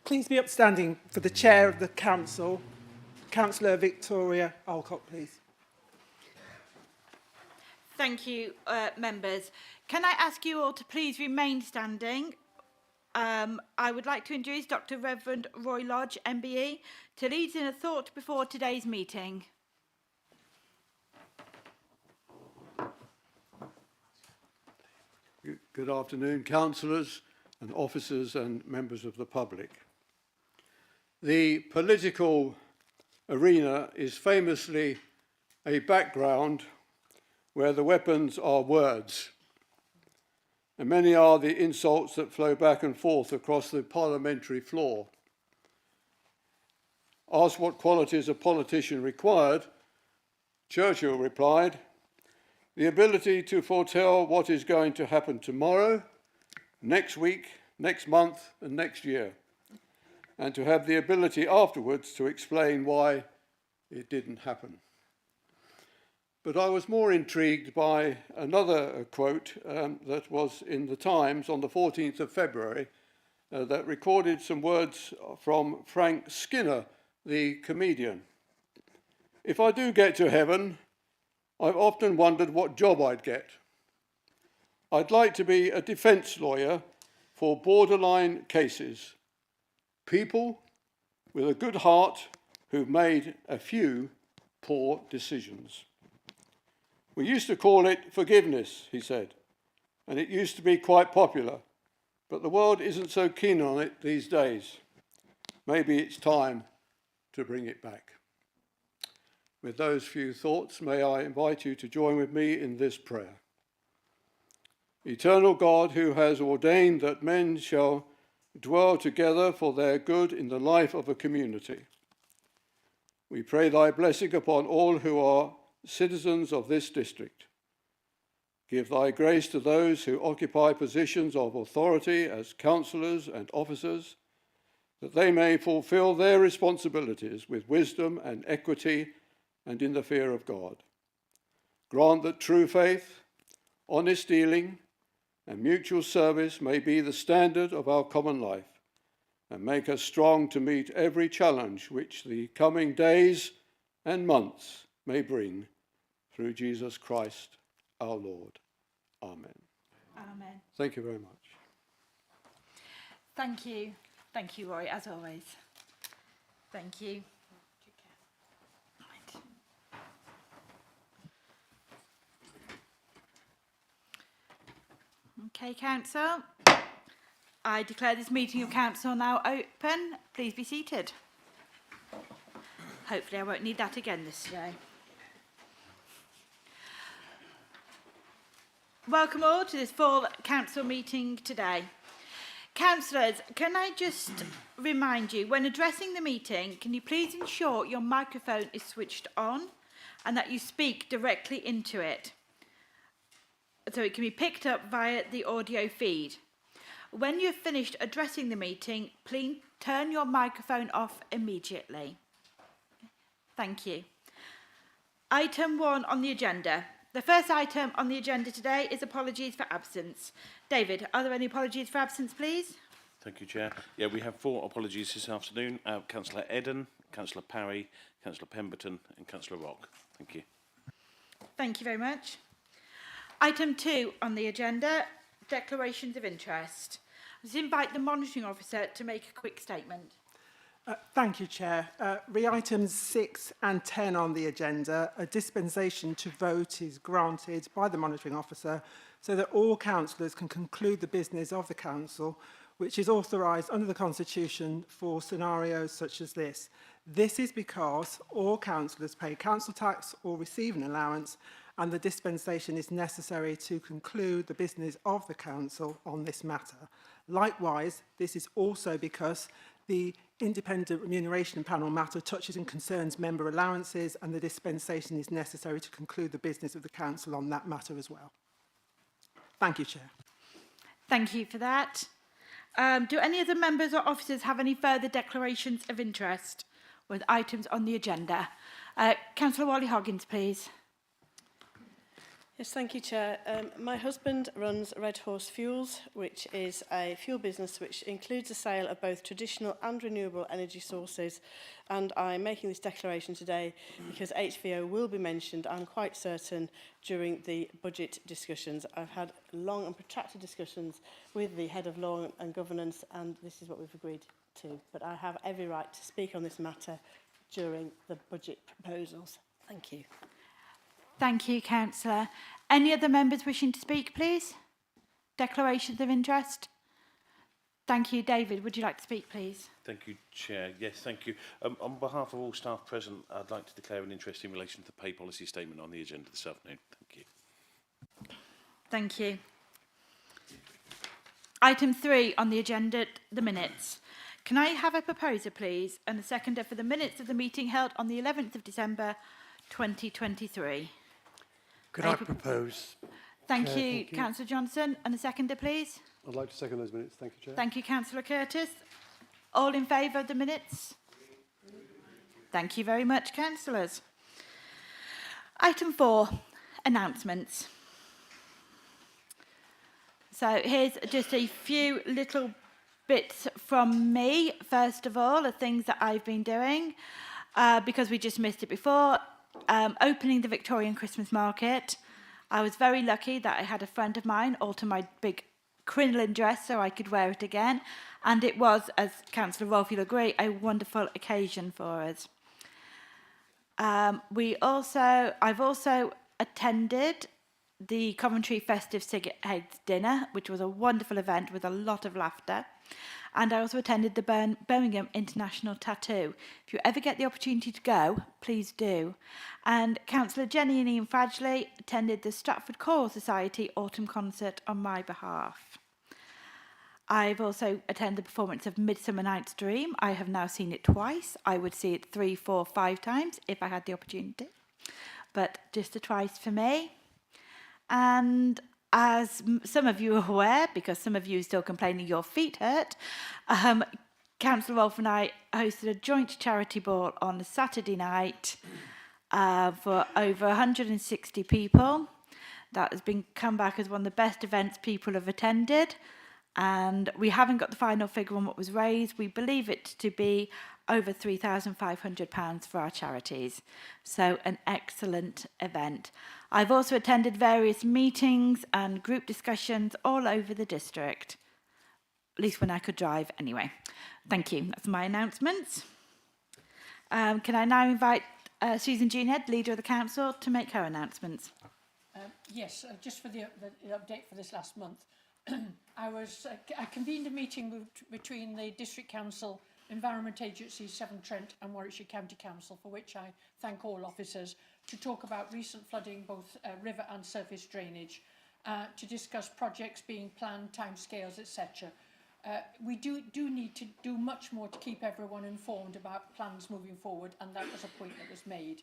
Please be upstanding for the Chair of the Council, Councillor Victoria Alcott, please. Thank you, members. Can I ask you all to please remain standing? I would like to introduce Dr. Reverend Roy Lodge, MBE, to lead us in a thought before today's meeting. Good afternoon, councillors and officers and members of the public. The political arena is famously a background where the weapons are words, and many are the insults that flow back and forth across the parliamentary floor. Asked what qualities a politician required, Churchill replied, "The ability to foretell what is going to happen tomorrow, next week, next month, and next year, and to have the ability afterwards to explain why it didn't happen." But I was more intrigued by another quote that was in the Times on the 14th of February that recorded some words from Frank Skinner, the comedian. "If I do get to heaven, I've often wondered what job I'd get. I'd like to be a defence lawyer for borderline cases. People with a good heart who've made a few poor decisions. We used to call it forgiveness," he said, "and it used to be quite popular, but the world isn't so keen on it these days. Maybe it's time to bring it back." With those few thoughts, may I invite you to join with me in this prayer. Eternal God, who has ordained that men shall dwell together for their good in the life of a community, we pray thy blessing upon all who are citizens of this district. Give thy grace to those who occupy positions of authority as councillors and officers, that they may fulfil their responsibilities with wisdom and equity and in the fear of God. Grant that true faith, honest dealing, and mutual service may be the standard of our common life, and make us strong to meet every challenge which the coming days and months may bring, through Jesus Christ our Lord. Amen. Amen. Thank you very much. Thank you. Thank you, Roy, as always. Thank you. Right. Okay, Council. I declare this meeting of Council now open. Please be seated. Hopefully I won't need that again this day. Welcome all to this full council meeting today. Councillors, can I just remind you, when addressing the meeting, can you please ensure your microphone is switched on and that you speak directly into it, so it can be picked up via the audio feed. When you've finished addressing the meeting, please turn your microphone off immediately. Thank you. Item 1 on the agenda. The first item on the agenda today is apologies for absence. David, are there any apologies for absence, please? Thank you, Chair. Yeah, we have 4 apologies this afternoon. Councillor Eden, Councillor Parry, Councillor Pemberton and Councillor Rock. Thank you. Thank you very much. Item 2 on the agenda, declarations of interest. Let's invite the monitoring officer to make a quick statement. Thank you, Chair. Re-items 6 and 10 on the agenda, a dispensation to vote is granted by the monitoring officer so that all councillors can conclude the business of the council, which is authorised under the Constitution for scenarios such as this. This is because all councillors pay council tax or receive an allowance, and the dispensation is necessary to conclude the business of the council on this matter. Likewise, this is also because the independent remuneration panel matter touches and concerns member allowances, and the dispensation is necessary to conclude the business of the council on that matter as well. Thank you, Chair. Thank you for that. Do any of the members or officers have any further declarations of interest with items on the agenda? Councillor Wally Hoggins, please. Yes, thank you, Chair. My husband runs Red Horse Fuels, which is a fuel business which includes the sale of both traditional and renewable energy sources. And I'm making this declaration today because HVO will be mentioned, I'm quite certain, during the budget discussions. I've had long and protracted discussions with the Head of Law and Governance, and this is what we've agreed to. But I have every right to speak on this matter during the budget proposals. Thank you. Thank you, Councillor. Any other members wishing to speak, please? Declarations of interest? Thank you. David, would you like to speak, please? Thank you, Chair. Yes, thank you. On behalf of all staff present, I'd like to declare an interest in relation to the pay policy statement on the agenda this afternoon. Thank you. Thank you. Item 3 on the agenda, the minutes. Can I have a proposer, please, and a seconder for the minutes of the meeting held on the 11th of December 2023? Could I propose? Thank Chair, you, thank you. Councillor Johnson. And a seconder, please. I'd like to second those minutes. Thank you, Chair. Thank you, Councillor Curtis. All in favour of the minutes? Thank you very much, councillors. Item 4, announcements. So here's just a few little bits from me. First of all, the things that I've been doing, because we just missed it before. Opening the Victorian Christmas market. I was very lucky that I had a friend of mine alter my big crinoline dress so I could wear it again, and it was, as Councillor Rolfe will agree, a wonderful occasion for us. I've also attended the Coventry Festive Cigarettes Dinner, which was a wonderful event with a lot of laughter. And I also attended the Birmingham International Tattoo. If you ever get the opportunity to go, please do. And Councillor Jenny and Ian Fradgley attended the Stratford Choral Society Autumn Concert on my behalf. I've also attended the performance of Midsummer Night's Dream. I have now seen it twice. I would see it 3, 4, 5 times if I had the opportunity. But just the twice for me. And as some of you are aware, because some of you are still complaining your feet hurt, Councillor Rolfe and I hosted a joint charity ball on a Saturday night for over 160 people. That has come back as one of the best events people have attended. And we haven't got the final figure on what was raised. We believe it to be over £3,500 for our charities. So an excellent event. I've also attended various meetings and group discussions all over the district, at least when I could drive anyway. Thank you. That's my announcements. Can I now invite Susan Junehead, Leader of the Council, to make her announcements? Yes, just for the update for this last month. I convened a meeting between the District Council, Environment Agency, Severn Trent and Warwickshire County Council, for which I thank all officers, to talk about recent flooding, both river and surface drainage, to discuss projects being planned, timescales, etc. We do need to do much more to keep everyone informed about plans moving forward, and that was a point that was made.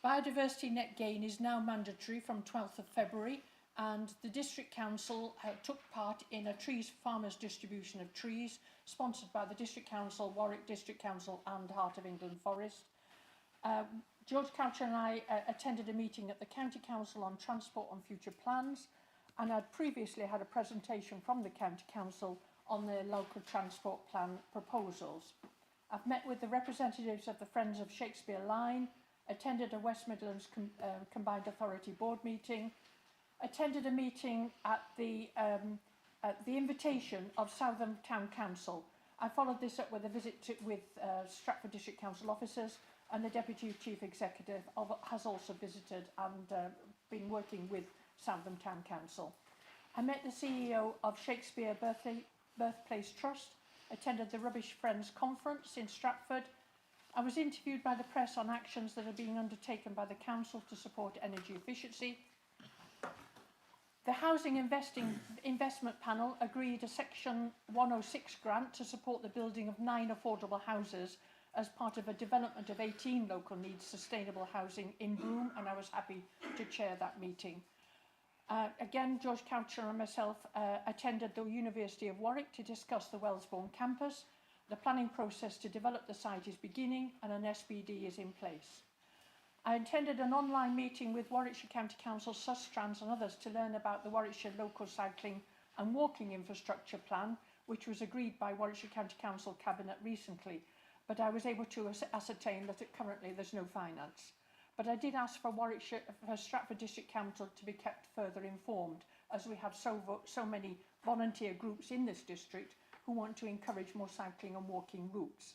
Biodiversity net gain is now mandatory from 12th of February, and the District Council took part in a trees farmers distribution of trees, sponsored by the District Council, Warwick District Council and Heart of England Forest. George Coucher and I attended a meeting at the County Council on transport and future plans, and I'd previously had a presentation from the County Council on their local transport plan proposals. I've met with the representatives of the Friends of Shakespeare Line, attended a West Midlands Combined Authority Board meeting, attended a meeting at the invitation of Southern Town Council. I followed this up with a visit with Stratford District Council officers, and the Deputy Chief Executive has also visited and been working with Southern Town Council. I met the CEO of Shakespeare Birthplace Trust, attended the Rubbish Friends Conference in Stratford. I was interviewed by the press on actions that are being undertaken by the Council to support energy efficiency. The Housing Investment Panel agreed a Section 106 grant to support the building of 9 affordable houses as part of a development of 18 local needs sustainable housing in Broome, and I was happy to chair that meeting. Again, George Coucher and myself attended the University of Warwick to discuss the Wellesbourne campus. The planning process to develop the site is beginning and an SBD is in place. I attended an online meeting with Warwickshire County Council, Sustrans and others to learn about the Warwickshire Local Cycling and Walking Infrastructure Plan, which was agreed by Warwickshire County Council Cabinet recently, but I was able to ascertain that currently there's no finance. But I did ask for Stratford District Council to be kept further informed, as we have so many volunteer groups in this district who want to encourage more cycling and walking routes.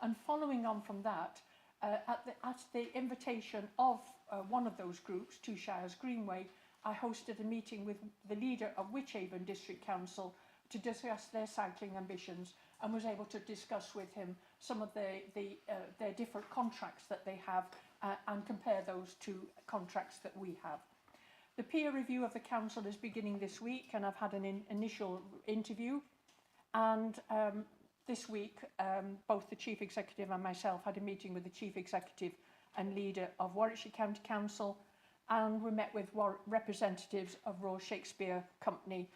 And following on from that, at the invitation of one of those groups, Two Shires Greenway, I hosted a meeting with the leader of Wychavon District Council to discuss their cycling ambitions, and was able to discuss with him some of their different contracts that they have and compare those to contracts that we have. The peer review of the council is beginning this week, and I've had an initial interview, and this week both the Chief Executive and myself had a meeting with the Chief Executive and leader of Warwickshire County Council, and we met with representatives of Royal Shakespeare Company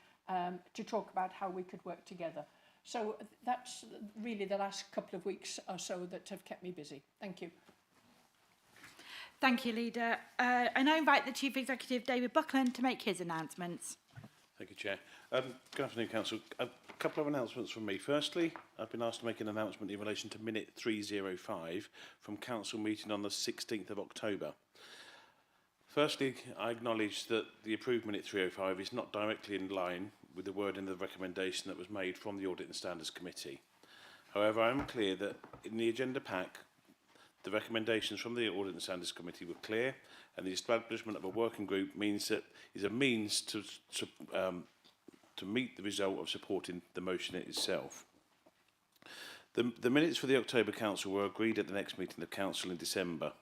to talk about how we could work together. So that's really the last couple of weeks or so that have kept me busy. Thank you. Thank you, Leader. I now invite the Chief Executive, David Buckland, to make his announcements. Thank you, Chair. Good afternoon, Council. A couple of announcements from me. Firstly, I've been asked to make an announcement in relation to minute 305 from Council meeting on the 16th of October. Firstly, I acknowledge that the approved minute 305 is not directly in line with the wording of the recommendation that was made from the Audit and Standards Committee. However, I am clear that in the agenda pack, the recommendations from the Audit and Standards Committee were clear, and the establishment of a working group is a means to meet the result of supporting the motion itself. The minutes for the October Council were agreed at the next meeting of Council in December,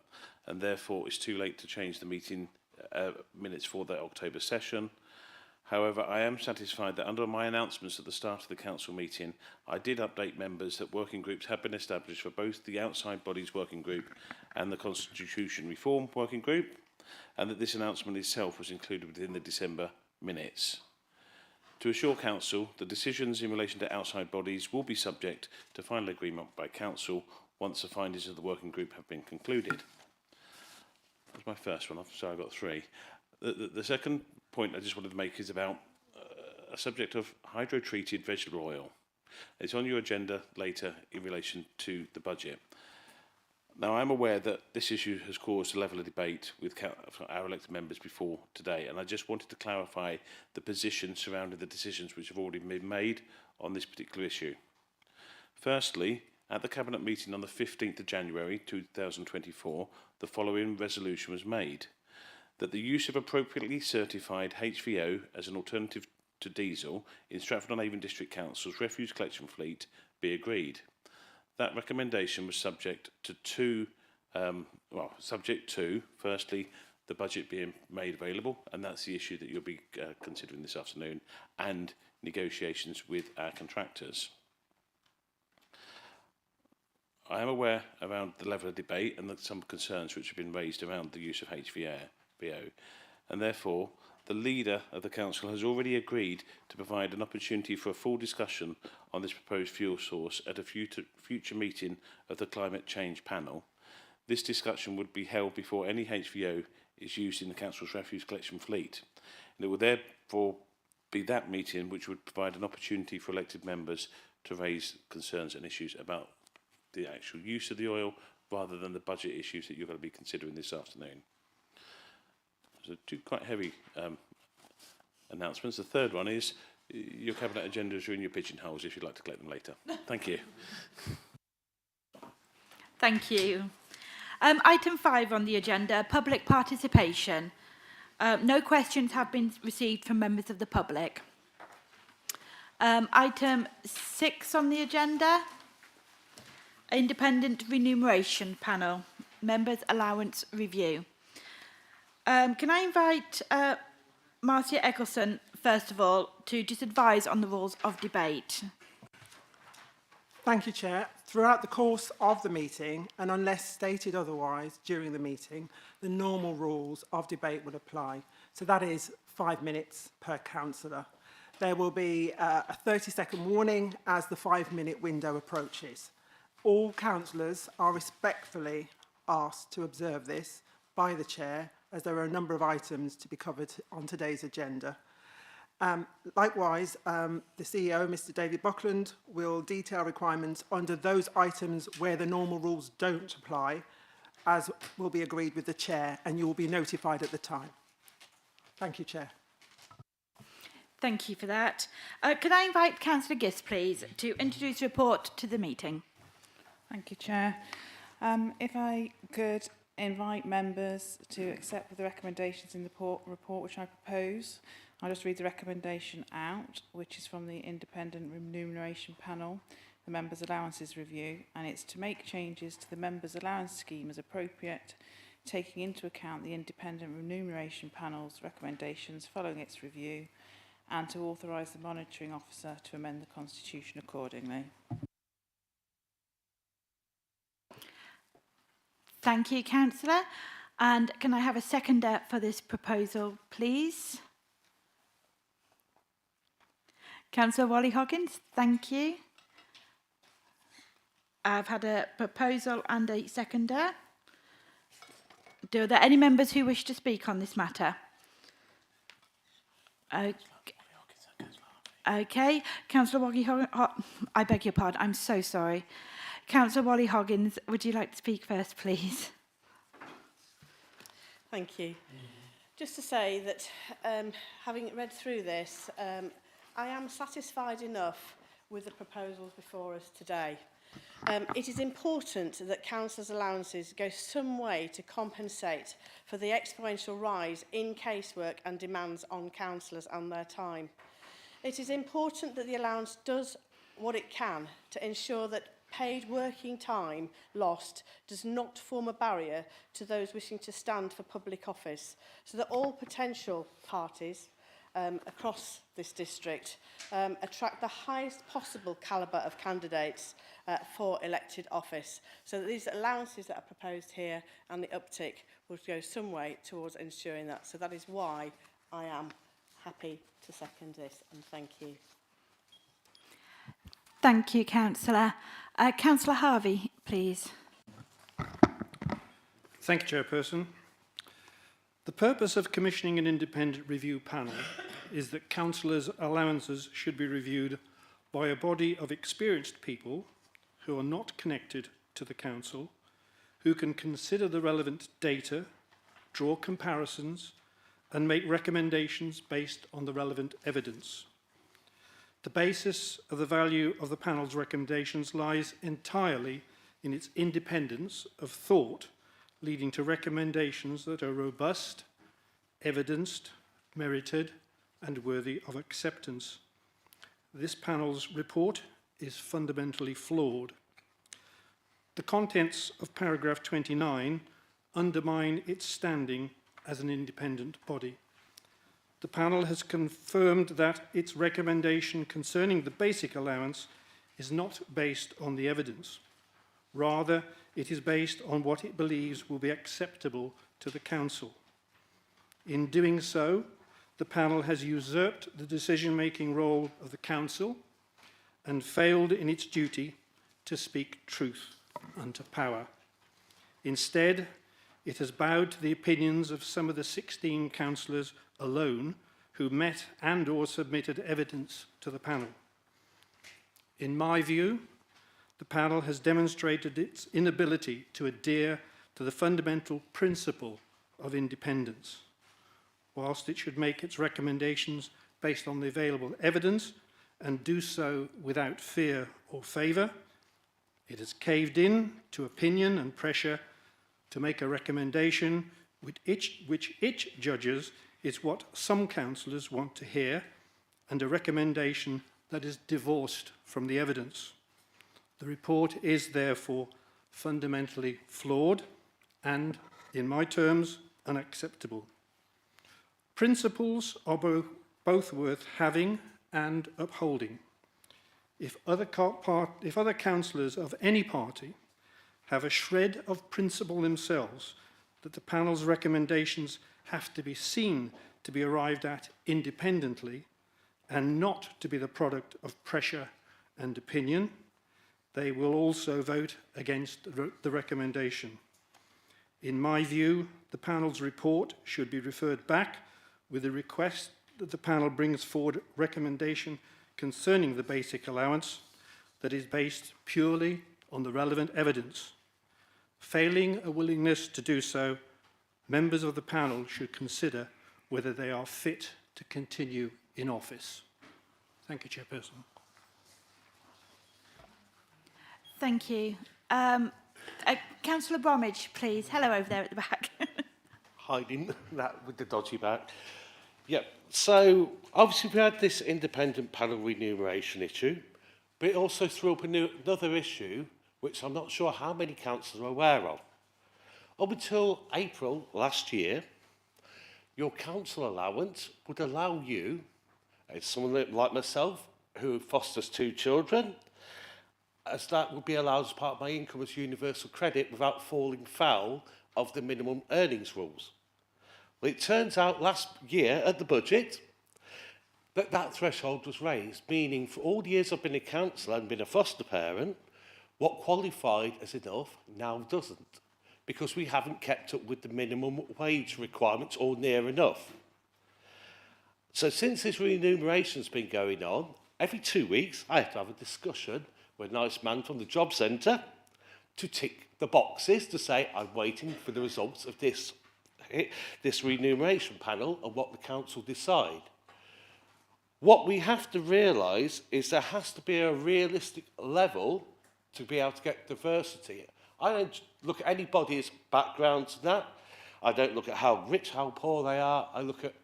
and therefore it's too late to change the meeting minutes for the October session. However, I am satisfied that under my announcements at the start of the Council meeting, I did update members that working groups have been established for both the Outside Bodies Working Group and the Constitution Reform Working Group, and that this announcement itself was included within the December minutes. To assure Council, the decisions in relation to outside bodies will be subject to final agreement by Council once the findings of the working group have been concluded. That was my first one. Sorry, I've got three. The second point I just wanted to make is about a subject of hydro-treated vegetable oil. It's on your agenda later in relation to the budget. Now, I'm aware that this issue has caused a level of debate with our elected members before today, and I just wanted to clarify the position surrounding the decisions which have already been made on this particular issue. Firstly, at the Cabinet meeting on the 15th of January 2024, the following resolution was made: that the use of appropriately certified HVO as an alternative to diesel in Stratford-on-Avon District Council's refuse collection fleet be agreed. That recommendation was subject to firstly, the budget being made available, and that's the issue that you'll be considering this afternoon, and negotiations with our contractors. I am aware around the level of debate and some concerns which have been raised around the use of HVO, and therefore the leader of the council has already agreed to provide an opportunity for a full discussion on this proposed fuel source at a future meeting of the Climate Change Panel. This discussion would be held before any HVO is used in the council's refuse collection fleet, and it would therefore be that meeting which would provide an opportunity for elected members to raise concerns and issues about the actual use of the oil rather than the budget issues that you're going to be considering this afternoon. So two quite heavy announcements. The third one is your cabinet agendas are in your pigeonholes if you'd like to collect them later. Thank you. Thank you. Item 5 on the agenda, public participation. No questions have been received from members of the public. Item 6 on the agenda, independent remuneration panel, members' allowance review. Can I invite Marcia Eccleston, first of all, to just advise on the rules of debate? Thank you, Chair. Throughout the course of the meeting, and unless stated otherwise during the meeting, the normal rules of debate will apply. So that is 5 minutes per councillor. There will be a 30-second warning as the 5-minute window approaches. All councillors are respectfully asked to observe this, by the Chair, as there are a number of items to be covered on today's agenda. Likewise, the CEO, Mr David Buckland, will detail requirements under those items where the normal rules don't apply, as will be agreed with the Chair, and you will be notified at the time. Thank you, Chair. Thank you for that. Could I invite Councillor Gist, please, to introduce a report to the meeting? Thank you, Chair. If I could invite members to accept the recommendations in the report which I propose. I'll just read the recommendation out, which is from the Independent Remuneration Panel, the Members' Allowances Review, and it's to make changes to the Members' Allowance Scheme as appropriate, taking into account the Independent Remuneration Panel's recommendations following its review, and to authorise the Monitoring Officer to amend the Constitution accordingly. Thank you, Councillor. And can I have a seconder for this proposal, please? Councillor Wally Hoggins, thank you. I've had a proposal and a seconder. Are there any members who wish to speak on this matter? Okay, Councillor Wally Hoggins, I beg your pardon, I'm so sorry. Councillor Wally Hoggins, would you like to speak first, please? Thank you. Just to say that having read through this, I am satisfied enough with the proposals before us today. It is important that councillors' allowances go some way to compensate for the exponential rise in casework and demands on councillors and their time. It is important that the allowance does what it can to ensure that paid working time lost does not form a barrier to those wishing to stand for public office, so that all potential parties across this district attract the highest possible calibre of candidates for elected office. So that these allowances that are proposed here and the uptick will go some way towards ensuring that. So that is why I am happy to second this, and thank you. Thank you, Councillor. Councillor Harvey, please. Thank you, Chairperson. The purpose of commissioning an independent review panel is that councillors' allowances should be reviewed by a body of experienced people who are not connected to the council, who can consider the relevant data, draw comparisons, and make recommendations based on the relevant evidence. The basis of the value of the panel's recommendations lies entirely in its independence of thought, leading to recommendations that are robust, evidenced, merited, and worthy of acceptance. This panel's report is fundamentally flawed. The contents of paragraph 29 undermine its standing as an independent body. The panel has confirmed that its recommendation concerning the basic allowance is not based on the evidence. Rather, it is based on what it believes will be acceptable to the council. In doing so, the panel has usurped the decision-making role of the council and failed in its duty to speak truth unto power. Instead, it has bowed to the opinions of some of the 16 councillors alone who met and or submitted evidence to the panel. In my view, the panel has demonstrated its inability to adhere to the fundamental principle of independence. Whilst it should make its recommendations based on the available evidence and do so without fear or favour, it has caved in to opinion and pressure to make a recommendation which it judges is what some councillors want to hear, and a recommendation that is divorced from the evidence. The report is therefore fundamentally flawed and, in my terms, unacceptable. Principles are both worth having and upholding. If other councillors of any party have a shred of principle themselves that the panel's recommendations have to be seen to be arrived at independently and not to be the product of pressure and opinion, they will also vote against the recommendation. In my view, the panel's report should be referred back with a request that the panel brings forward recommendation concerning the basic allowance that is based purely on the relevant evidence. Failing a willingness to do so, members of the panel should consider whether they are fit to continue in office. Thank you, Chairperson. Thank you. Councillor Bromwich, please. Hello over there at the back. Hiding that with the dodgy back. Yeah, so obviously we had this independent panel remuneration issue, but it also threw up another issue, which I'm not sure how many councillors are aware of. Up until April last year, your council allowance would allow you, as someone like myself, who fosters 2 children, as that would be allowed as part of my income as universal credit without falling foul of the minimum earnings rules. Well, it turns out last year at the budget that that threshold was raised, meaning for all the years I've been a councillor and been a foster parent, what qualified as enough now doesn't, because we haven't kept up with the minimum wage requirements or near enough. So since this remuneration's been going on, every 2 weeks I have to have a discussion with a nice man from the job centre to tick the boxes to say I'm waiting for the results of this remuneration panel and what the council decide. What we have to realise is there has to be a realistic level to be able to get diversity. I don't look at anybody's background to that. I don't look at how rich, how poor they are. I look at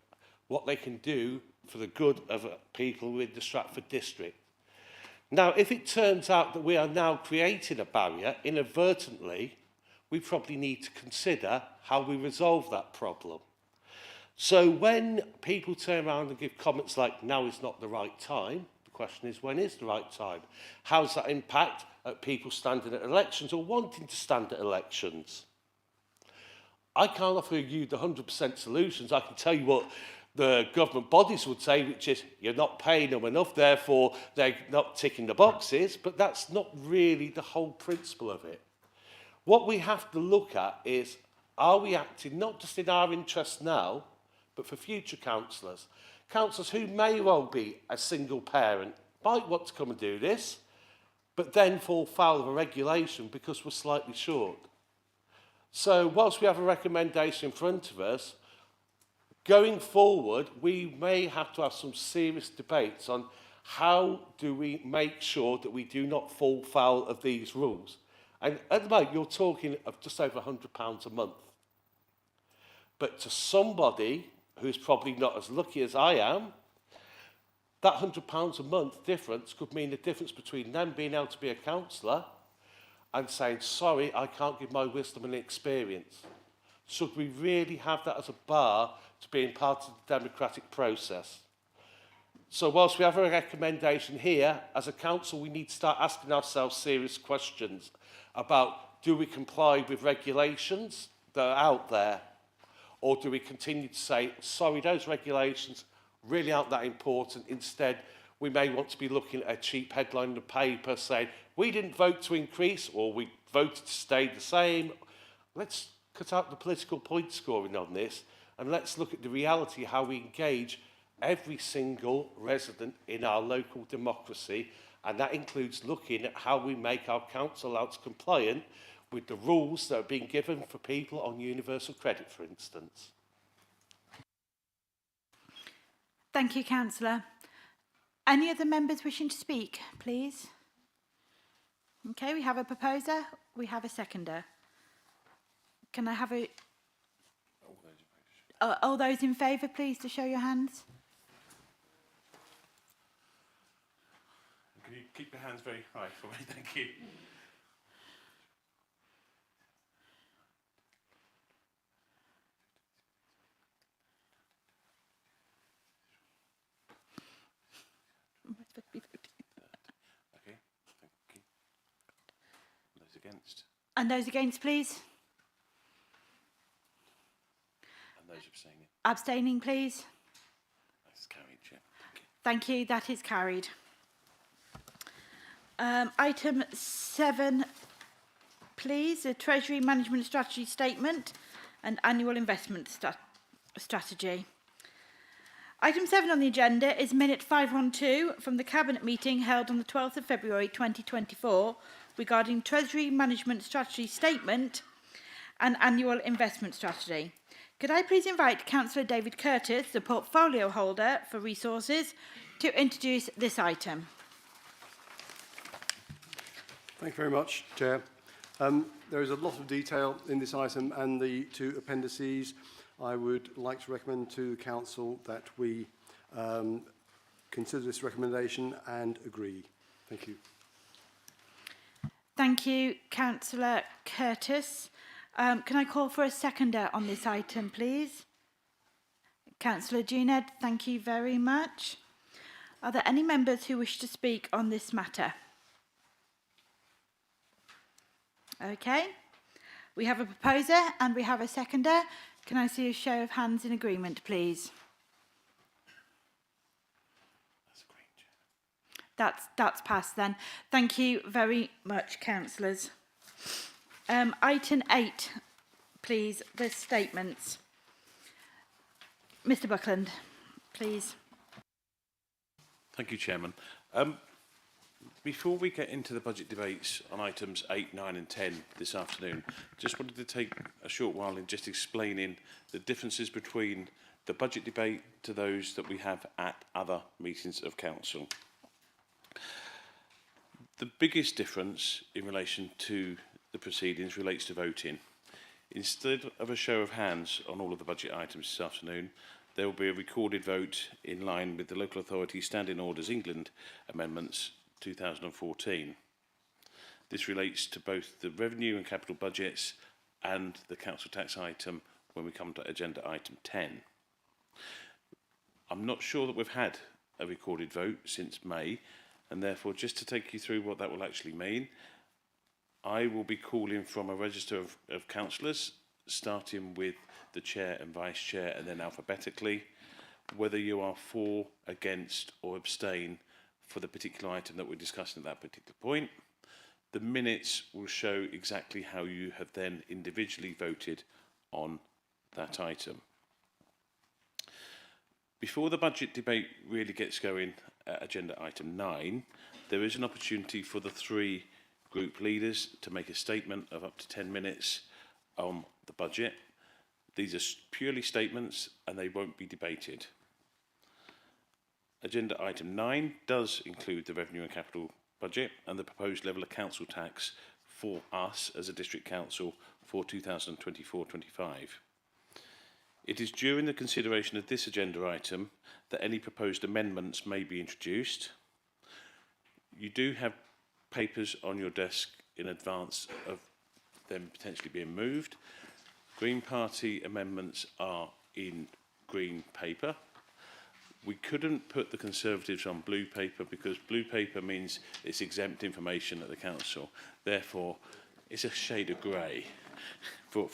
what they can do for the good of people in the Stratford district. Now, if it turns out that we are now creating a barrier inadvertently, we probably need to consider how we resolve that problem. So when people turn around and give comments like, now is not the right time, the question is, when is the right time? How does that impact at people standing at elections or wanting to stand at elections? I can't offer you the 100% solutions. I can tell you what the government bodies would say, which is, you're not paying them enough, therefore they're not ticking the boxes, but that's not really the whole principle of it. What we have to look at is, are we acting not just in our interests now, but for future councillors? Councillors who may well be a single parent might want to come and do this, but then fall foul of a regulation because we're slightly short. So whilst we have a recommendation in front of us, going forward, we may have to have some serious debates on how do we make sure that we do not fall foul of these rules. And at the moment, you're talking of just over £100 a month. But to somebody who's probably not as lucky as I am, that £100 a month difference could mean the difference between them being able to be a councillor and saying, sorry, I can't give my wisdom and experience. Should we really have that as a bar to being part of the democratic process? So whilst we have a recommendation here, as a council, we need to start asking ourselves serious questions about, do we comply with regulations that are out there? Or do we continue to say, sorry, those regulations really aren't that important. Instead, we may want to be looking at a cheap headline in the paper saying, we didn't vote to increase, or we voted to stay the same. Let's cut out the political point scoring on this, and let's look at the reality, how we engage every single resident in our local democracy, and that includes looking at how we make our council allowance compliant with the rules that are being given for people on universal credit, for instance. Thank you, Councillor. Any other members wishing to speak, please? Okay, we have a proposer, we have a seconder. Can I have a... all those in favour, please, to show your hands. Can you keep your hands very high for me? Thank you. Okay, thank you. Those against? And those against, please. And those abstaining? Abstaining, please. That's carried, Chair. Thank you, that is carried. Item 7 please. The Treasury Management Strategy Statement and Annual Investment Strategy. Item 7 on the agenda is Minute 512 from the Cabinet meeting held on the 12th of February 2024 regarding Treasury Management Strategy Statement and Annual Investment Strategy. Could I please invite Councillor David Curtis, the portfolio holder for resources, to introduce this item? Thank you very much, Chair. There is a lot of detail in this item and the two appendices. I would like to recommend to the Council that we consider this recommendation and agree. Thank you. Thank you, Councillor Curtis. Can I call for a seconder on this item, please? Councillor Juned, thank you very much. Are there any members who wish to speak on this matter? Okay. We have a proposer and we have a seconder. Can I see a show of hands in agreement, please? That's passed then. Thank you very much, councillors. Item 8, please, the statements. Mr Buckland, please. Thank you, Chairman. Before we get into the budget debates on items 8, 9 and 10 this afternoon, just wanted to take a short while in just explaining the differences between the budget debate to those that we have at other meetings of council. The biggest difference in relation to the proceedings relates to voting. Instead of a show of hands on all of the budget items this afternoon, there will be a recorded vote in line with the Local Authority Standing Orders England amendments 2014. This relates to both the revenue and capital budgets and the council tax item when we come to agenda item 10. I'm not sure that we've had a recorded vote since May, and therefore just to take you through what that will actually mean, I will be calling from a register of councillors, starting with the chair and vice chair and then alphabetically, whether you are for, against or abstain for the particular item that we're discussing at that particular point. The minutes will show exactly how you have then individually voted on that item. Before the budget debate really gets going at agenda item 9, there is an opportunity for the 3 group leaders to make a statement of up to 10 minutes on the budget. These are purely statements and they won't be debated. Agenda item 9 does include the revenue and capital budget and the proposed level of council tax for us as a district council for 2024-25. It is during the consideration of this agenda item that any proposed amendments may be introduced. You do have papers on your desk in advance of them potentially being moved. Green Party amendments are in green paper. We couldn't put the Conservatives on blue paper because blue paper means it's exempt information at the council. Therefore, it's a shade of grey for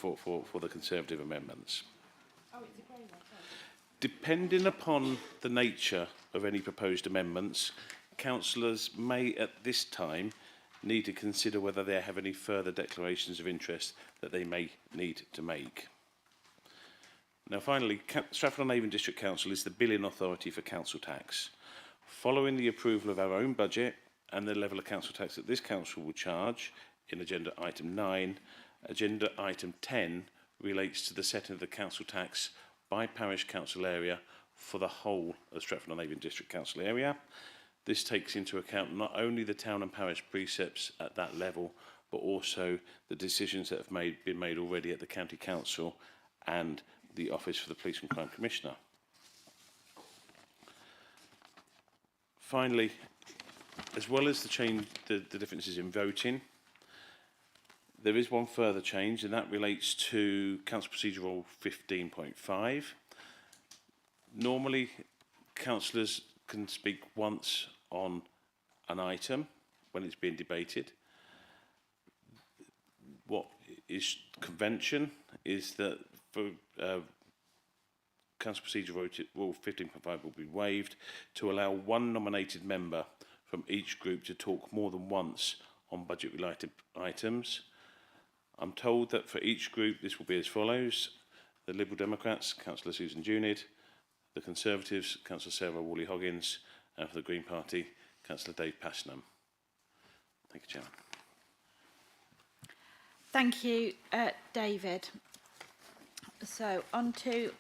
the Conservative amendments. Oh, it's a grey one. Depending upon the nature of any proposed amendments, councillors may at this time need to consider whether they have any further declarations of interest that they may need to make. Now finally, Stratford-on-Avon District Council is the billing authority for council tax. Following the approval of our own budget and the level of council tax that this council will charge in agenda item 9, agenda item 10 relates to the setting of the council tax by parish council area for the whole of Stratford-on-Avon District Council area. This takes into account not only the town and parish precepts at that level, but also the decisions that have been made already at the county council and the Office for the Police and Crime Commissioner. Finally, as well as the differences in voting, there is one further change, and that relates to Council Procedure Rule 15.5. Normally, councillors can speak once on an item when it's being debated. What is convention is that for Council Procedure Rule 15.5 will be waived to allow one nominated member from each group to talk more than once on budget-related items. I'm told that for each group this will be as follows. The Liberal Democrats, Councillor Susan Junid. The Conservatives, Councillor Sarah Worley-Hoggins. And for the Green Party, Councillor Dave Pashnam. Thank you, Chairman. Thank you, David. So, on to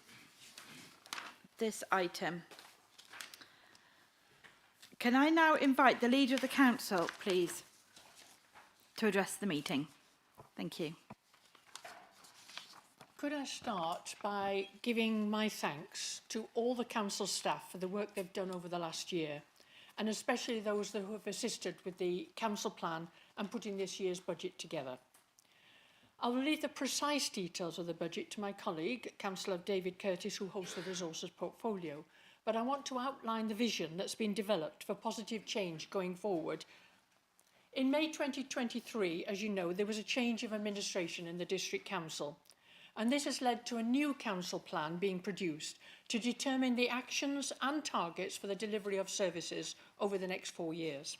this item. Can I now invite the Leader of the Council, please, to address the meeting? Thank you. Could I start by giving my thanks to all the council staff for the work they've done over the last year, and especially those who have assisted with the council plan and putting this year's budget together. I will leave the precise details of the budget to my colleague, Councillor David Curtis, who hosts the resources portfolio, but I want to outline the vision that's been developed for positive change going forward. In May 2023, as you know, there was a change of administration in the District Council, and this has led to a new council plan being produced to determine the actions and targets for the delivery of services over the next 4 years.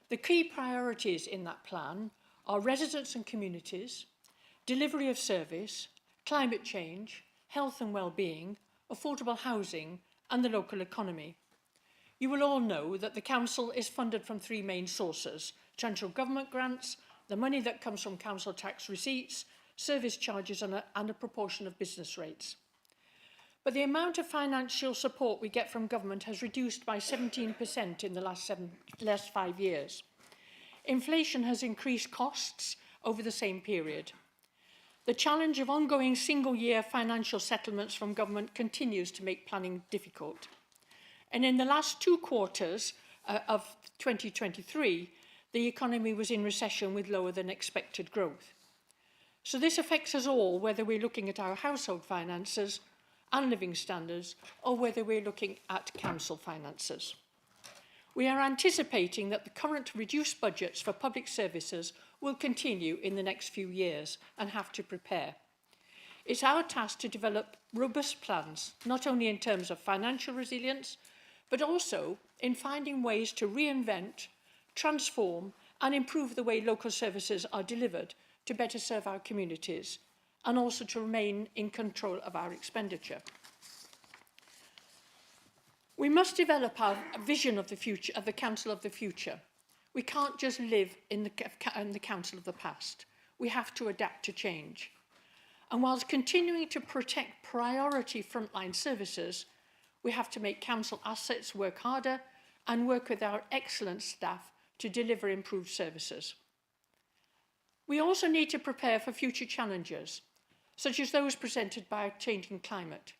The key priorities in that plan are residents and communities, delivery of service, climate change, health and well-being, affordable housing and the local economy. You will all know that the council is funded from 3 main sources: central government grants, the money that comes from council tax receipts, service charges and a proportion of business rates. But the amount of financial support we get from government has reduced by 17% in the last 5 years. Inflation has increased costs over the same period. The challenge of ongoing single-year financial settlements from government continues to make planning difficult. And in the last 2 quarters of 2023, the economy was in recession with lower than expected growth. So this affects us all, whether we're looking at our household finances and living standards, or whether we're looking at council finances. We are anticipating that the current reduced budgets for public services will continue in the next few years and have to prepare. It's our task to develop robust plans, not only in terms of financial resilience, but also in finding ways to reinvent, transform and improve the way local services are delivered to better serve our communities and also to remain in control of our expenditure. We must develop our vision of the future, of the council of the future. We can't just live in the council of the past. We have to adapt to change. And whilst continuing to protect priority frontline services, we have to make council assets work harder and work with our excellent staff to deliver improved services. We also need to prepare for future challenges, such as those presented by a changing climate.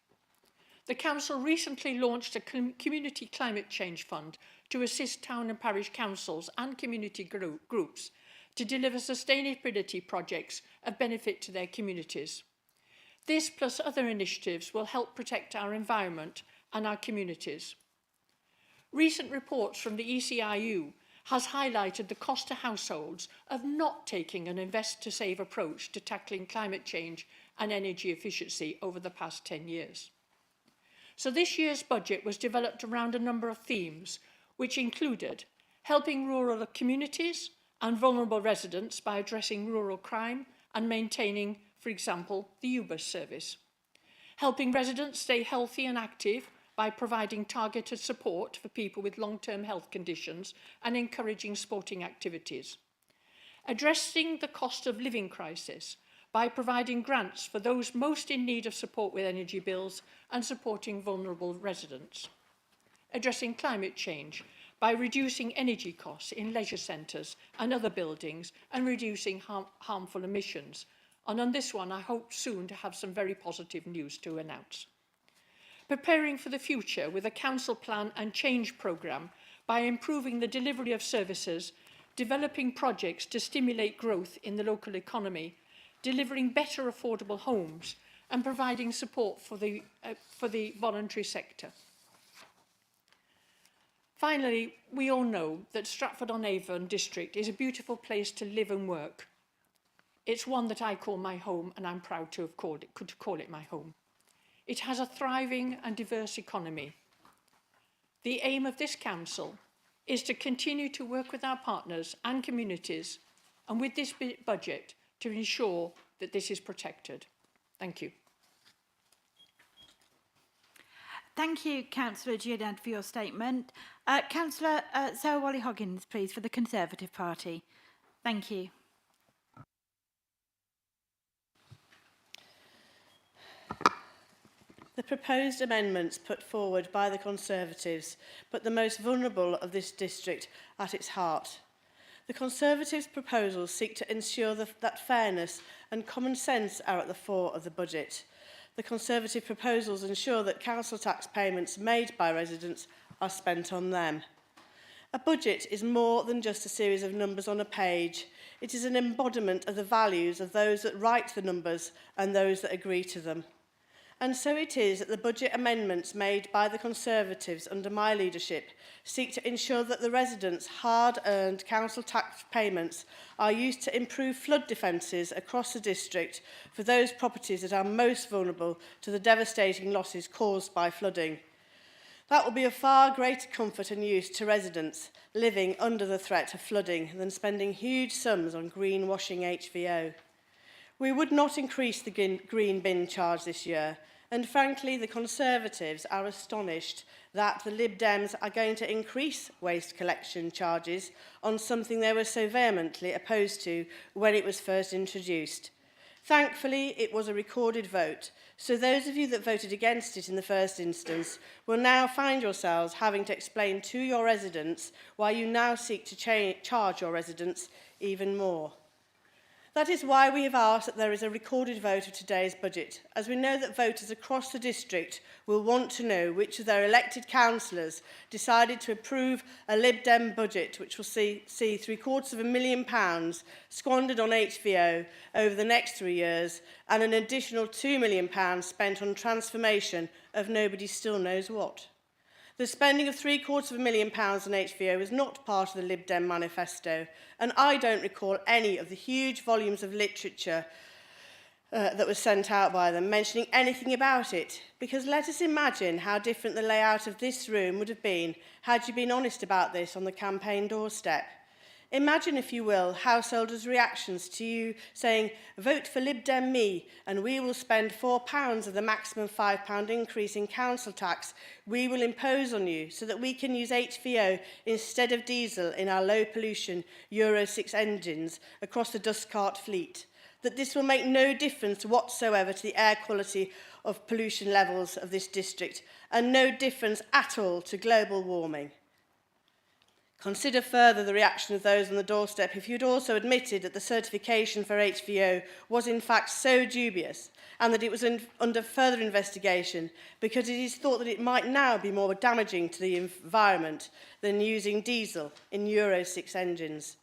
The Council recently launched a Community Climate Change Fund to assist town and parish councils and community groups to deliver sustainability projects of benefit to their communities. This, plus other initiatives, will help protect our environment and our communities. Recent reports from the ECIU has highlighted the cost to households of not taking an invest-to-save approach to tackling climate change and energy efficiency over the past 10 years. So this year's budget was developed around a number of themes, which included helping rural communities and vulnerable residents by addressing rural crime and maintaining, for example, the U-bus service, helping residents stay healthy and active by providing targeted support for people with long-term health conditions and encouraging sporting activities, addressing the cost of living crisis by providing grants for those most in need of support with energy bills and supporting vulnerable residents, addressing climate change by reducing energy costs in leisure centres and other buildings and reducing harmful emissions. And on this one, I hope soon to have some very positive news to announce. Preparing for the future with a council plan and change programme by improving the delivery of services, developing projects to stimulate growth in the local economy, delivering better affordable homes and providing support for the voluntary sector. Finally, we all know that Stratford-on-Avon district is a beautiful place to live and work. It's one that I call my home, and I'm proud to have called it my home. It has a thriving and diverse economy. The aim of this council is to continue to work with our partners and communities, and with this budget, to ensure that this is protected. Thank you. Thank you, Councillor Giordano, for your statement. Councillor Sarah Wally-Hoggins, please, for the Conservative Party. Thank you. The proposed amendments put forward by the Conservatives put the most vulnerable of this district at its heart. The Conservatives' proposals seek to ensure that fairness and common sense are at the fore of the budget. The Conservative proposals ensure that council tax payments made by residents are spent on them. A budget is more than just a series of numbers on a page. It is an embodiment of the values of those that write the numbers and those that agree to them. And so it is that the budget amendments made by the Conservatives under my leadership seek to ensure that the residents' hard-earned council tax payments are used to improve flood defences across the district for those properties that are most vulnerable to the devastating losses caused by flooding. That will be of far greater comfort and use to residents living under the threat of flooding than spending huge sums on greenwashing HVO. We would not increase the green bin charge this year, and frankly, the Conservatives are astonished that the Lib Dems are going to increase waste collection charges on something they were so vehemently opposed to when it was first introduced. Thankfully, it was a recorded vote, so those of you that voted against it in the first instance will now find yourselves having to explain to your residents why you now seek to charge your residents even more. That is why we have asked that there is a recorded vote of today's budget, as we know that voters across the district will want to know which of their elected councillors decided to approve a Lib Dem budget which will see £750,000 squandered on HVO over the next 3 years and an additional £2 million spent on transformation of nobody still knows what. The spending of £750,000 on HVO is not part of the Lib Dem manifesto, and I don't recall any of the huge volumes of literature that was sent out by them mentioning anything about it, because let us imagine how different the layout of this room would have been had you been honest about this on the campaign doorstep. Imagine, if you will, householders' reactions to you saying, vote for Lib Dem me and we will spend £4 of the maximum £5 increase in council tax we will impose on you so that we can use HVO instead of diesel in our low pollution Euro 6 engines across the dust cart fleet. That this will make no difference whatsoever to the air quality of pollution levels of this district and no difference at all to global warming. Consider further the reaction of those on the doorstep if you'd also admitted that the certification for HVO was in fact so dubious and that it was under further investigation because it is thought that it might now be more damaging to the environment than using diesel in Euro 6 engines.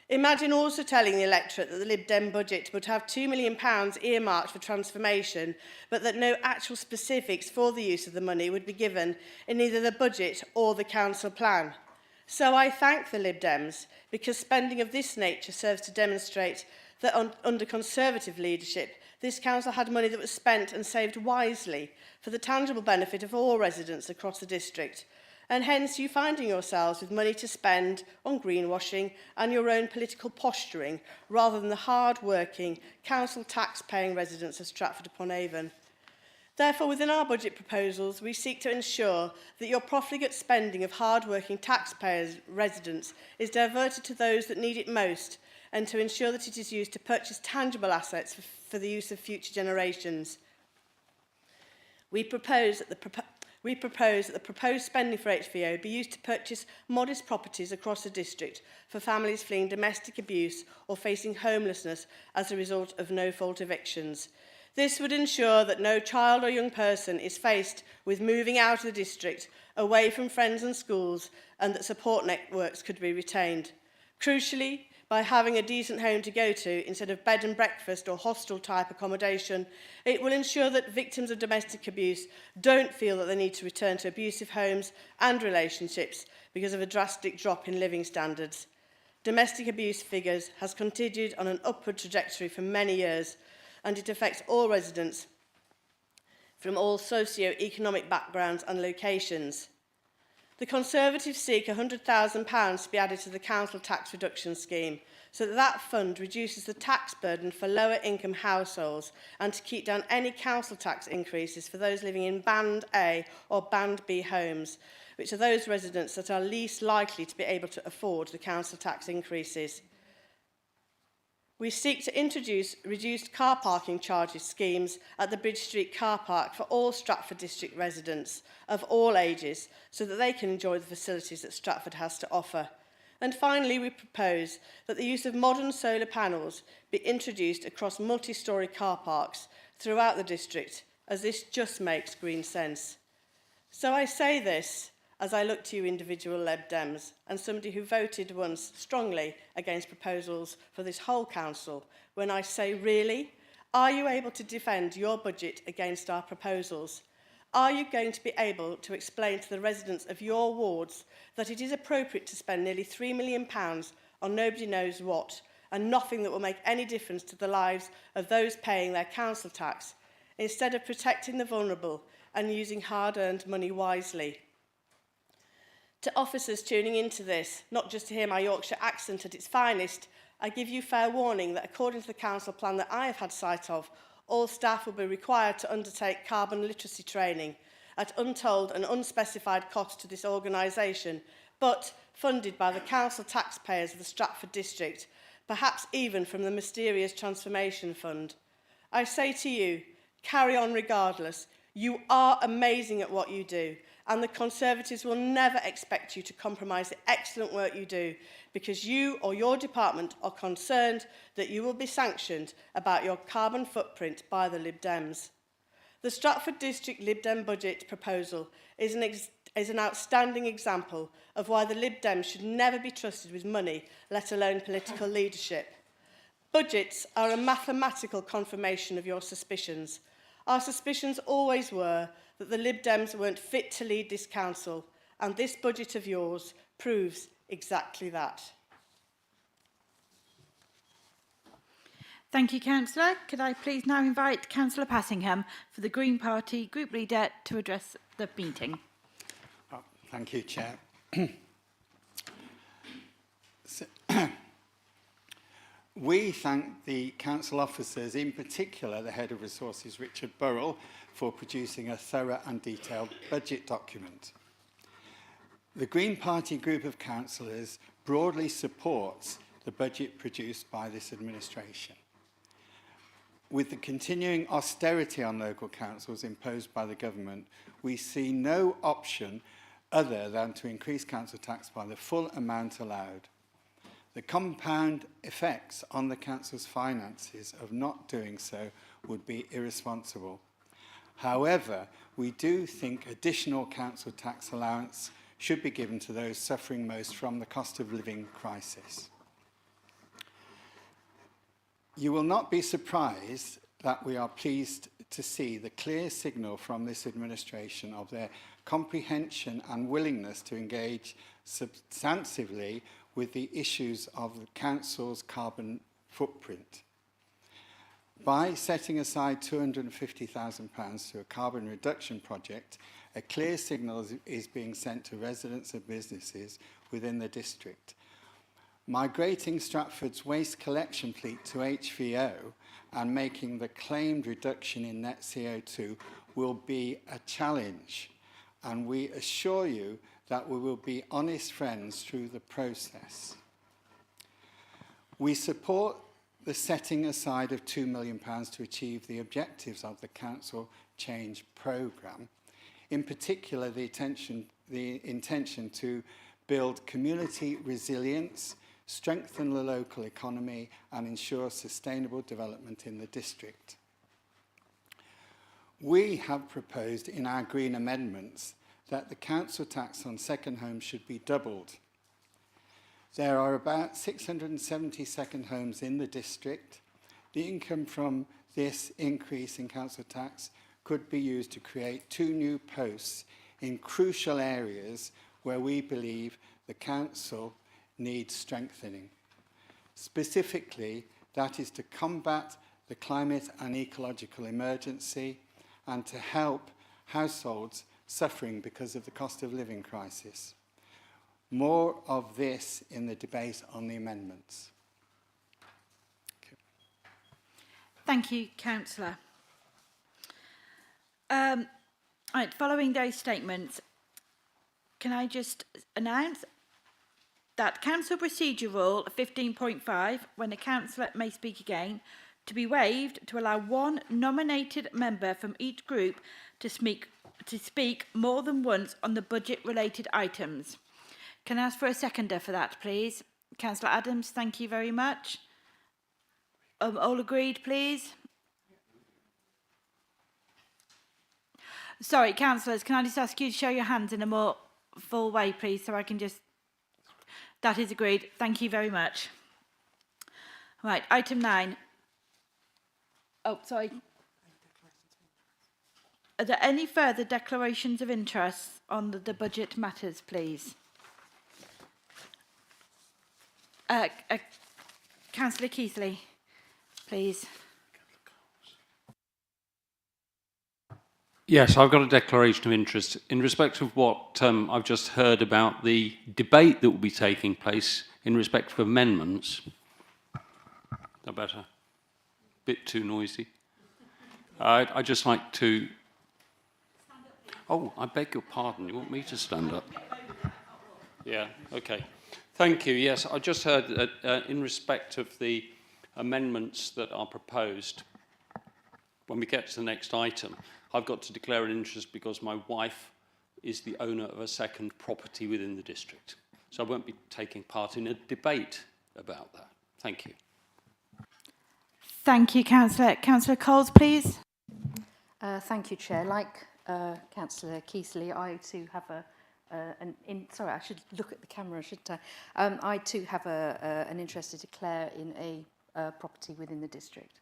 Imagine also telling the electorate that the Lib Dem budget would have £2 million earmarked for transformation, but that no actual specifics for the use of the money would be given in either the budget or the council plan. So I thank the Lib Dems because spending of this nature serves to demonstrate that under Conservative leadership, this council had money that was spent and saved wisely for the tangible benefit of all residents across the district, and hence you finding yourselves with money to spend on greenwashing and your own political posturing rather than the hard-working, council tax-paying residents of Stratford-upon-Avon. Therefore, within our budget proposals, we seek to ensure that your profligate spending of hard-working taxpayers' residents is diverted to those that need it most and to ensure that it is used to purchase tangible assets for the use of future generations. We propose that the proposed spending for HVO be used to purchase modest properties across the district for families fleeing domestic abuse or facing homelessness as a result of no-fault evictions. This would ensure that no child or young person is faced with moving out of the district, away from friends and schools, and that support networks could be retained. Crucially, by having a decent home to go to instead of bed and breakfast or hostel-type accommodation, it will ensure that victims of domestic abuse don't feel that they need to return to abusive homes and relationships because of a drastic drop in living standards. Domestic abuse figures has continued on an upward trajectory for many years, and it affects all residents from all socio-economic backgrounds and locations. The Conservatives seek £100,000 to be added to the council tax reduction scheme so that that fund reduces the tax burden for lower income households and to keep down any council tax increases for those living in Band A or Band B homes, which are those residents that are least likely to be able to afford the council tax increases. We seek to introduce reduced car parking charges schemes at the Bridge Street car park for all Stratford district residents of all ages so that they can enjoy the facilities that Stratford has to offer. And finally, we propose that the use of modern solar panels be introduced across multi-storey car parks throughout the district, as this just makes green sense. So I say this as I look to you individual Lib Dems and somebody who voted once strongly against proposals for this whole council, when I say, really, are you able to defend your budget against our proposals? Are you going to be able to explain to the residents of your wards that it is appropriate to spend nearly £3 million on nobody knows what and nothing that will make any difference to the lives of those paying their council tax, instead of protecting the vulnerable and using hard-earned money wisely? To officers tuning into this, not just to hear my Yorkshire accent at its finest, I give you fair warning that according to the council plan that I have had sight of, all staff will be required to undertake carbon literacy training at untold and unspecified cost to this organisation, but funded by the council taxpayers of the Stratford district, perhaps even from the mysterious Transformation Fund. I say to you, carry on regardless. You are amazing at what you do, and the Conservatives will never expect you to compromise the excellent work you do because you or your department are concerned that you will be sanctioned about your carbon footprint by the Lib Dems. The Stratford District Lib Dem budget proposal is an outstanding example of why the Lib Dems should never be trusted with money, let alone political leadership. Budgets are a mathematical confirmation of your suspicions. Our suspicions always were that the Lib Dems weren't fit to lead this council, and this budget of yours proves exactly that. Thank you, Councillor. Could I please now invite Councillor Passingham for the Green Party Group Leader to address the meeting. Thank you, Chair. We thank the council officers, in particular the Head of Resources, Richard Burrell, for producing a thorough and detailed budget document. The Green Party group of councillors broadly supports the budget produced by this administration. With the continuing austerity on local councils imposed by the government, we see no option other than to increase council tax by the full amount allowed. The compound effects on the council's finances of not doing so would be irresponsible. However, we do think additional council tax allowance should be given to those suffering most from the cost of living crisis. You will not be surprised that we are pleased to see the clear signal from this administration of their comprehension and willingness to engage substantively with the issues of the council's carbon footprint. By setting aside £250,000 to a carbon reduction project, a clear signal is being sent to residents and businesses within the district. Migrating Stratford's waste collection fleet to HVO and making the claimed reduction in net CO2 will be a challenge, and we assure you that we will be honest friends through the process. We support the setting aside of £2 million to achieve the objectives of the Council Change Programme, in particular the intention to build community resilience, strengthen the local economy and ensure sustainable development in the district. We have proposed in our Green amendments that the council tax on second homes should be doubled. There are about 670 second homes in the district. The income from this increase in council tax could be used to create 2 new posts in crucial areas where we believe the council needs strengthening. Specifically, that is to combat the climate and ecological emergency and to help households suffering because of the cost of living crisis. More of this in the debate on the amendments. Thank you, Councillor. Right, following those statements, can I just announce that Council Procedure Rule 15.5, when a councillor may speak again, to be waived to allow one nominated member from each group to speak more than once on the budget-related items. Can I ask for a seconder for that, please? Councillor Adams, thank you very much. All agreed, please? Sorry, councillors, can I just ask you to show your hands in a more full way, please, so I can just... That is agreed. Thank you very much. Right, item 9. Oh, sorry. Are there any further declarations of interest on the budget matters, please? Councillor Keithley, please. Yes, I've got a declaration of interest in respect of what I've just heard about the debate that will be taking place in respect of amendments. No better. Bit too noisy. I'd just like to... Oh, I beg your pardon. You want me to stand up? Yeah, okay. Thank you. Yes, I just heard that in respect of the amendments that are proposed, when we get to the next item, I've got to declare an interest because my wife is the owner of a second property within the district. So I won't be taking part in a debate about that. Thank you. Thank you, Councillor. Councillor Coles, please. Thank you, Chair. Like Councillor Keithley, I too have sorry, I should look at the camera, shouldn't I? I too have an interest to declare in a property within the district,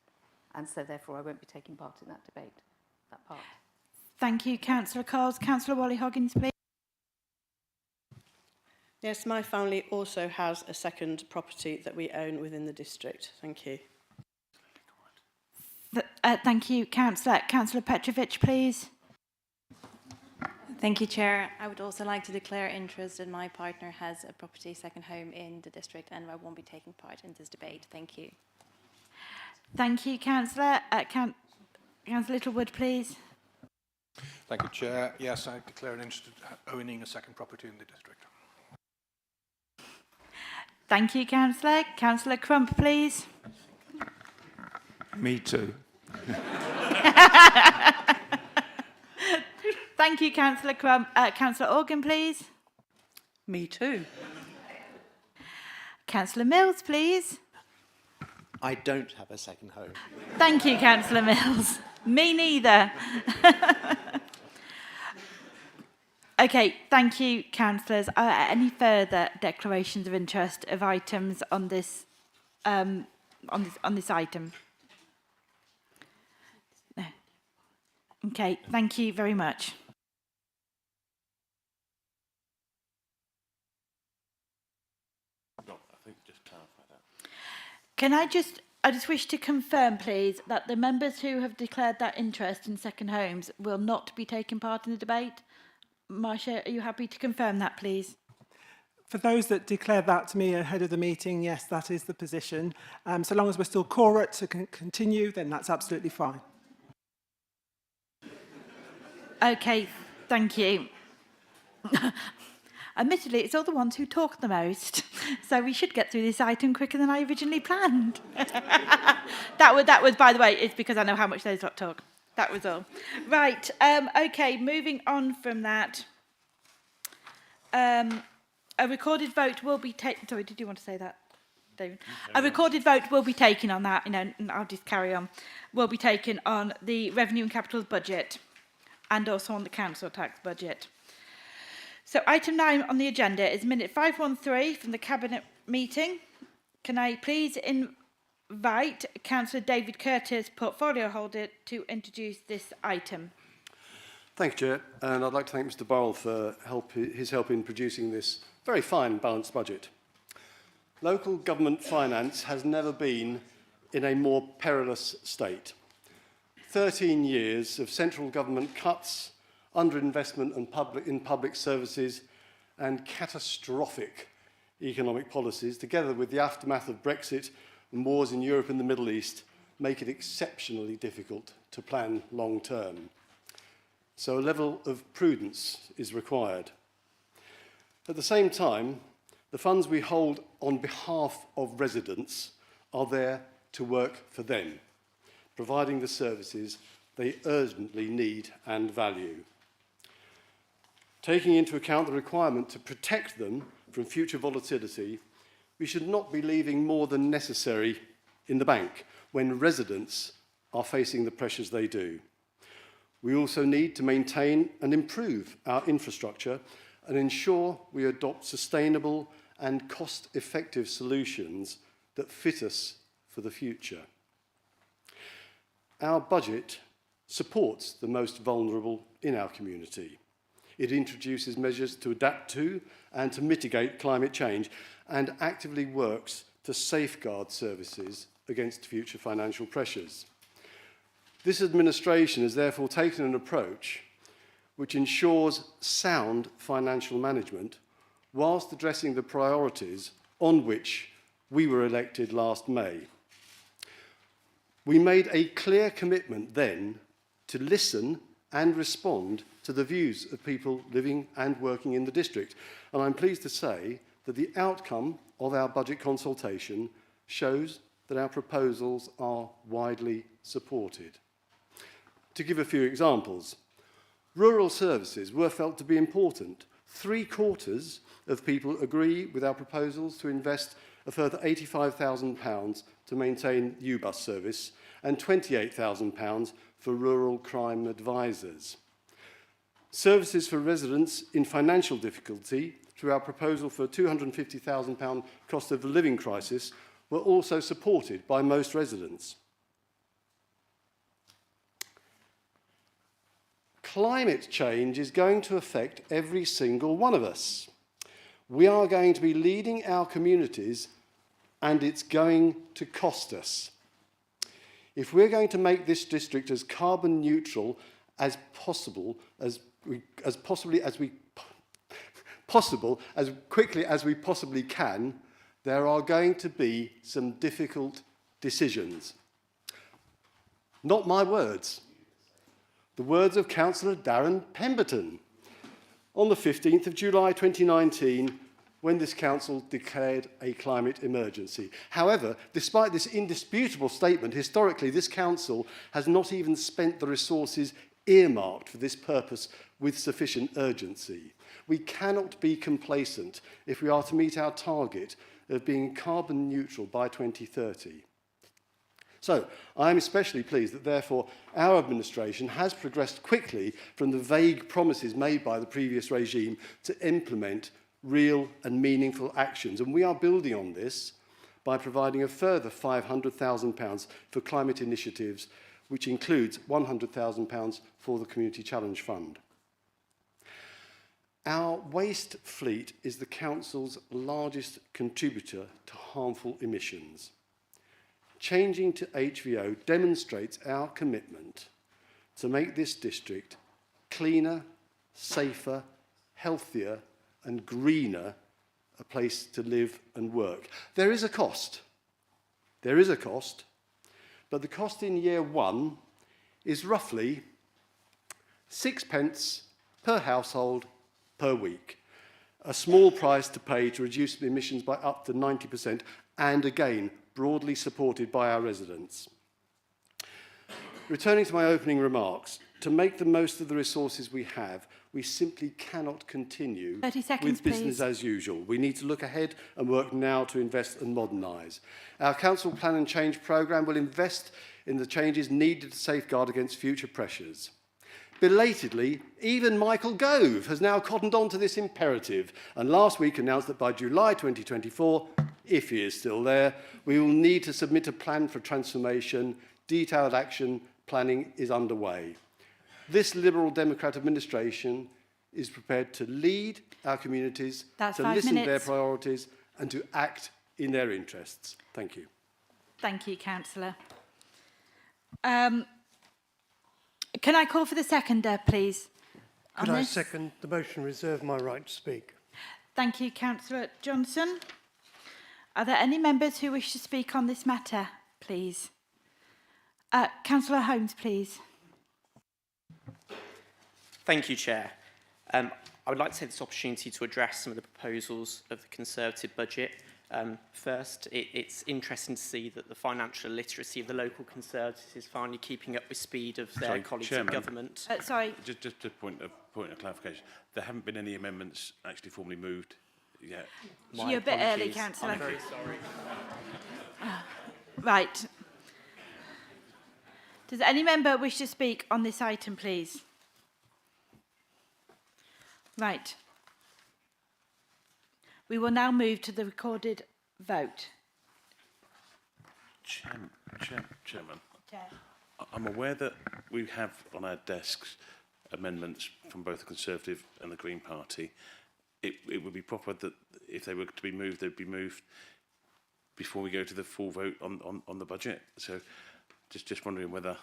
and so therefore I won't be taking part in that debate. That part. Thank you, Councillor Coles. Councillor Wally-Hoggins, please. Yes, my family also has a second property that we own within the district. Thank you. Thank you, Councillor. Councillor Petrovich, please. Thank you, Chair. I would also like to declare interest, and my partner has a property, second home in the district, and I won't be taking part in this debate. Thank you. Thank you, Councillor. Councillor Littlewood, please. Thank you, Chair. Yes, I declare an interest in owning a second property in the district. Thank you, Councillor. Councillor Crump, please. Me too. Thank you, Councillor Crump. Councillor Organ, please. Me too. Councillor Mills, please. I don't have a second home. Thank you, Councillor Mills. Me neither. Okay, thank you, councillors. Any further declarations of interest of items on this on this item? No. Okay, thank you very much. Can I just wish to confirm, please, that the members who have declared that interest in second homes will not be taking part in the debate. Marcia, are you happy to confirm that, please? For those that declared that to me ahead of the meeting, yes, that is the position. So long as we're still quorate to continue, then that's absolutely fine. Okay, thank you. Admittedly, it's all the ones who talk the most, so we should get through this item quicker than I originally planned. that was, by the way, it's because I know how much those lot talk. That was all. Right, okay, moving on from that. A recorded vote will be taken... Sorry, did you want to say that, David? A recorded vote will be taken on that, and I'll just carry on. Will be taken on the Revenue and Capital budget and also on the council tax budget. So item 9 on the agenda is minute 513 from the Cabinet meeting. Can I please invite Councillor David Curtis, portfolio holder, to introduce this item? Thank you, Chair. And I'd like to thank Mr Burrell for his help in producing this very fine, balanced budget. Local government finance has never been in a more perilous state. 13 years of central government cuts, underinvestment in public services and catastrophic economic policies, together with the aftermath of Brexit and wars in Europe and the Middle East, make it exceptionally difficult to plan long term. So a level of prudence is required. At the same time, the funds we hold on behalf of residents are there to work for them, providing the services they urgently need and value. Taking into account the requirement to protect them from future volatility, we should not be leaving more than necessary in the bank when residents are facing the pressures they do. We also need to maintain and improve our infrastructure and ensure we adopt sustainable and cost-effective solutions that fit us for the future. Our budget supports the most vulnerable in our community. It introduces measures to adapt to and to mitigate climate change and actively works to safeguard services against future financial pressures. This administration has therefore taken an approach which ensures sound financial management whilst addressing the priorities on which we were elected last May. We made a clear commitment then to listen and respond to the views of people living and working in the district. And I'm pleased to say that the outcome of our budget consultation shows that our proposals are widely supported. To give a few examples, rural services were felt to be important. 3/4 of people agree with our proposals to invest a further £85,000 to maintain U-bus service and £28,000 for rural crime advisors. Services for residents in financial difficulty through our proposal for a £250,000 cost of living crisis were also supported by most residents. Climate change is going to affect every single one of us. We are going to be leading our communities, and it's going to cost us. If we're going to make this district as carbon neutral as possible, as quickly as we possibly can, there are going to be some difficult decisions. Not my words. The words of Councillor Darren Pemberton on the 15th of July 2019, when this council declared a climate emergency. However, despite this indisputable statement, historically this council has not even spent the resources earmarked for this purpose with sufficient urgency. We cannot be complacent if we are to meet our target of being carbon neutral by 2030. So, I am especially pleased that, therefore, our administration has progressed quickly from the vague promises made by the previous regime to implement real and meaningful actions. And we are building on this by providing a further £500,000 for climate initiatives, which includes £100,000 for the Community Challenge Fund. Our waste fleet is the council's largest contributor to harmful emissions. Changing to HVO demonstrates our commitment to make this district cleaner, safer, healthier and greener a place to live and work. There is a cost. There is a cost, but the cost in year one is roughly 6p per household per week. A small price to pay to reduce emissions by up to 90%, and again, broadly supported by our residents. Returning to my opening remarks, to make the most of the resources we have, we simply cannot continue 30 seconds, with business please. as usual. We need to look ahead and work now to invest and modernise. Our Council Plan and Change programme will invest in the changes needed to safeguard against future pressures. Belatedly, even Michael Gove has now cottoned on to this imperative, and last week announced that by July 2024, if he is still there, we will need to submit a plan for transformation. Detailed action planning is underway. This Liberal Democrat administration is prepared to lead our communities, That's to 5 listen to their minutes. priorities and to act in their interests. Thank you. Thank you, Councillor. Can I call for the seconder, please? Could on I this? second the motion, reserve my right to speak? Thank you, Councillor Johnson. Are there any members who wish to speak on this matter, please? Councillor Holmes, please. Thank you, Chair. I would like to take this opportunity to address some of the proposals of the Conservative budget. First, it's interesting to see that the financial literacy of the local Conservatives is finally keeping up with speed of their colleagues in government. Sorry. Just a point of clarification. There haven't been any amendments actually formally moved yet. You're a bit early, Councillor. I'm very sorry. Right. Does any member wish to speak on this item, please? Right. We will now move to the recorded vote. Chairman. Chair. I'm aware that we have on our desks amendments from both the Conservative and the Green Party. It would be proper that if they were to be moved, they'd be moved before we go to the full vote on the budget. So just wondering whether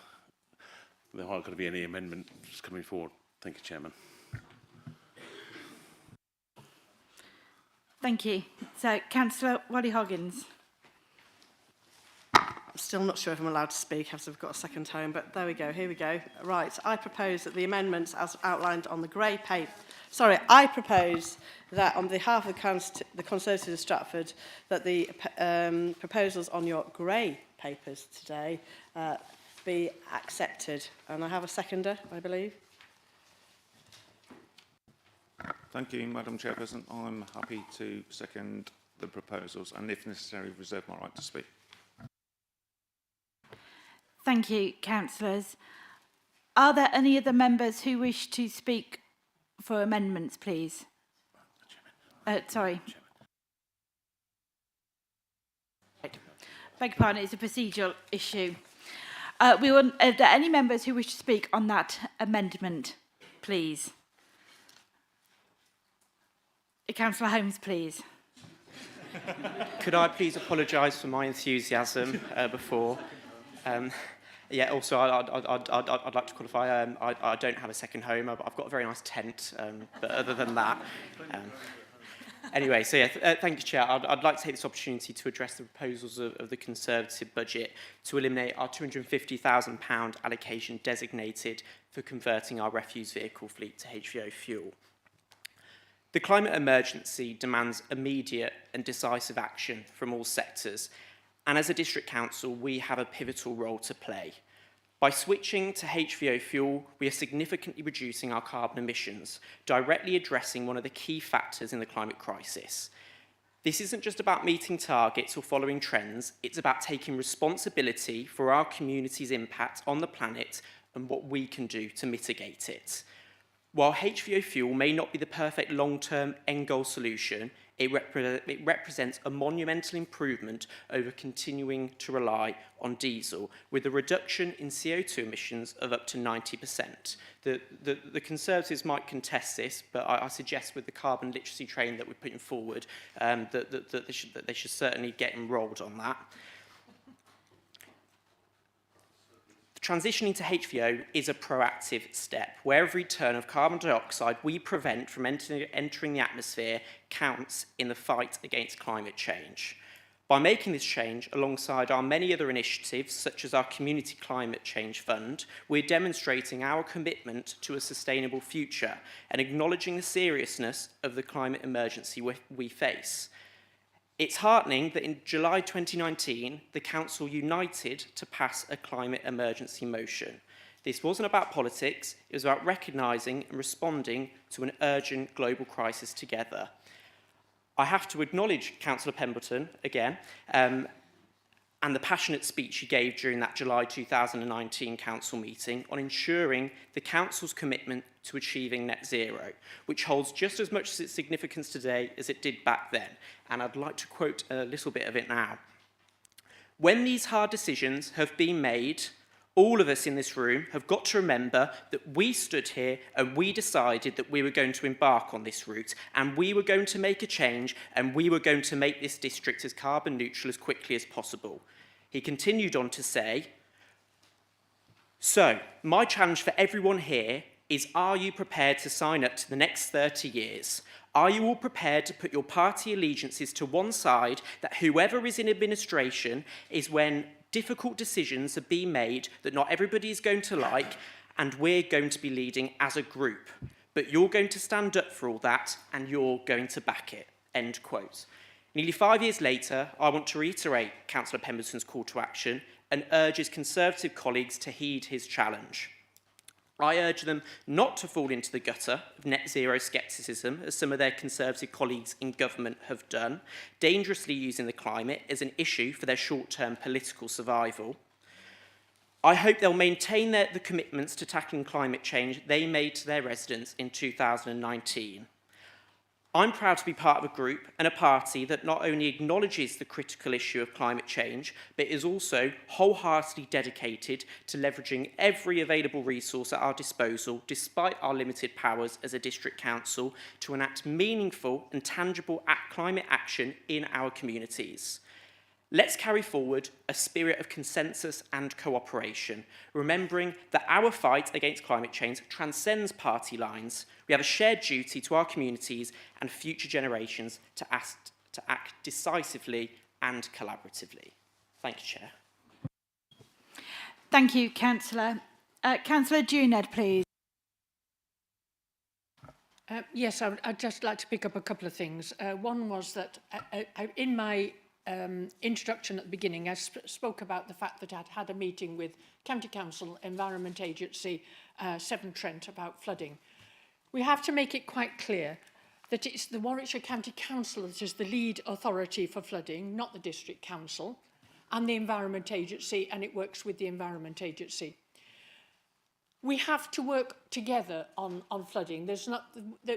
there aren't going to be any amendments coming forward. Thank you, Chairman. Thank you. So, Councillor Wally-Hoggins. I'm still not sure if I'm allowed to speak as I've got a second home, but there we go, here we go. Right, I propose that the amendments as outlined on the grey paper... Sorry, I propose that on behalf of the Conservatives of Stratford, that the proposals on your grey papers today be accepted. And I have a seconder, I believe. Thank you, Madam Chairperson. I'm happy to second the proposals and, if necessary, reserve my right to speak. Thank you, councillors. Are there any other members who wish to speak for amendments, please? Sorry. Right. Beg your pardon, it's a procedural issue. Are there any members who wish to speak on that amendment, please? Councillor Holmes, please. Could I please apologise for my enthusiasm before? Yeah, also, I'd like to qualify, I don't have a second home. I've got a very nice tent, but other than that... Anyway, so yeah, thank you, Chair. I'd like to take this opportunity to address the proposals of the Conservative budget to eliminate our £250,000 allocation designated for converting our refuse vehicle fleet to HVO fuel. The climate emergency demands immediate and decisive action from all sectors, and as a district council, we have a pivotal role to play. By switching to HVO fuel, we are significantly reducing our carbon emissions, directly addressing one of the key factors in the climate crisis. This isn't just about meeting targets or following trends, it's about taking responsibility for our community's impact on the planet and what we can do to mitigate it. While HVO fuel may not be the perfect long-term end-goal solution, it represents a monumental improvement over continuing to rely on diesel, with a reduction in CO2 emissions of up to 90%. The Conservatives might contest this, but I suggest with the carbon literacy training that we're putting forward, that they should certainly get enrolled on that. Transitioning to HVO is a proactive step, where every tonne of carbon dioxide we prevent from entering the atmosphere counts in the fight against climate change. By making this change, alongside our many other initiatives, such as our Community Climate Change Fund, we're demonstrating our commitment to a sustainable future and acknowledging the seriousness of the climate emergency we face. It's heartening that in July 2019, the Council united to pass a climate emergency motion. This wasn't about politics, it was about recognising and responding to an urgent global crisis together. I have to acknowledge Councillor Pemberton again, and the passionate speech he gave during that July 2019 Council meeting on ensuring the Council's commitment to achieving net zero, which holds just as much significance today as it did back then. And I'd like to quote a little bit of it now. When these hard decisions have been made, all of us in this room have got to remember that we stood here and we decided that we were going to embark on this route and we were going to make a change and we were going to make this district as carbon neutral as quickly as possible. He continued on to say, so my challenge for everyone here is, are you prepared to sign up to the next 30 years? Are you all prepared to put your party allegiances to one side, that whoever is in administration is when Difficult decisions are being made that not everybody is going to like, and we're going to be leading as a group. But you're going to stand up for all that, and you're going to back it." End quote. Nearly 5 years later, I want to reiterate Councillor Pemberton's call to action and urge his Conservative colleagues to heed his challenge. I urge them not to fall into the gutter of net zero scepticism, as some of their Conservative colleagues in government have done, dangerously using the climate as an issue for their short-term political survival. I hope they'll maintain the commitments to tackling climate change they made to their residents in 2019. I'm proud to be part of a group and a party that not only acknowledges the critical issue of climate change, but is also wholeheartedly dedicated to leveraging every available resource at our disposal, despite our limited powers as a district council, to enact meaningful and tangible climate action in our communities. Let's carry forward a spirit of consensus and cooperation, remembering that our fight against climate change transcends party lines. We have a shared duty to our communities and future generations to act decisively and collaboratively. Thank you, Chair. Thank you, Councillor. Councillor Juned, please. Yes, I'd just like to pick up a couple of things. One was that in my introduction at the beginning, I spoke about the fact that I'd had a meeting with County Council, Environment Agency, Severn Trent about flooding. We have to make it quite clear that it's the Warwickshire County Council that is the lead authority for flooding, not the District Council, and the Environment Agency, and it works with the Environment Agency. We have to work together on flooding.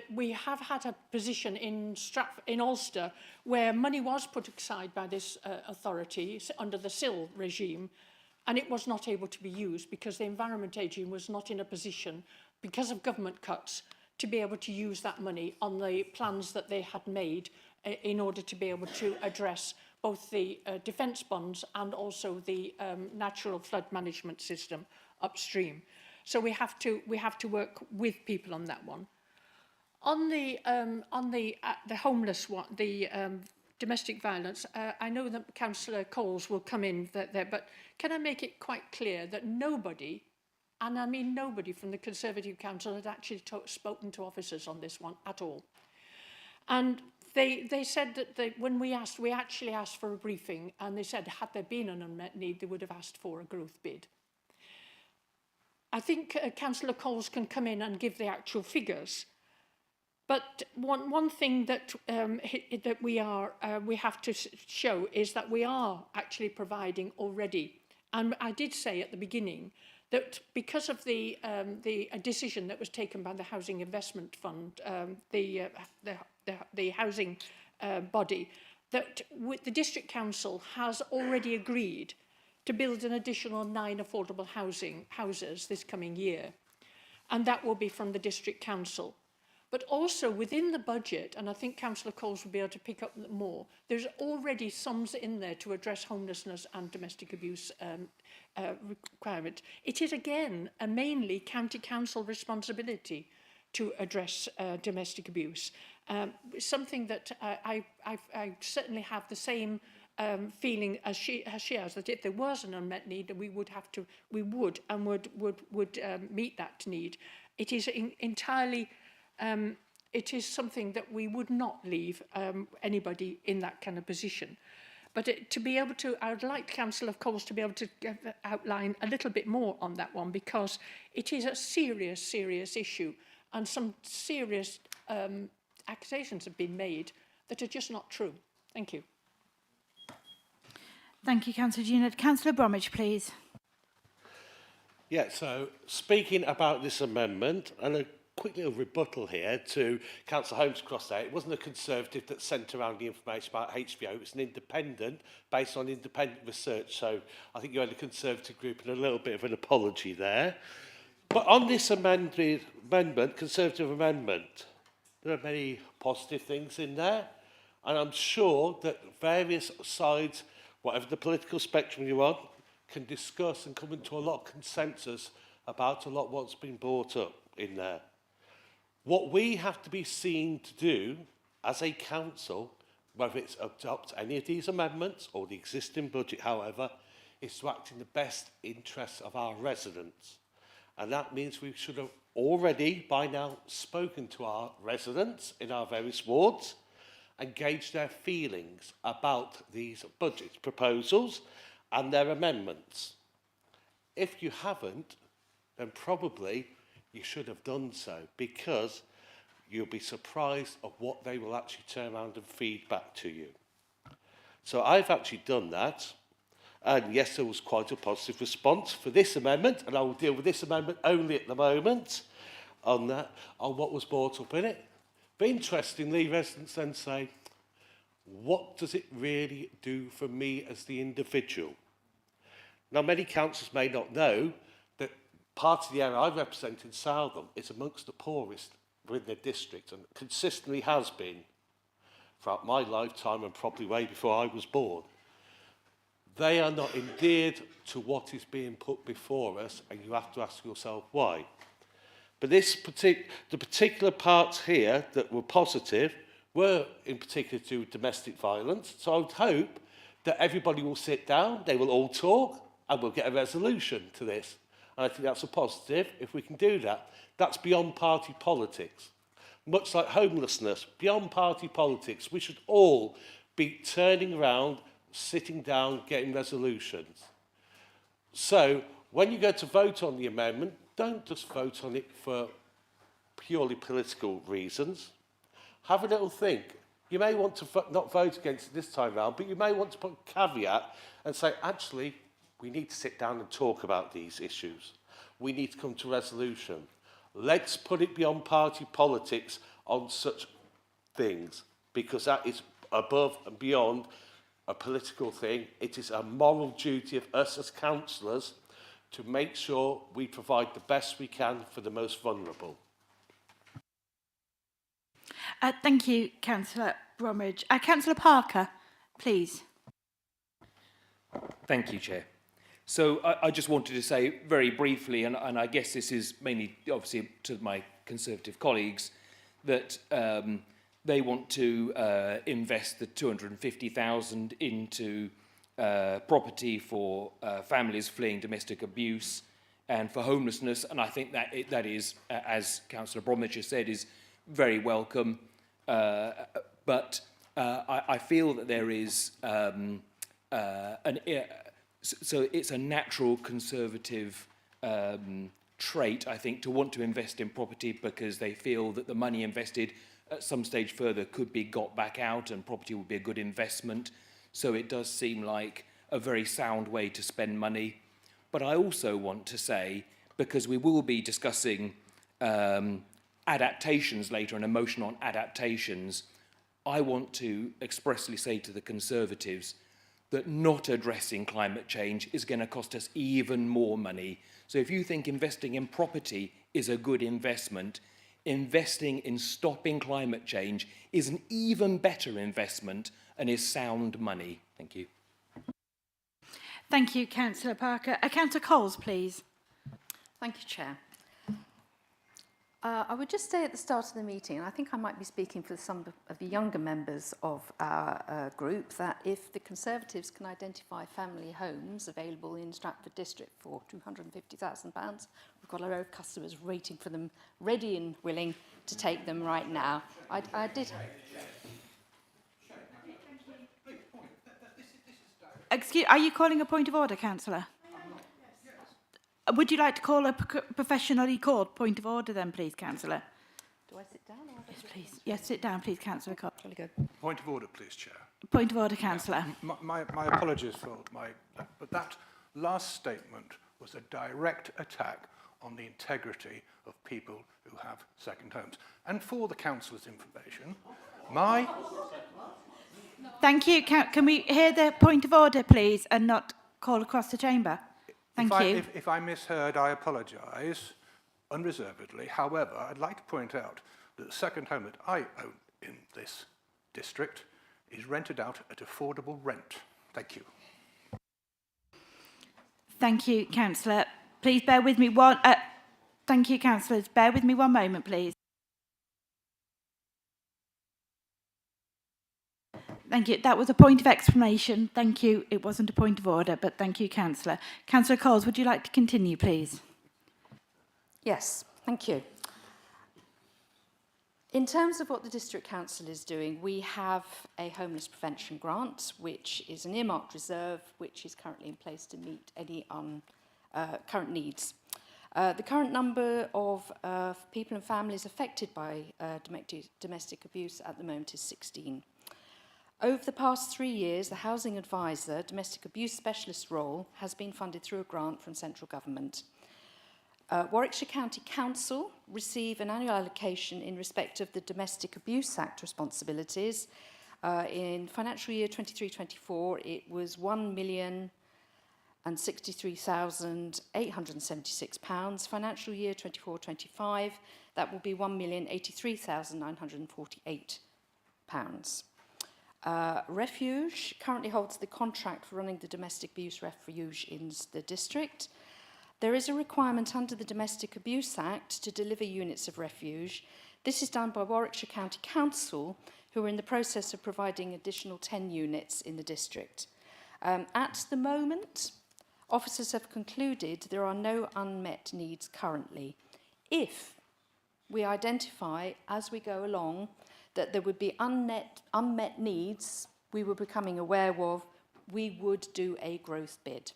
We have had a position in Ulster where money was put aside by this authority under the SIL regime, and it was not able to be used because the Environment Agency was not in a position, because of government cuts, to be able to use that money on the plans that they had made in order to be able to address both the defence bonds and also the natural flood management system upstream. So we have to work with people on that one. On the homeless one, the domestic violence, I know that Councillor Coles will come in there, but can I make it quite clear that nobody, and I mean nobody from the Conservative Council, had actually spoken to officers on this one at all. And they said that when we actually asked for a briefing, and they said had there been an unmet need, they would have asked for a growth bid. I think Councillor Coles can come in and give the actual figures. But one thing that we have to show is that we are actually providing already. And I did say at the beginning that because of the decision that was taken by the Housing Investment Fund, the housing body, that the District Council has already agreed to build an additional 9 affordable houses this coming year. And that will be from the District Council. But also within the budget, and I think Councillor Coles will be able to pick up more, there's already sums in there to address homelessness and domestic abuse requirement. It is again a mainly County Council responsibility to address domestic abuse. Something that I certainly have the same feeling as she has, that if there was an unmet need, we would meet that need. It is entirely, it is something that we would not leave anybody in that kind of position. But to be able to, I would like Councillor Coles to be able to outline a little bit more on that one, because it is a serious, serious issue, and some serious accusations have been made that are just not true. Thank you. Thank you, Councillor Juned. Councillor Bromwich, please. Yeah, so speaking about this amendment, and a quick little rebuttal here to Councillor Holmes across there, it wasn't a Conservative that sent around the information about HBO, it was an independent, based on independent research, so I think you had a Conservative group and a little bit of an apology there. But on this amendment, Conservative amendment, there are many positive things in there, and I'm sure that various sides, whatever the political spectrum you're on, can discuss and come into a lot of consensus about a lot of what's been brought up in there. What we have to be seen to do as a council, whether it's adopt any of these amendments or the existing budget, however, is to act in the best interests of our residents. And that means we should have already, by now, spoken to our residents in our various wards and gauged their feelings about these budget proposals and their amendments. If you haven't, then probably you should have done so, because you'll be surprised at what they will actually turn around and feed back to you. So I've actually done that. And yes, there was quite a positive response for this amendment, and I will deal with this amendment only at the moment on what was brought up in it. But interestingly, residents then say, what does it really do for me as the individual? Now, many councillors may not know that part of the area I represent in Southam is amongst the poorest within the district, and consistently has been throughout my lifetime and probably way before I was born. They are not endeared to what is being put before us, and you have to ask yourself why. But the particular parts here that were positive were in particular to do with domestic violence. So I would hope that everybody will sit down, they will all talk, and we'll get a resolution to this. And I think that's a positive if we can do that. That's beyond party politics. Much like homelessness, beyond party politics, we should all be turning around, sitting down, getting resolutions. So when you go to vote on the amendment, don't just vote on it for purely political reasons. Have a little think. You may want to not vote against it this time round, but you may want to put a caveat and say, actually, we need to sit down and talk about these issues. We need to come to a resolution. Let's put it beyond party politics on such things, because that is above and beyond a political thing. It is a moral duty of us as councillors to make sure we provide the best we can for the most vulnerable. Thank you, Councillor Bromwich. Councillor Parker, please. Thank you, Chair. So I just wanted to say very briefly, and I guess this is mainly obviously to my Conservative colleagues, that they want to invest the 250,000 into property for families fleeing domestic abuse and for homelessness, and I think that is, as Councillor Bromwich has said, is very welcome. But I feel that there is so it's a natural Conservative trait, I think, to want to invest in property because they feel that the money invested at some stage further could be got back out and property would be a good investment. So it does seem like a very sound way to spend money. But I also want to say, because we will be discussing adaptations later and a motion on adaptations, I want to expressly say to the Conservatives that not addressing climate change is going to cost us even more money. So if you think investing in property is a good investment, investing in stopping climate change is an even better investment and is sound money. Thank you. Thank you, Councillor Parker. Councillor Coles, please. Thank you, Chair. I would just say at the start of the meeting, and I think I might be speaking for some of the younger members of our group, that if the Conservatives can identify family homes available in Stratford District for £250,000, we've got a lot of customers waiting for them, ready and willing to take them right now. I did... Excuse, are you calling a point of order, Councillor? Would you like to call a professionally called point of order then, please, Councillor? Do I sit down? Or Yes, please. Yes, sit down, please, Councillor Cox. Really good. Point of order, please, Chair. Point of order, Councillor. My apologies for but that last statement was a direct attack on the integrity of people who have second homes. And for the councillor's information, Thank you. Can we hear the point of order, please, and not call across the chamber? Thank you. If I misheard, I apologise unreservedly. However, I'd like to point out that the second home that I own in this district is rented out at affordable rent. Thank you. Thank you, Councillor. Please bear with me one... thank you, Councillors. Bear with me one moment, please. Thank you. That was a point of explanation. Thank you. It wasn't a point of order, but thank you, Councillor. Councillor Coles, would you like to continue, please? Yes, thank you. In terms of what the District Council is doing, we have a homeless prevention grant, which is an earmarked reserve, which is currently in place to meet any current needs. The current number of people and families affected by domestic abuse at the moment is 16. Over the past 3 years, the Housing Advisor Domestic Abuse Specialist role has been funded through a grant from central government. Warwickshire County Council receive an annual allocation in respect of the Domestic Abuse Act responsibilities. In financial year 23-24, it was £1,063,876. Financial year 24-25, that will be £1,083,948. Refuge currently holds the contract for running the domestic abuse refuge in the district. There is a requirement under the Domestic Abuse Act to deliver units of refuge. This is done by Warwickshire County Council, who are in the process of providing additional 10 units in the district. At the moment, officers have concluded there are no unmet needs currently. If we identify as we go along that there would be unmet needs we were becoming aware of, we would do a growth bid.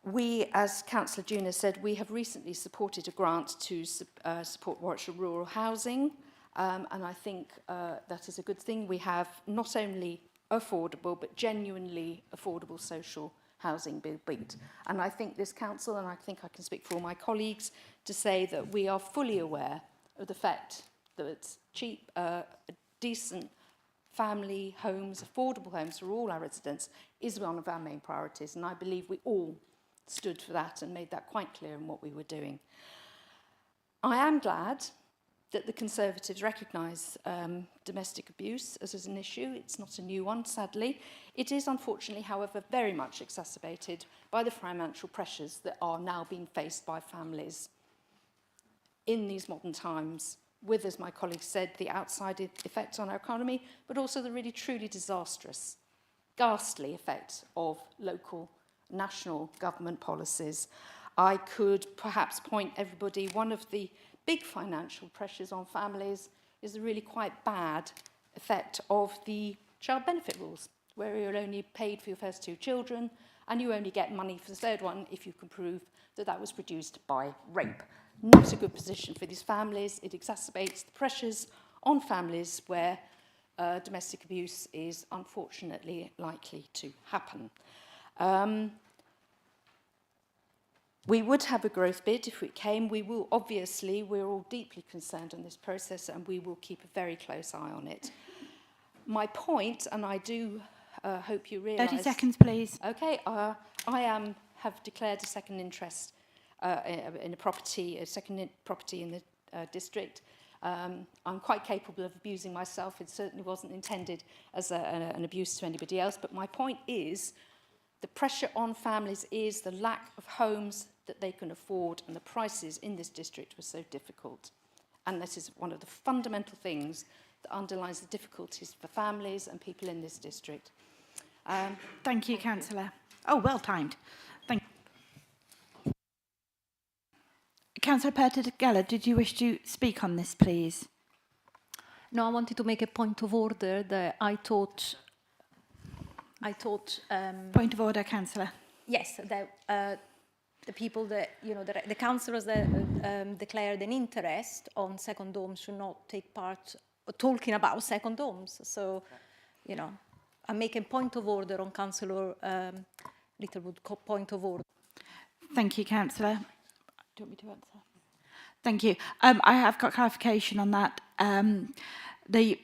We, as Councillor Juna said, we have recently supported a grant to support Warwickshire rural housing, and I think that is a good thing. We have not only affordable, but genuinely affordable social housing built. And I think this council, and I think I can speak for all my colleagues, to say that we are fully aware of the fact that cheap, decent family homes, affordable homes for all our residents is one of our main priorities. And I believe we all stood for that and made that quite clear in what we were doing. I am glad that the Conservatives recognise domestic abuse as an issue. It's not a new one, sadly. It is, unfortunately, however, very much exacerbated by the financial pressures that are now being faced by families in these modern times, with, as my colleague said, the outside effects on our economy, but also the really truly disastrous, ghastly effect of local national government policies. I could perhaps point everybody, one of the big financial pressures on families is the really quite bad effect of the child benefit rules, where you're only paid for your first 2 children and you only get money for the third one if you can prove that that was produced by rape. Not a good position for these families. It exacerbates the pressures on families where domestic abuse is unfortunately likely to happen. We would have a growth bid if it came. We will, obviously, we're all deeply concerned on this process and we will keep a very close eye on it. My point, and I do hope you realise... 30 seconds, please. Okay, I have declared a second interest in a second property in the district. I'm quite capable of abusing myself. It certainly wasn't intended as an abuse to anybody else. But my point is, the pressure on families is the lack of homes that they can afford, and the prices in this district were so difficult. And this is one of the fundamental things that underlines the difficulties for families and people in this district. Thank you, Councillor. Oh, well timed. Thank you. Councillor Pertid-Geller, did you wish to speak on this, please? No, I wanted to make a point of order that I thought... Point of order, Councillor. Yes, that the people that, you know, the councillors that declared an interest on second homes should not take part talking about second homes. So, you know, I'm making point of order on Councillor Littlewood, point of order. Thank you, Councillor. Do you want me to answer? Thank you. I have got clarification on that. The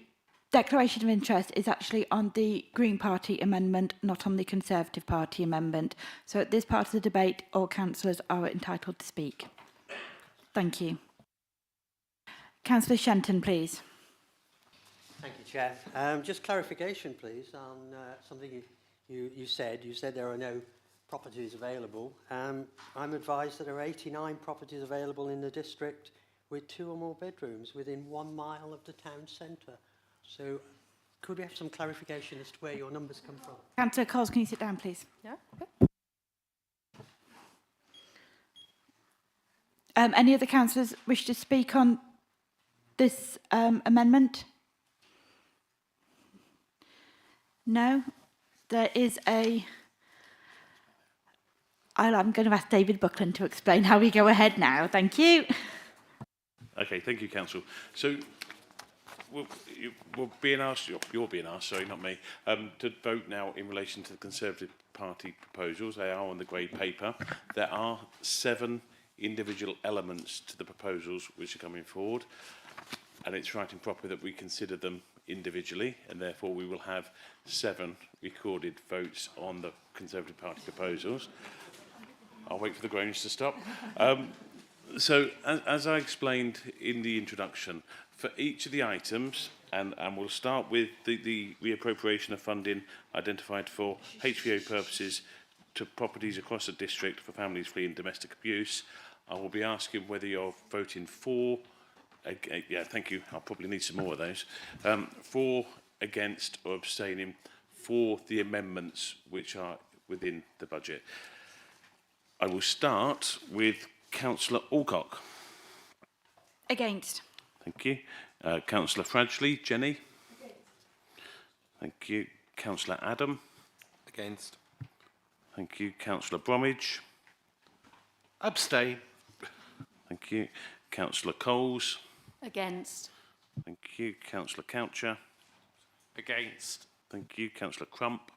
declaration of interest is actually on the Green Party amendment, not on the Conservative Party amendment. So at this part of the debate, all councillors are entitled to speak. Thank you. Councillor Shenton, please. Thank you, Chair. Just clarification, please, on something you said. You said there are no properties available. I'm advised that there are 89 properties available in the district with 2 or more bedrooms within 1 mile of the town centre. So could we have some clarification as to where your numbers come from? Councillor Coles, can you sit down, please? Yeah. Any other councillors wish to speak on this amendment? No? There is a... I'm going to ask David Buckland to explain how we go ahead now. Thank you. Okay, thank you, Council. So we're being asked, you're being asked, sorry, not me, to vote now in relation to the Conservative Party proposals. They are on the grey paper. There are 7 individual elements to the proposals which are coming forward, and it's right and proper that we consider them individually, and therefore we will have 7 recorded votes on the Conservative Party proposals. I'll wait for the groans to stop. So, as I explained in the introduction, for each of the items, and we'll start with the reappropriation of funding identified for HVO purposes to properties across the district for families fleeing domestic abuse, I will be asking whether you're voting for, yeah, thank you, I'll probably need some more of those, for, against or abstaining for the amendments which are within the budget. I will start with Councillor Alcock. Against. Thank you. Councillor Fradgley, Jenny. Against. Thank you. Councillor Adam. Against. Thank you. Councillor Bromwich. Abstain. Thank you. Councillor Coles. Against. Thank you. Councillor Coucher. Against. Thank you. Councillor Crump.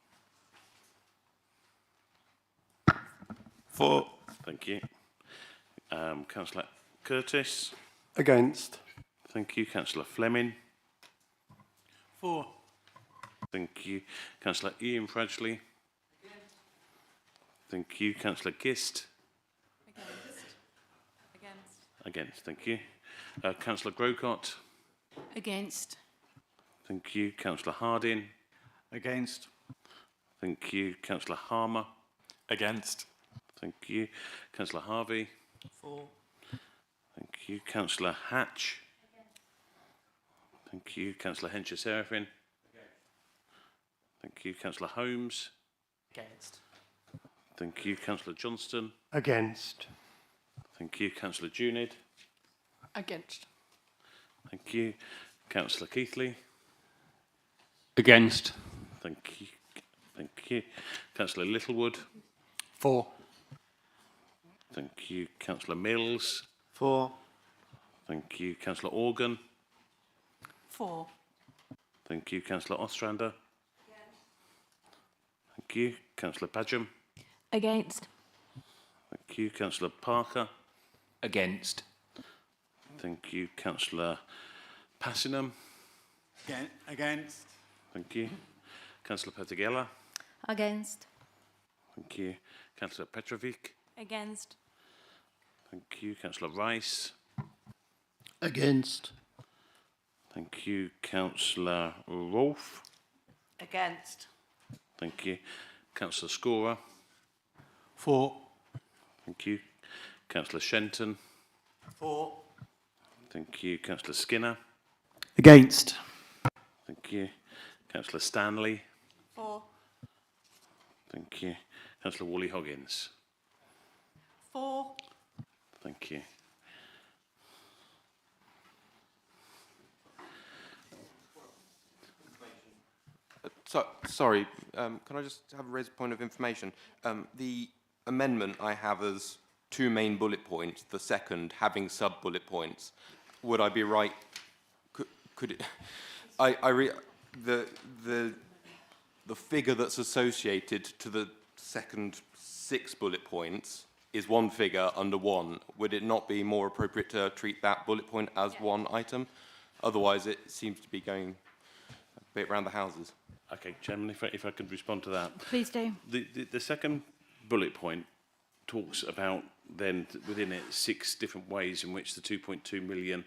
For. Thank you. Councillor Curtis. Against. Thank you. Councillor Fleming. For. Thank you. Councillor Ian Fradgley. Thank you. Councillor Gist. Against. Thank you. Councillor Grocott. Against. Thank you. Councillor Harding. Against. Thank you. Councillor Harmer. Against. Thank you. Councillor Harvey. For. Thank you. Councillor Hatch. Thank you. Councillor Hencher-Serafin. Thank you. Councillor Holmes. Against. Thank you. Councillor Johnston. Against. Thank you. Councillor Junid. Against. Thank you. Councillor Keithley. Against. Thank you. Thank you. Councillor Littlewood. For. Thank you. Councillor Mills. For. Thank you. Councillor Organ. For. Thank you. Councillor Ostrander. Thank you. Councillor Badgham. Against. Thank you. Councillor Parker. Against. Thank you. Councillor Passingham. Against. Thank you. Councillor Pettigella. Against. Thank you. Councillor Petrovic. Against. Thank you. Councillor Rice. Against. Thank you. Councillor Rolfe. Against. Thank you. Councillor Scorer. For. Thank you. Councillor Shenton. For. Thank you. Councillor Skinner. Against. Thank you. Councillor Stanley. For. Thank you. Councillor Wally Hoggins. For. Thank you. Sorry, can I just have a raised point of information? The amendment I have as 2 main bullet points, the second having sub-bullet points. Would I be right? Could it? The figure that's associated to the second 6 bullet points is one figure under 1. Would it not be more appropriate to treat that bullet point as one item? Otherwise, it seems to be going a bit around the houses. Okay, Chairman, if I could respond to that. Please do. The second bullet point talks about then within it 6 different ways in which the 2.2 million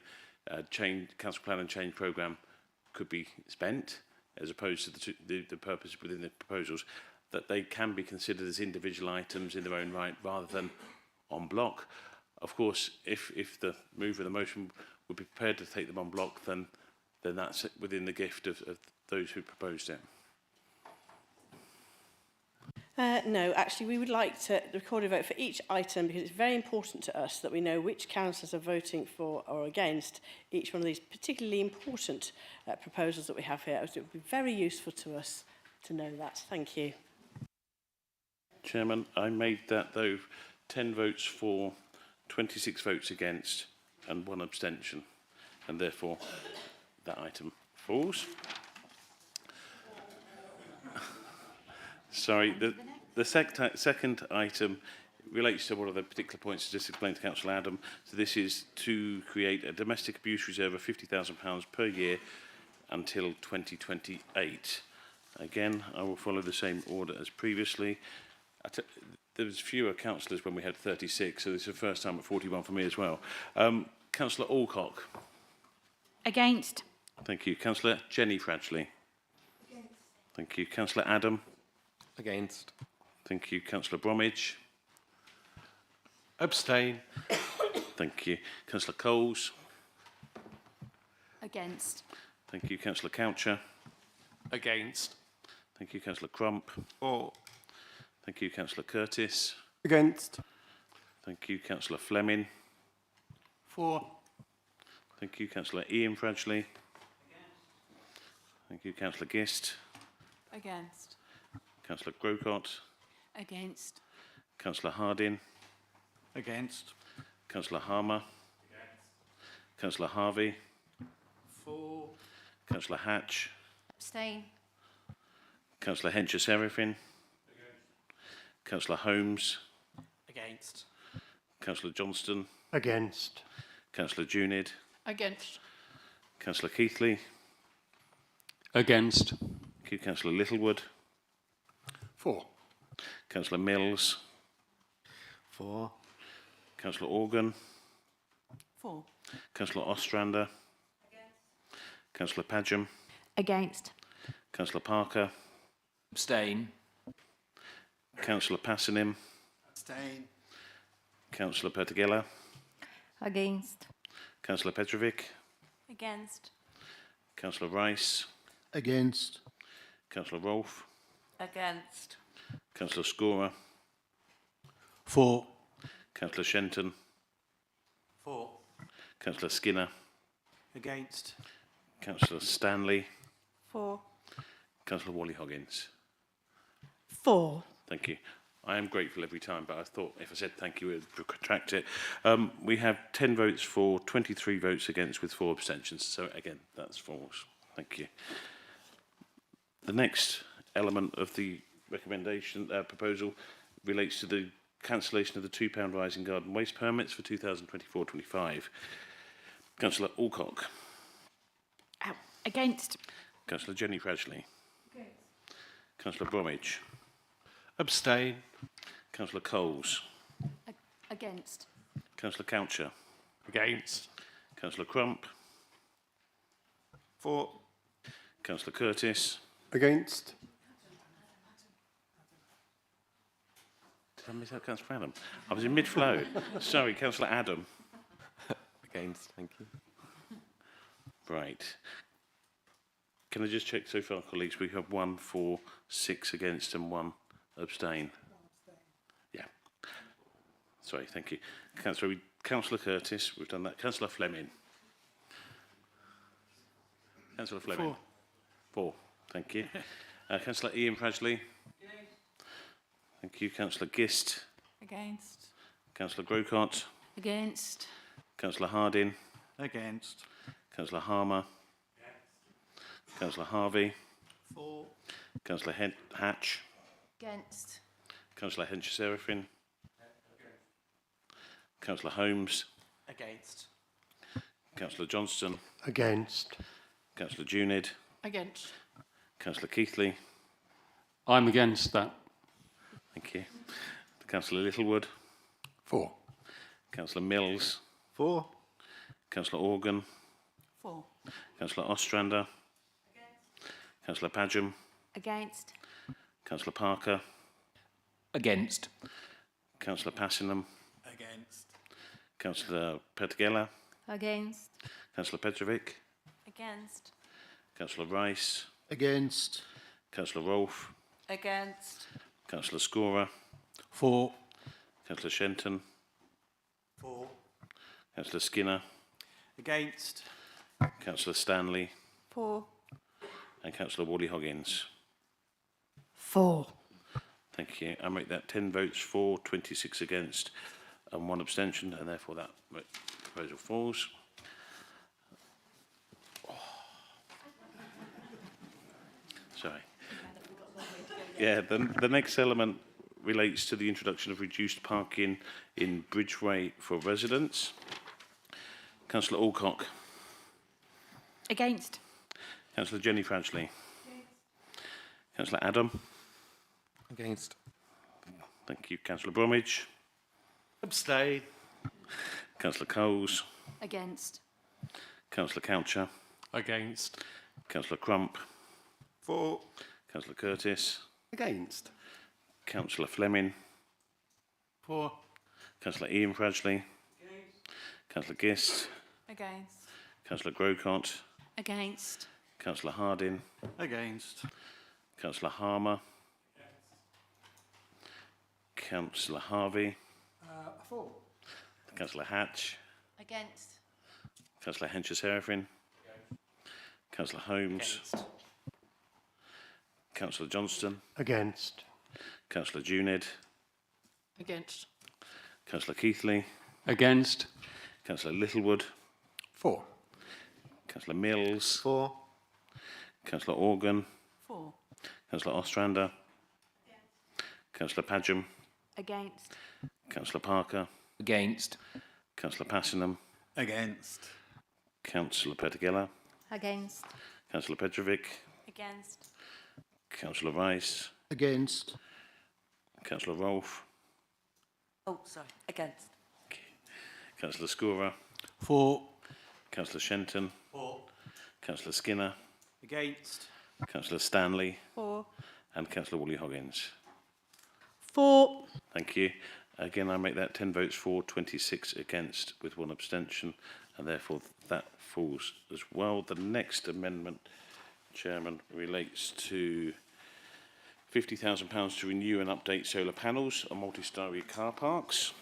council plan and change programme could be spent, as opposed to the purpose within the proposals, that they can be considered as individual items in their own right rather than en bloc. Of course, if the mover of the motion would be prepared to take them on block, then that's within the gift of those who proposed it. No, actually, we would like to record a vote for each item because it's very important to us that we know which councillors are voting for or against each one of these particularly important proposals that we have here. It would be very useful to us to know that. Thank you. Chairman, I made that, though, 10 votes for, 26 votes against and 1 abstention, and therefore that item falls. Sorry, the second item relates to one of the particular points I just explained to Councillor Adam. So this is to create a domestic abuse reserve of £50,000 per year until 2028. Again, I will follow the same order as previously. There was fewer councillors when we had 36, so this is the first time at 41 for me as well. Councillor Alcock. Against. Thank you. Councillor Jenny Fradgley. Against. Thank you. Councillor Adam. Against. Thank you. Councillor Bromwich. Abstain. Thank you. Councillor Coles. Against. Thank you. Councillor Coucher. Against. Thank you. Councillor Crump. For. Thank you. Councillor Curtis. Against. Thank you. Councillor Fleming. For. Thank you. Councillor Ian Fradgley. Thank you. Councillor Gist. Against. Councillor Grocott. Against. Councillor Harding. Against. Councillor Harmer. Councillor Harvey. For. Councillor Hatch. Abstain. Councillor Hencher-Serifin. Councillor Holmes. Against. Councillor Johnston. Against. Councillor Junid. Against. Councillor Keithley. Against. Thank you. Councillor Littlewood. For. Councillor Mills. For. Councillor Organ. For. Councillor Ostrander. Councillor Padgham. Against. Councillor Parker. Abstain. Councillor Passanim. Abstain. Councillor Pertigella. Against. Councillor Petrovic. Against. Councillor Rice. Against. Councillor Rolfe. Against. Councillor Scorer. For. Councillor Shenton. For. Councillor Skinner. Against. Councillor Stanley. For. Councillor Wally Hoggins. For. Thank you. I am grateful every time, but I thought if I said thank you, it would retract it. We have 10 votes for, 23 votes against with 4 abstentions. So again, that's false. Thank you. The next element of the recommendation proposal relates to the cancellation of the £2 rise in garden waste permits for 2024-25. Councillor Alcock. Against. Councillor Jenny Fradgley. Councillor Bromwich. Abstain. Councillor Coles. Against. Councillor Coucher. Against. Councillor Crump. For. Councillor Curtis. Against. Did I miss out Councillor Adam? I was in mid-flow. Sorry, Councillor Adam. Against, thank you. Right. Can I just check so far, colleagues? We have 1 for, 6 against and 1 abstain. Yeah. Sorry, thank you. Councillor Curtis, we've done that. Councillor Fleming. Councillor Fleming. 4. Thank you. Councillor Ian Fradgley. Thank you. Councillor Gist. Against. Councillor Grocott. Against. Councillor Harding. Against. Councillor Harmer. Councillor Harvey. For. Councillor Hatch. Against. Councillor Hencher-Serifin. Councillor Holmes. Against. Councillor Johnston. Against. Councillor Junid. Against. Councillor Keithley. I'm against that. Thank you. Councillor Littlewood. For. Councillor Mills. For. Councillor Organ. For. Councillor Ostrander. Councillor Padgham. Against. Councillor Parker. Against. Councillor Passingham. Against. Councillor Petegela, Against. Councillor Petrovic, Against. Councillor Rice, Against. Councillor Rolfe, Against. Councillor Scorer, For. Councillor Shenton, For. Councillor Skinner, Against. Councillor Stanley, For. and Councillor Wally-Hoggins. 4. Thank you. I make that 10 votes for, 26 against, and 1 abstention, and therefore that proposal falls. Sorry. Yeah, the next element relates to the introduction of reduced parking in Bridgeway for residents. Councillor Alcock. Against. Councillor Jenny Fradgley. Councillor Adam. Against. Thank you. Councillor Bromwich. Abstain. Councillor Coles. Against. Councillor Coucher. Against. Councillor Crump. For. Councillor Curtis. Against. Councillor Fleming. For. Councillor Ian Fradgley. Councillor Gist. Against. Councillor Grocott. Against. Councillor Harding. Against. Councillor Harmer. Councillor Harvey. 4. Councillor Hatch. Against. Councillor Henches-Herefin. Councillor Holmes. Councillor Johnston. Against. Councillor Junid. Against. Councillor Keithley. Against. Councillor Littlewood. 4. Councillor Mills. 4. Councillor Organ. 4. Councillor Ostrander. Councillor Padgham. Against. Councillor Parker. Against. Councillor Passingham. Against. Councillor Petegela. Against. Councillor Petrovic. Against. Councillor Rice. Against. Councillor Rolfe. Oh, sorry. Against. Councillor Scorer. 4. Councillor Shenton. 4. Councillor Skinner. Against. Councillor Stanley. 4. And Councillor Wally-Hoggins. 4. Thank you. Again, I make that 10 votes for, 26 against, with 1 abstention, and therefore that falls as well. The next amendment, Chairman, relates to £50,000 to renew and update solar panels on multi-storey car parks.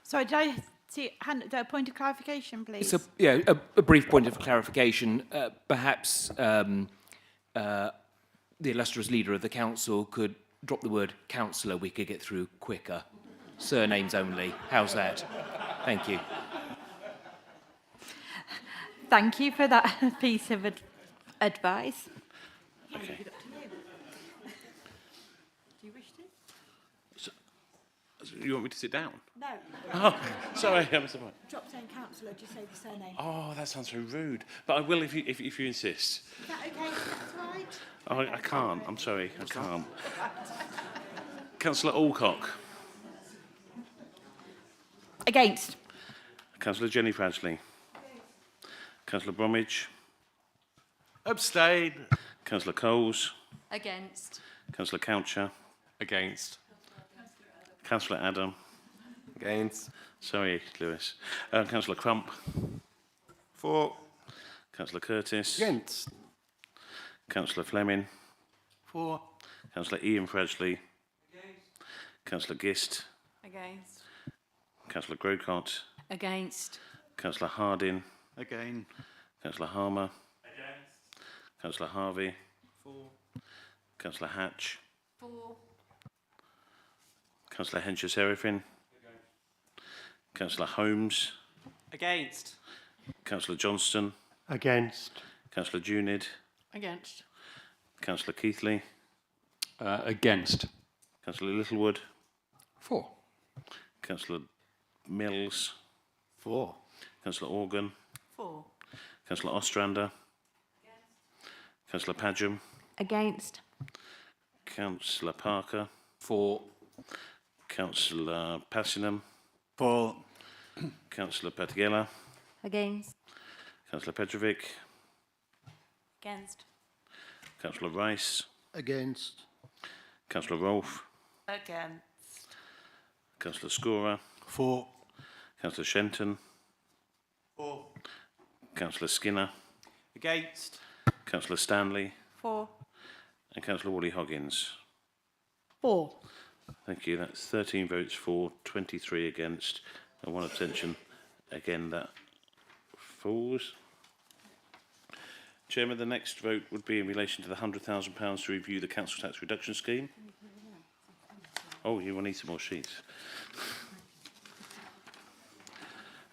Sorry, did I see a point of clarification, please? So, yeah, a brief point of clarification. Perhaps the illustrious leader of the council could drop the word councillor. We could get through quicker. Surnames only. How's that? Thank you. Thank you for that piece of advice. Okay. Do you wish to? You want me to sit down? No. Oh, sorry, I'm sorry. Drop saying councillor, just say the surname. Oh, that sounds so rude. But I will if you insist. Is that okay? That's right. Oh, I can't. I'm sorry. I can't. Councillor Alcock. Against. Councillor Jenny Fradgley. Councillor Bromwich. Abstain. Councillor Coles. Against. Councillor Coucher. Against. Councillor Adam. Against. Sorry, Lewis. Councillor Crump. 4. Councillor Curtis. Against. Councillor Fleming. 4. Councillor Ian Fradgley. Councillor Gist. Against. Councillor Grocott. Against. Councillor Harding. Again. Councillor Harmer. Councillor Harvey. 4. Councillor Hatch. 4. Councillor Henches-Herefin. Councillor Holmes. Against. Councillor Johnston. Against. Councillor Junid. Against. Councillor Keithley. Against. Councillor Littlewood. 4. Councillor Mills. 4. Councillor Organ. 4. Councillor Ostrander. Councillor Padgham. Against. Councillor Parker. 4. Councillor Passingham. 4. Councillor Petegela. Against. Councillor Petrovic. Against. Councillor Rice. Against. Councillor Rolfe. Against. Councillor Scorer. For. Councillor Shenton. For. Councillor Skinner. Against. Councillor Stanley. For. And Councillor Wally-Hoggins. 4. Thank you. That's 13 votes for, 23 against, and 1 abstention. Again, that falls. Chairman, the next vote would be in relation to the £100,000 to review the council tax reduction scheme. Oh, you will need some more sheets.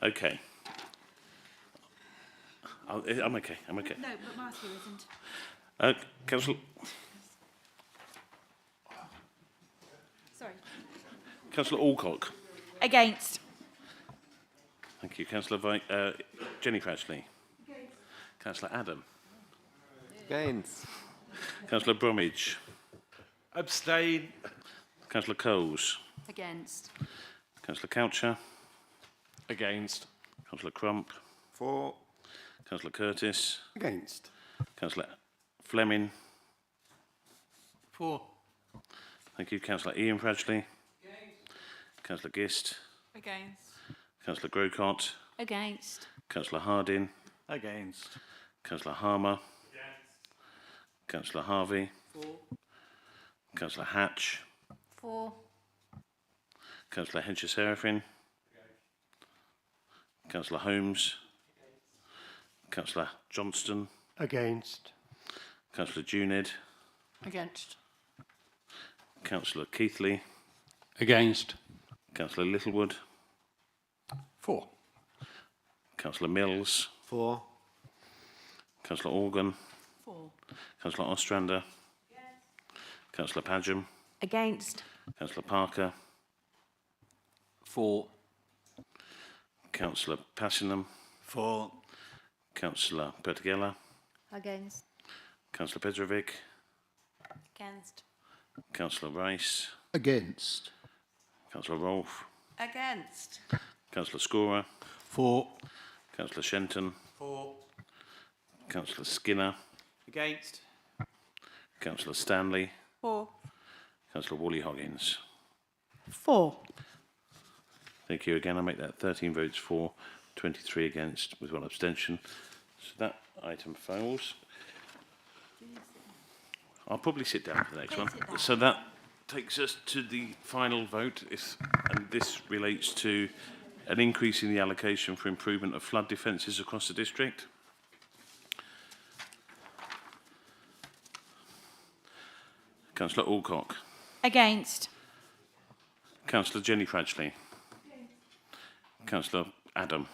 Okay. I'm okay. I'm okay. No, but Marcia isn't. Councillor. Sorry. Councillor Alcock. Against. Thank you. Councillor Jenny Cratchley. Councillor Adam. Against. Councillor Bromwich. Abstain. Councillor Coles. Against. Councillor Coucher. Against. Councillor Crump. For. Councillor Curtis. Against. Councillor Fleming. For. Thank you. Councillor Ian Cratchley. Councillor Gist. Against. Councillor Grocott. Against. Councillor Harding. Against. Councillor Harmer. Councillor Harvey. For. Councillor Hatch. For. Councillor Hencher-Seraphin. Councillor Holmes. Councillor Johnston. Against. Councillor Junid. Against. Councillor Keithley. Against. Councillor Littlewood. For. Councillor Mills. For. Councillor Organ. 4. Councillor Ostrander. Councillor Padgham. Against. Councillor Parker. For. Councillor Passingham. For. Councillor Pertigella. Against. Councillor Petrovic. Against. Councillor Rice. Against. Councillor Rolfe. Against. Councillor Scorer. For. Councillor Shenton. For. Councillor Skinner. Against. Councillor Stanley. 4. Councillor Wally-Hoggins. 4. Thank you again. I make that 13 votes for, 23 against, with 1 abstention. So that item fails. I'll probably sit down for the next one. So that takes us to the final vote, and this relates to an increase in the allocation for improvement of flood defences across the district. Councillor Alcock. Against. Councillor Jenny Cratchley. Councillor Adam.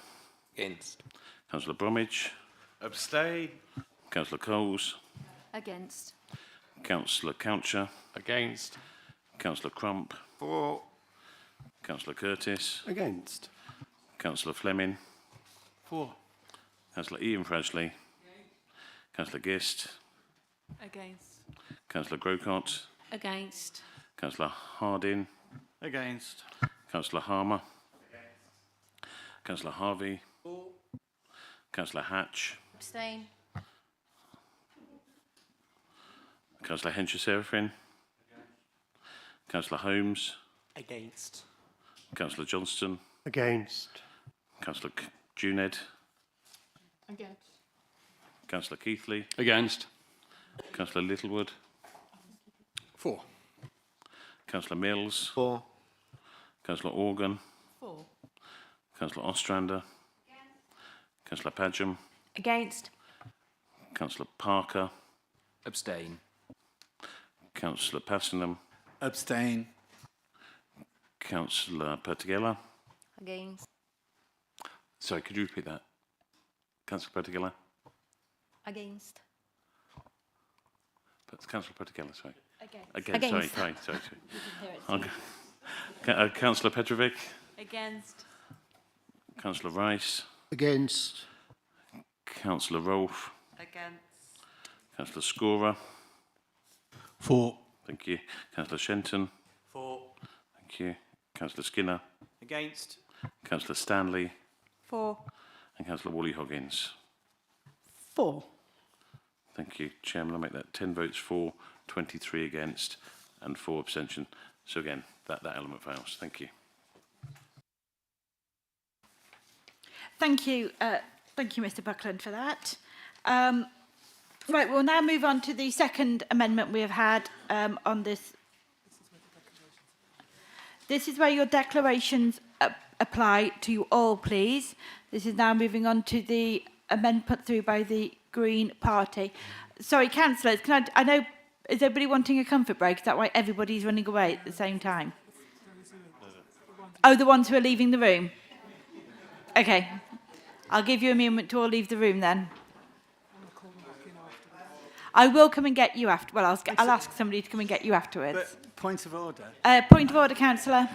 Against. Councillor Bromwich. Abstain. Councillor Coles. Against. Councillor Coucher. Against. Councillor Crump. For. Councillor Curtis. Against. Councillor Fleming. For. Councillor Ian Cratchley. Councillor Gist. Against. Councillor Grocott. Against. Councillor Harding. Against. Councillor Harmer. Councillor Harvey. For. Councillor Hatch. Abstain. Councillor Hencher-Seraphin. Councillor Holmes. Against. Councillor Johnston. Against. Councillor Juned. Against. Councillor Keithley. Against. Councillor Littlewood. For. Councillor Mills. For. Councillor Organ. 4. Councillor Ostrander. Councillor Padgham. Against. Councillor Parker. Abstain. Councillor Passingham. Abstain. Councillor Pertigella. Against. Sorry, could you repeat that? Councillor Pertigella. Against. Councillor Pertigella, sorry. Against. Against. Sorry. Councillor Petrovic. Against. Councillor Rice. Against. Councillor Rolfe. Against. Councillor Scorer. For. Thank you. Councillor Shenton. For. Thank you. Councillor Skinner. Against. Councillor Stanley. 4. And Councillor Wally-Hoggins. 4. Thank you, Chairman. I'll make that 10 votes for, 23 against, and 4 abstention. So again, that element fails. Thank you. Thank you, Mr Buckland, for that. Right, we'll now move on to the second amendment we have had on this. This is where your declarations apply to you all, please. This is now moving on to the amendment put through by the Green Party. Sorry, councillors, I know, is everybody wanting a comfort break? Is that why everybody's running away at the same time? Oh, the ones who are leaving the room? Okay. I'll give you a moment to all leave the room then. I will come and get you after. Well, I'll ask somebody to come and get you afterwards. But point of order. Point of order, councillor.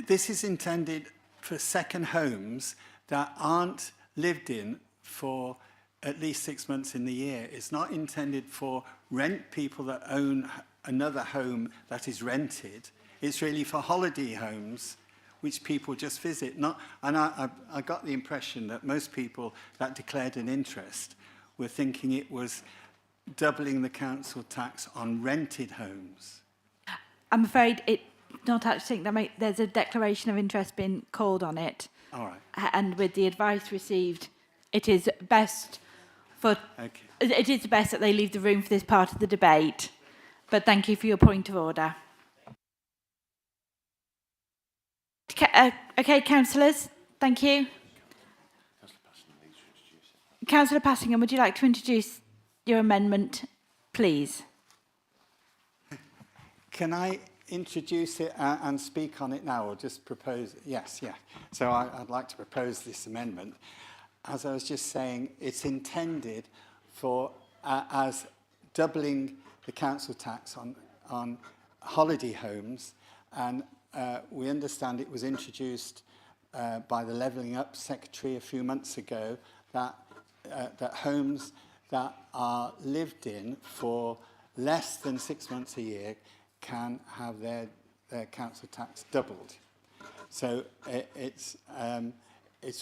This is intended for second homes that aren't lived in for at least 6 months in the year. It's not intended for rent people that own another home that is rented. It's really for holiday homes which people just visit. I got the impression that most people that declared an interest were thinking it was doubling the council tax on rented homes. I'm afraid it's not actually that there's a declaration of interest being called on it. All right. And with the advice received, it is best for it is best that they leave the room for this part of the debate. But thank you for your point of order. Okay, councillors, thank you. Councillor Passingham, would you like to introduce your amendment, please? Can I introduce it and speak on it now, or just propose? Yes, yeah. So I'd like to propose this amendment. As I was just saying, it's intended for as doubling the council tax on holiday homes, and we understand it was introduced by the Levelling Up Secretary a few months ago that homes that are lived in for less than 6 months a year can have their council tax doubled. So it's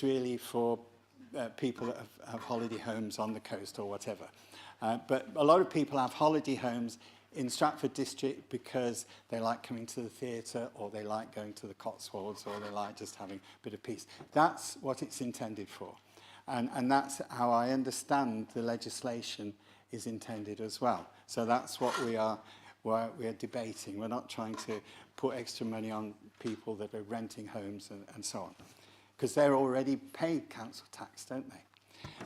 really for people that have holiday homes on the coast or whatever. But a lot of people have holiday homes in Stratford district because they like coming to the theatre, or they like going to the Cotswolds, or they like just having a bit of peace. That's what it's intended for. And that's how I understand the legislation is intended as well. So that's what we are debating. We're not trying to put extra money on people that are renting homes and so on, because they're already paid council tax, don't they?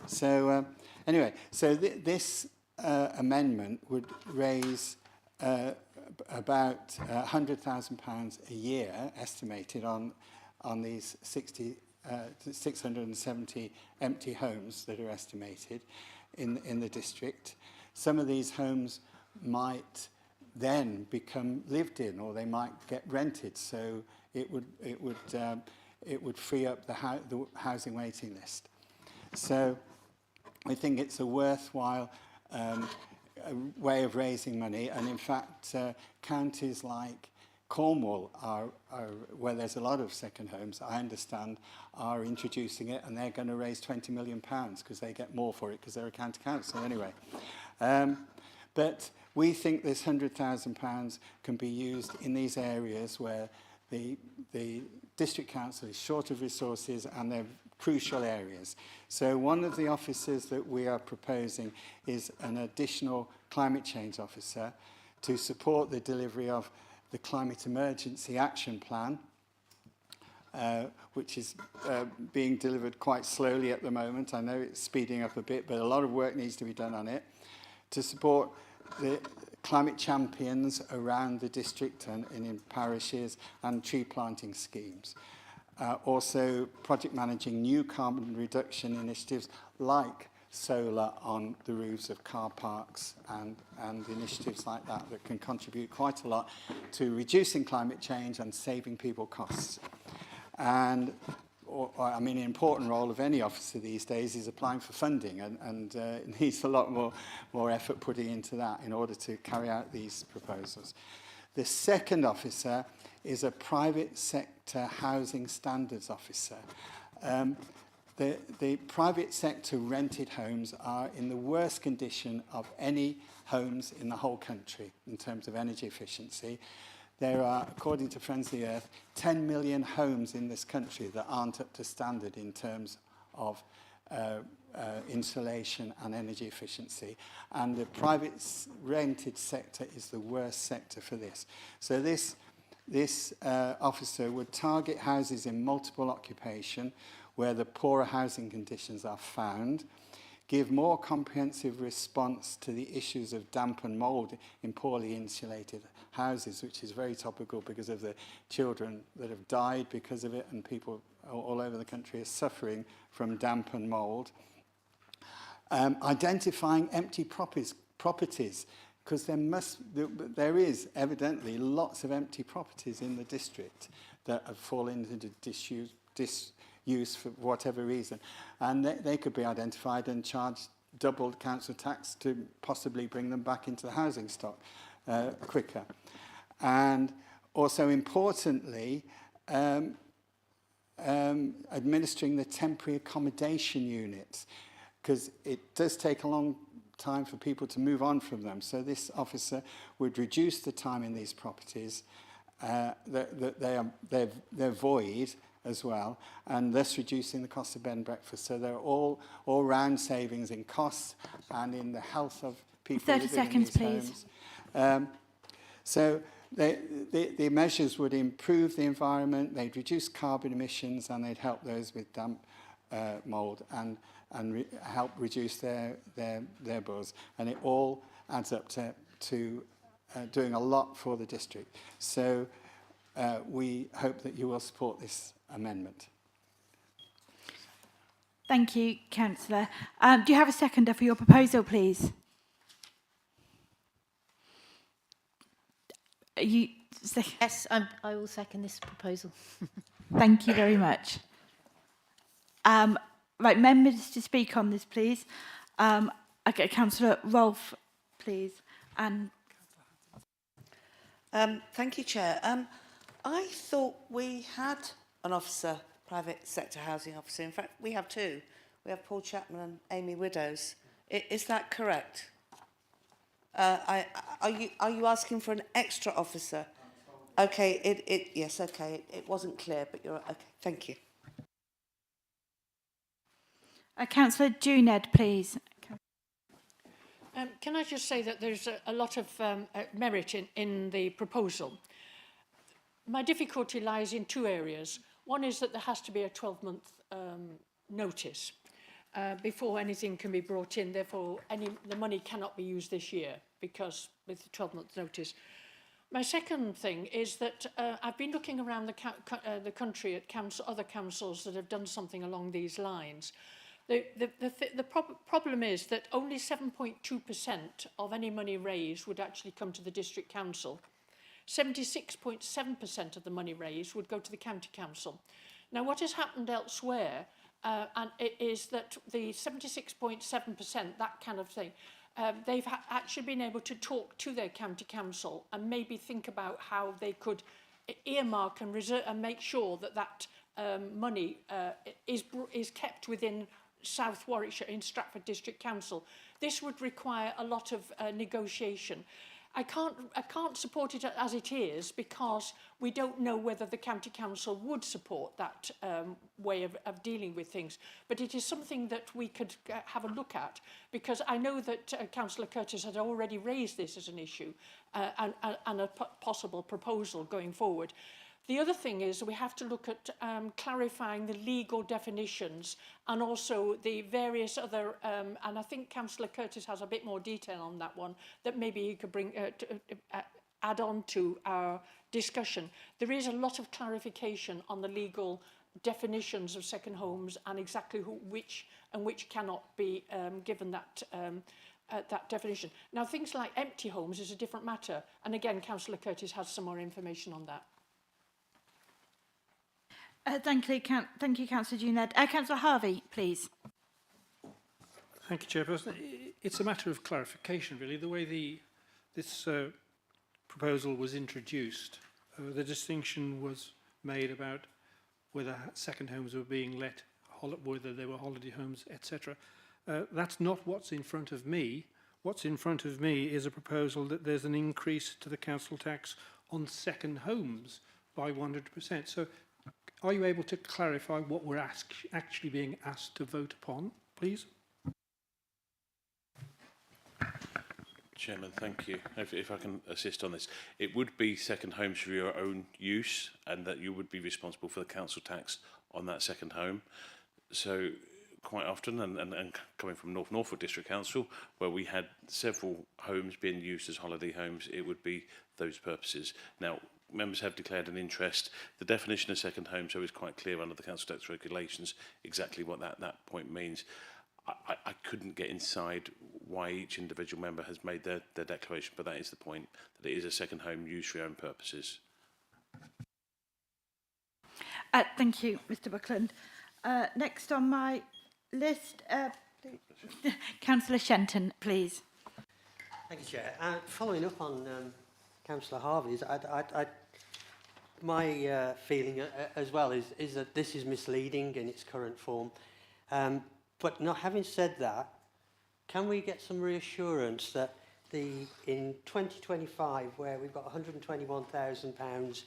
So anyway, so this amendment would raise about £100,000 a year, estimated on these 670 empty homes that are estimated in the district. Some of these homes might then become lived in, or they might get rented. So it would free up the housing waiting list. So we think it's a worthwhile a way of raising money, and in fact counties like Cornwall are where there's a lot of second homes, I understand, are introducing it, and they're going to raise £20 million because they get more for it because they're a county council anyway. But we think this £100,000 can be used in these areas where the district council is short of resources and they're crucial areas. So one of the officers that we are proposing is an additional climate change officer to support the delivery of the Climate Emergency Action Plan, which is being delivered quite slowly at the moment. I know it's speeding up a bit, but a lot of work needs to be done on it, to support the climate champions around the district and in parishes, and tree planting schemes. Also project managing new carbon reduction initiatives like solar on the roofs of car parks and initiatives like that can contribute quite a lot to reducing climate change and saving people costs. And I mean, an important role of any officer these days is applying for funding, and it needs a lot more effort putting into that in order to carry out these proposals. The second officer is a private sector housing standards officer. The private sector rented homes are in the worst condition of any homes in the whole country in terms of energy efficiency. There are, according to Friends of the Earth, 10 million homes in this country that aren't up to standard in terms of insulation and energy efficiency. And the private rented sector is the worst sector for this. So this officer would target houses in multiple occupation where the poorer housing conditions are found, give more comprehensive response to the issues of damp and mould in poorly insulated houses, which is very topical because of the children that have died because of it, and people all over the country are suffering from damp and mould. Identifying empty properties, because there is evidently lots of empty properties in the district that have fallen into disuse for whatever reason, and they could be identified and charged double council tax to possibly bring them back into the housing stock quicker. And also importantly, administering the temporary accommodation units, because it does take a long time for people to move on from them. So this officer would reduce the time in these properties that they're void as well, and thus reducing the cost of bed and breakfast. So there are all-round savings in costs and in the health of people 30 living seconds, in these please. homes. So the measures would improve the environment, they'd reduce carbon emissions, and they'd help those with damp, mould, and help reduce their bills. And it all adds up to doing a lot for the district. So we hope that you will support this amendment. Thank you, Councillor. Do you have a seconder for your proposal, please? Yes, I will second this proposal. Thank you very much. Right, members to speak on this, please. Okay, Councillor Rolfe, please. And thank you, Chair. I thought we had an officer, private sector housing officer. In fact, we have two. We have Paul Chapman and Amy Widows. Is that correct? Are you asking for an extra officer? Okay, yes, okay. It wasn't clear, but you're okay. Thank you. Councillor Juned, please. Can I just say that there's a lot of merit in the proposal. My difficulty lies in two areas. One is that there has to be a 12-month notice before anything can be brought in. Therefore, the money cannot be used this year because with the 12-month notice. My second thing is that I've been looking around the country at other councils that have done something along these lines. The problem is that only 7.2% of any money raised would actually come to the district council. 76.7% of the money raised would go to the county council. Now, what has happened elsewhere and it is that the 76.7%, that kind of thing, they've actually been able to talk to their county council and maybe think about how they could earmark and reserve and make sure that that money is kept within South Warwickshire in Stratford District Council. This would require a lot of negotiation. I can't support it as it is because we don't know whether the county council would support that way of dealing with things. But it is something that we could have a look at, because I know that Councillor Curtis had already raised this as an issue and a possible proposal going forward. The other thing is we have to look at clarifying the legal definitions and also the various other, and I think Councillor Curtis has a bit more detail on that one that maybe he could bring add on to our discussion. There is a lot of clarification on the legal definitions of second homes and exactly which cannot be given that that definition. Now, things like empty homes is a different matter, and again, Councillor Curtis has some more information on that. Thank you, Councillor Juned. Councillor Harvey, please. Thank you, Chairperson. It's a matter of clarification, really. The way this proposal was introduced, the distinction was made about whether second homes were being let, whether they were holiday homes, etc. That's not what's in front of me. what's in front of me is a proposal that there's an increase to the council tax on second homes by 100%. So are you able to clarify what we're actually being asked to vote upon, please? Chairman, thank you. If I can assist on this, it would be second homes for your own use, and that you would be responsible for the council tax on that second home. So quite often, and coming from North Norfolk District Council, where we had several homes being used as holiday homes, it would be those purposes. Now, members have declared an interest. The definition of second home, so is quite clear under the council tax regulations exactly what that point means. I couldn't get inside why each individual member has made their declaration, but that is the point, that it is a second home used for your own purposes. Thank you, Mr Buckland. Next on my list, Councillor Shenton, please. Thank you, Chair. Following up on Councillor Harvey's, my feeling as well is that this is misleading in its current form. But not having said that, can we get some reassurance that in 2025, where we've got £121,000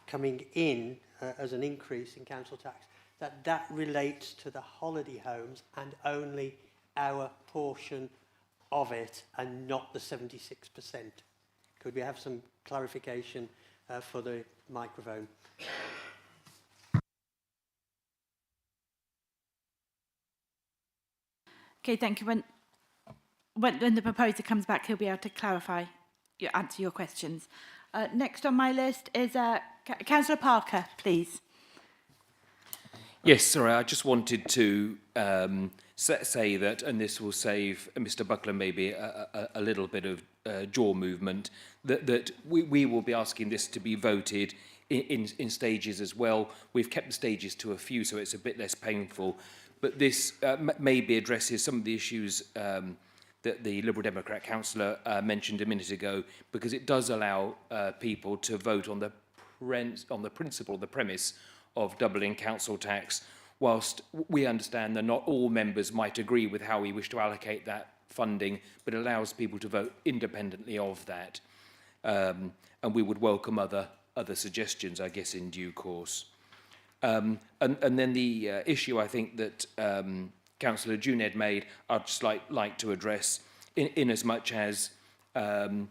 coming in as an increase in council tax, that relates to the holiday homes and only our portion of it and not the 76%? Could we have some clarification for the microphone? Okay, thank you. When the proposer comes back, he'll be able to clarify, answer your questions. Next on my list is Councillor Parker, please. Yes, sorry, I just wanted to say that, and this will save Mr Buckland maybe a little bit of jaw movement, that we will be asking this to be voted in stages as well. We've kept the stages to a few, so it's a bit less painful. But this maybe addresses some of the issues that the Liberal Democrat councillor mentioned a minute ago, because it does allow people to vote on the principle, the premise of doubling council tax, whilst we understand that not all members might agree with how we wish to allocate that funding, but it allows people to vote independently of that. And we would welcome other suggestions, I guess, in due course. And then the issue I think that Councillor Juned made, I'd just like to address in as much as it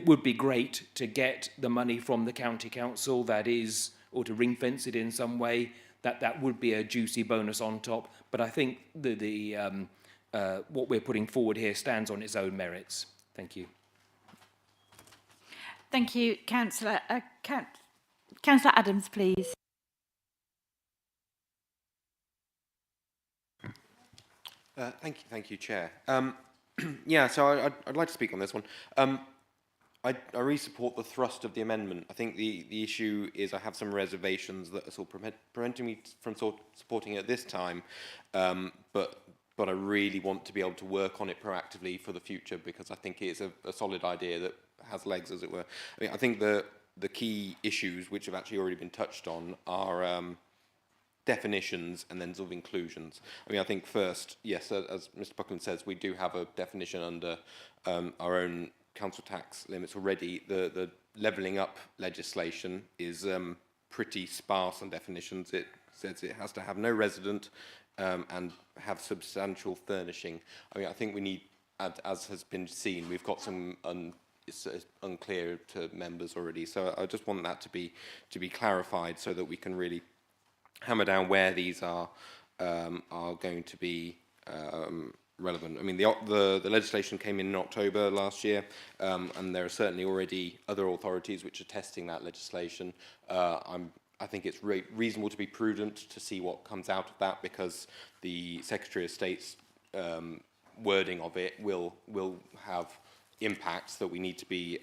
would be great to get the money from the county council, that is, or to ring fence it in some way, that would be a juicy bonus on top. But I think what we're putting forward here stands on its own merits. Thank you. Thank you, Councillor. Councillor Adams, please. Thank you, Chair. Yeah, so I'd like to speak on this one. I really support the thrust of the amendment. I think the issue is I have some reservations that are sort of preventing me from supporting it at this time, but I really want to be able to work on it proactively for the future, because I think it's a solid idea that has legs, as it were. I mean, I think the key issues, which have actually already been touched on, are definitions and then sort of inclusions. I mean, I think first, yes, as Mr Buckland says, we do have a definition under our own council tax limits already. The levelling up legislation is pretty sparse on definitions. It says it has to have no resident and have substantial furnishing. I mean, I think we need, as has been seen, we've got some it's unclear to members already. So I just want that to be clarified so that we can really hammer down where these are going to be relevant. I mean, the legislation came in October last year, and there are certainly already other authorities which are testing that legislation. I think it's reasonable to be prudent to see what comes out of that, because the Secretary of State's wording of it will have impacts that we need to be,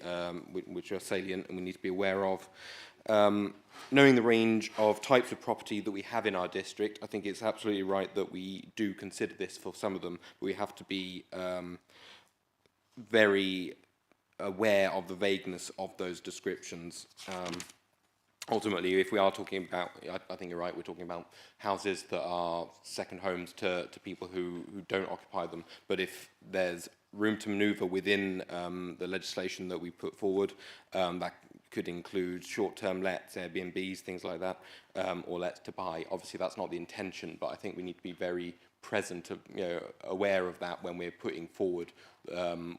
which are salient and we need to be aware of. Knowing the range of types of property that we have in our district, I think it's absolutely right that we do consider this for some of them, but we have to be very aware of the vagueness of those descriptions. ultimately, if we are talking about, I think you're right, we're talking about houses that are second homes to people who don't occupy them. But if there's room to manoeuvre within the legislation that we put forward, that could include short-term lets, Airbnbs, things like that, or lets to buy. Obviously, that's not the intention, but I think we need to be very present, aware of that when we're putting forward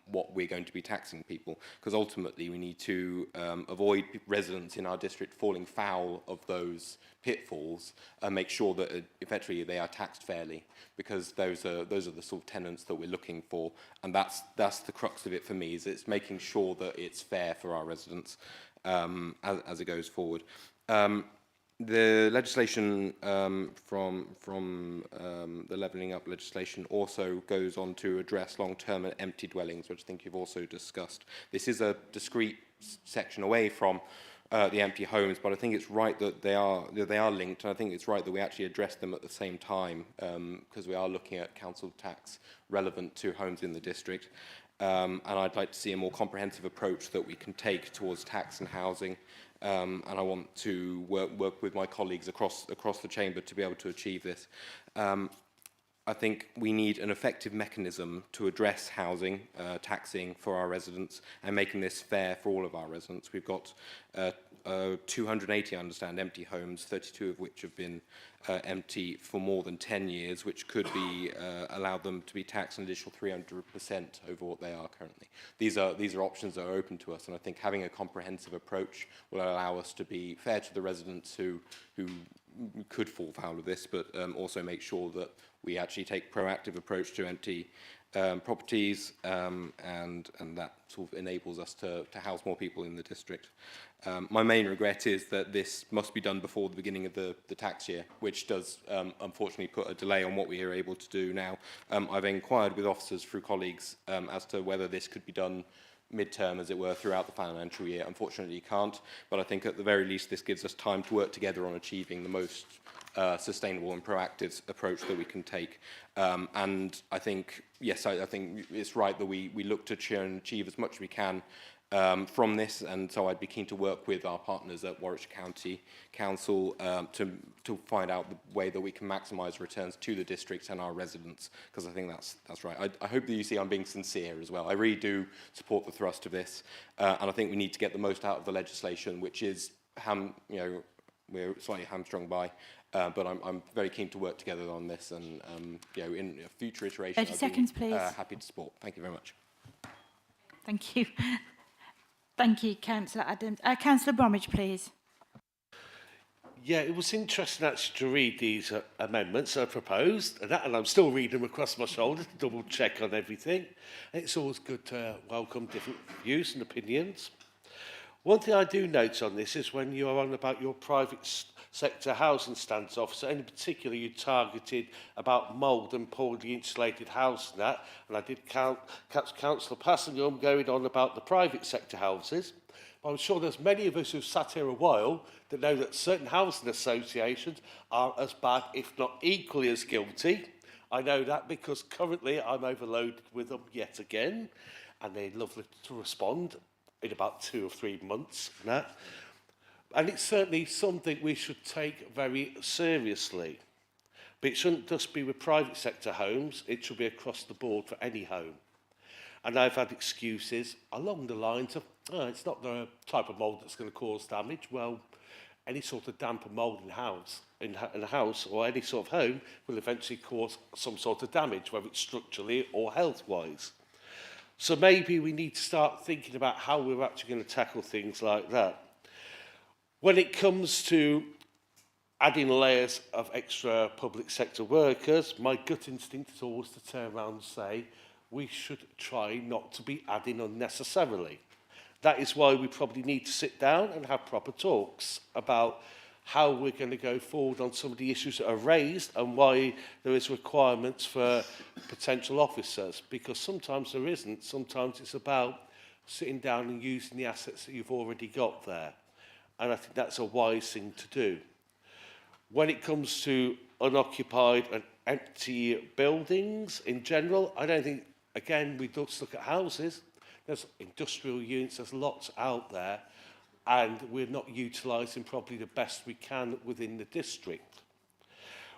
what we're going to be taxing people, because ultimately we need to avoid residents in our district falling foul of those pitfalls and make sure that effectively they are taxed fairly, because those are the sort of tenants that we're looking for, and that's the crux of it for me, is it's making sure that it's fair for our residents as it goes forward. The legislation from the levelling up legislation also goes on to address long-term and empty dwellings, which I think you've also discussed. This is a discrete section away from the empty homes, but I think it's right that they are linked, and I think it's right that we actually address them at the same time, because we are looking at council tax relevant to homes in the district. And I'd like to see a more comprehensive approach that we can take towards tax and housing. And I want to work with my colleagues across the chamber to be able to achieve this. I think we need an effective mechanism to address housing, taxing for our residents, and making this fair for all of our residents. We've got 280, I understand, empty homes, 32 of which have been empty for more than 10 years, which could be allow them to be taxed an additional 300% over what they are currently. These are options that are open to us, and I think having a comprehensive approach will allow us to be fair to the residents who could fall foul of this, but also make sure that we actually take proactive approach to empty properties, and that sort of enables us to house more people in the district. My main regret is that this must be done before the beginning of the tax year, which does unfortunately put a delay on what we are able to do now. I've inquired with officers through colleagues as to whether this could be done mid-term, as it were, throughout the financial year. Unfortunately, you can't, but I think at the very least this gives us time to work together on achieving the most sustainable and proactive approach that we can take. And I think, yes, I think it's right that we look to try and achieve as much as we can from this, and so I'd be keen to work with our partners at Warwickshire County Council to find out the way that we can maximise returns to the district and our residents, because I think that's right. I hope that you see I'm being sincere as well. I really do support the thrust of this, and I think we need to get the most out of the legislation, which is, we're slightly hamstrung by, but I'm very keen to work together on this, and in a future iteration, 30 seconds, please. Happy to support. Thank you very much. Thank you. Thank you, Councillor Adams. Councillor Bromwich, please. Yeah, it was interesting actually to read these amendments I proposed, and I'm still reading them across my shoulder to double check on everything. And it's always good to welcome different views and opinions. One thing I do note on this is when you're on about your private sector housing standards officer, and in particular you targeted about mould and poorly insulated house and that, and I did catch Councillor Passingham going on about the private sector houses. But I'm sure there's many of us who've sat here a while that know that certain housing associations are as bad, if not equally as guilty. I know that because currently I'm overloaded with them yet again, and they're lovely to respond in about 2 or 3 months. And it's certainly something we should take very seriously. But it shouldn't just be with private sector homes, it should be across the board for any home. And I've had excuses along the lines of, it's not the type of mould that's going to cause damage. Well, any sort of damp and mould in a house or any sort of home will eventually cause some sort of damage, whether it's structurally or health-wise. So maybe we need to start thinking about how we're actually going to tackle things like that. When it comes to adding layers of extra public sector workers, my gut instinct is always to turn around and say, we should try not to be adding unnecessarily. That is why we probably need to sit down and have proper talks about how we're going to go forward on some of the issues that are raised and why there is requirements for potential officers, because sometimes there isn't. Sometimes it's about sitting down and using the assets that you've already got there. And I think that's a wise thing to do. When it comes to unoccupied and empty buildings in general, I don't think, again, we just look at houses. There's industrial units, there's lots out there. and we're not utilising probably the best we can within the district.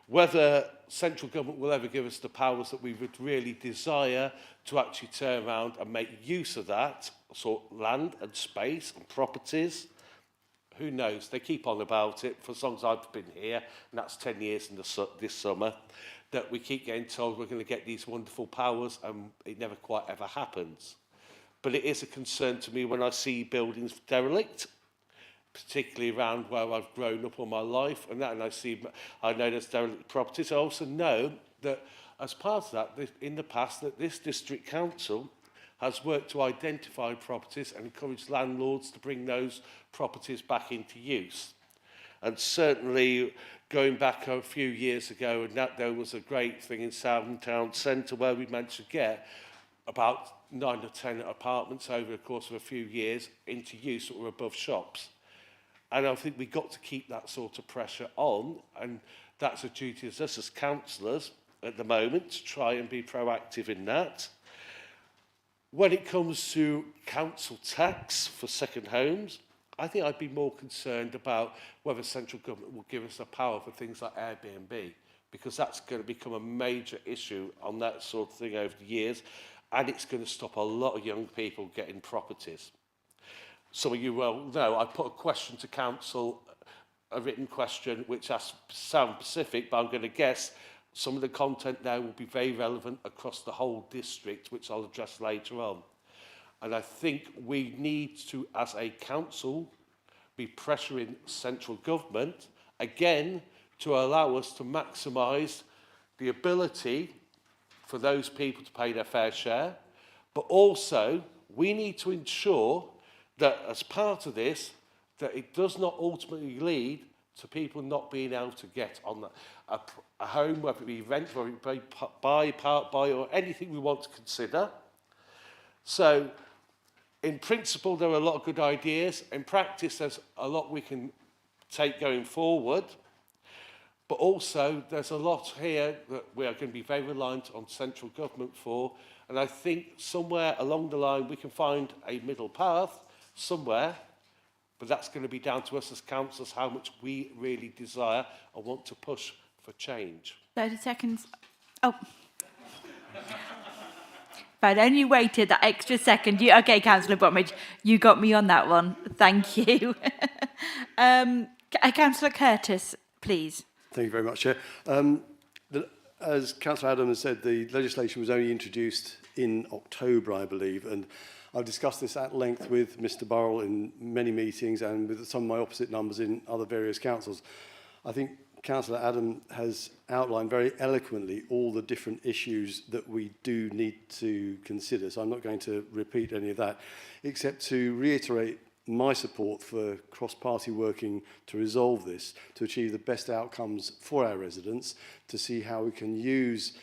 Whether central government will ever give us the powers that we would really desire to actually turn around and make use of that, sort of land and space and properties, who knows? They keep on about it for as long as I've been here, and that's 10 years in this summer, that we keep getting told we're going to get these wonderful powers, and it never quite ever happens. But it is a concern to me when I see buildings derelict, particularly around where I've grown up all my life, and I know there's derelict properties. I also know that as part of that, in the past, that this district council has worked to identify properties and encourage landlords to bring those properties back into use. And certainly going back a few years ago, and that there was a great thing in Southern Town Centre where we managed to get about 9 or 10 apartments over the course of a few years into use that were above shops. And I think we've got to keep that sort of pressure on, and that's a duty of us as councillors at the moment to try and be proactive in that. When it comes to council tax for second homes, I think I'd be more concerned about whether central government will give us the power for things like Airbnb, because that's going to become a major issue on that sort of thing over the years, and it's going to stop a lot of young people getting properties. Some of you will know I put a question to council, a written question, which sounds specific, but I'm going to guess some of the content there will be very relevant across the whole district, which I'll address later on. And I think we need to, as a council, be pressuring central government, again, to allow us to maximise the ability for those people to pay their fair share, but also we need to ensure that as part of this, that it does not ultimately lead to people not being able to get on a home, whether it be rent, whether it be buy, part buy, or anything we want to consider. So, in principle, there are a lot of good ideas. In practice, there's a lot we can take going forward. But also, there's a lot here that we are going to be very reliant on central government for. And I think somewhere along the line, we can find a middle path somewhere. But that's going to be down to us as councillors, how much we really desire and want to push for change. 30 seconds. Oh. If I'd only waited that extra second. Okay, Councillor Bromwich, you got me on that one. Thank you. Councillor Curtis, please. Thank you very much, Chair. As Councillor Adams said, the legislation was only introduced in October, I believe, and I've discussed this at length with Mr Burrell in many meetings and with some of my opposite numbers in other various councils. I think Councillor Adam has outlined very eloquently all the different issues that we do need to consider, so I'm not going to repeat any of that, except to reiterate my support for cross-party working to resolve this, to achieve the best outcomes for our residents, to see how we can use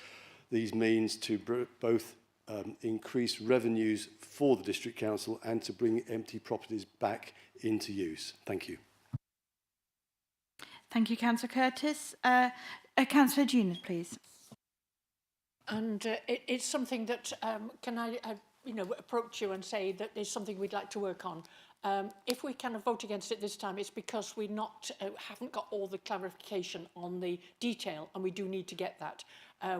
these means to both increase revenues for the District Council and to bring empty properties back into use. Thank you. Thank you, Councillor Curtis. Councillor Junior, please. And it's something that, can I approach you and say that is something we'd like to work on. If we kind of vote against it this time, it's because we haven't got all the clarification on the detail, and we do need to get that.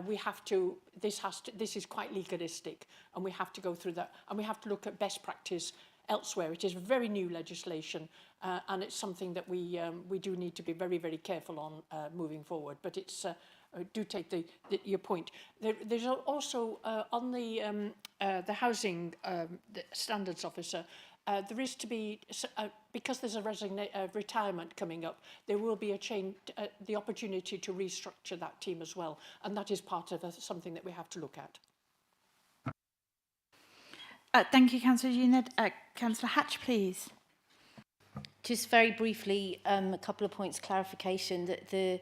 We have to. This is quite legalistic, and we have to go through that, and we have to look at best practice elsewhere. It is very new legislation, and it's something that we do need to be very, very careful on moving forward. But it's. Do take your point. There's also on the housing standards officer. There is to be, because there's a retirement coming up, there will be a change, the opportunity to restructure that team as well, and that is part of something that we have to look at. Thank you, Councillor Unid. Councillor Hatch, please. Just very briefly, a couple of points clarification that the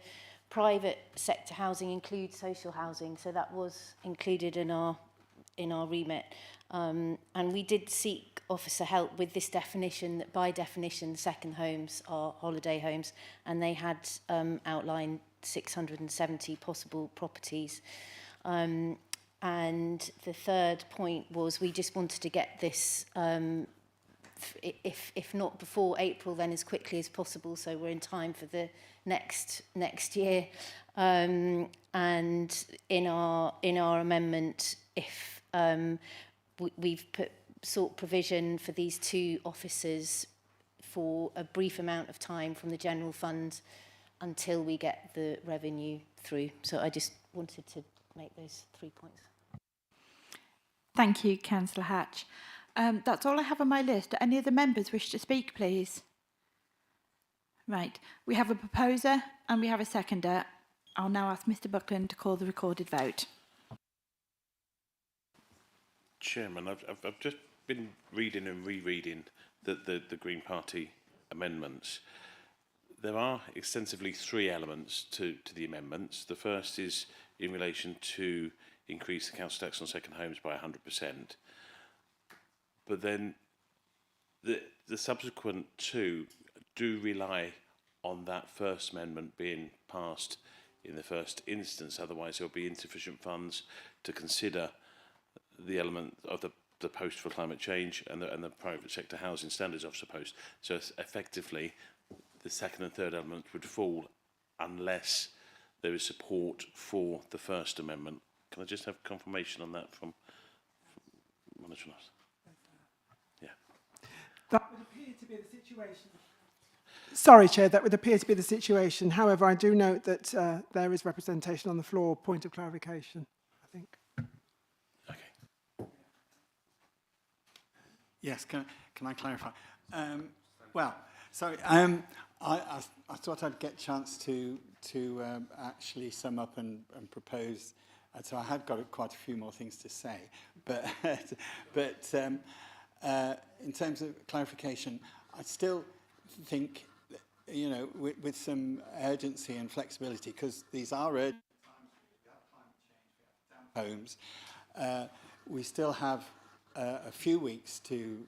private sector housing includes social housing, so that was included in our remit. And we did seek officer help with this definition, that by definition second homes are holiday homes, and they had outlined 670 possible properties. And the third point was we just wanted to get this if not before April, then as quickly as possible, so we're in time for the next year. And in our amendment, if we've sought provision for these 2 officers for a brief amount of time from the general fund until we get the revenue through. So I just wanted to make those 3 points. Thank you, Councillor Hatch. That's all I have on my list. Do any other members wish to speak, please? Right. We have a proposer and we have a seconder. I'll now ask Mr Buckland to call the recorded vote. Chairman, I've just been reading and rereading the Green Party amendments. There are extensively 3 elements to the amendments. The first is in relation to increase the council tax on second homes by 100%. But then the subsequent 2 do rely on that first amendment being passed in the first instance. Otherwise, there will be insufficient funds to consider the element of the post for climate change and the private sector housing standards officer post. So effectively, the second and third elements would fall unless there is support for the first amendment. Can I just have confirmation on that from Manager Ross? Yeah. That would appear to be the situation. Sorry, Chair, that would appear to be the situation. However, I do note that there is representation on the floor. Point of clarification, I think. Yes, can I clarify? Well, sorry, I thought I'd get a chance to actually sum up and propose. So I had got quite a few more things to say, but in terms of clarification, I still think, you know, with some urgency and flexibility, because these are urgent homes, we still have a few weeks to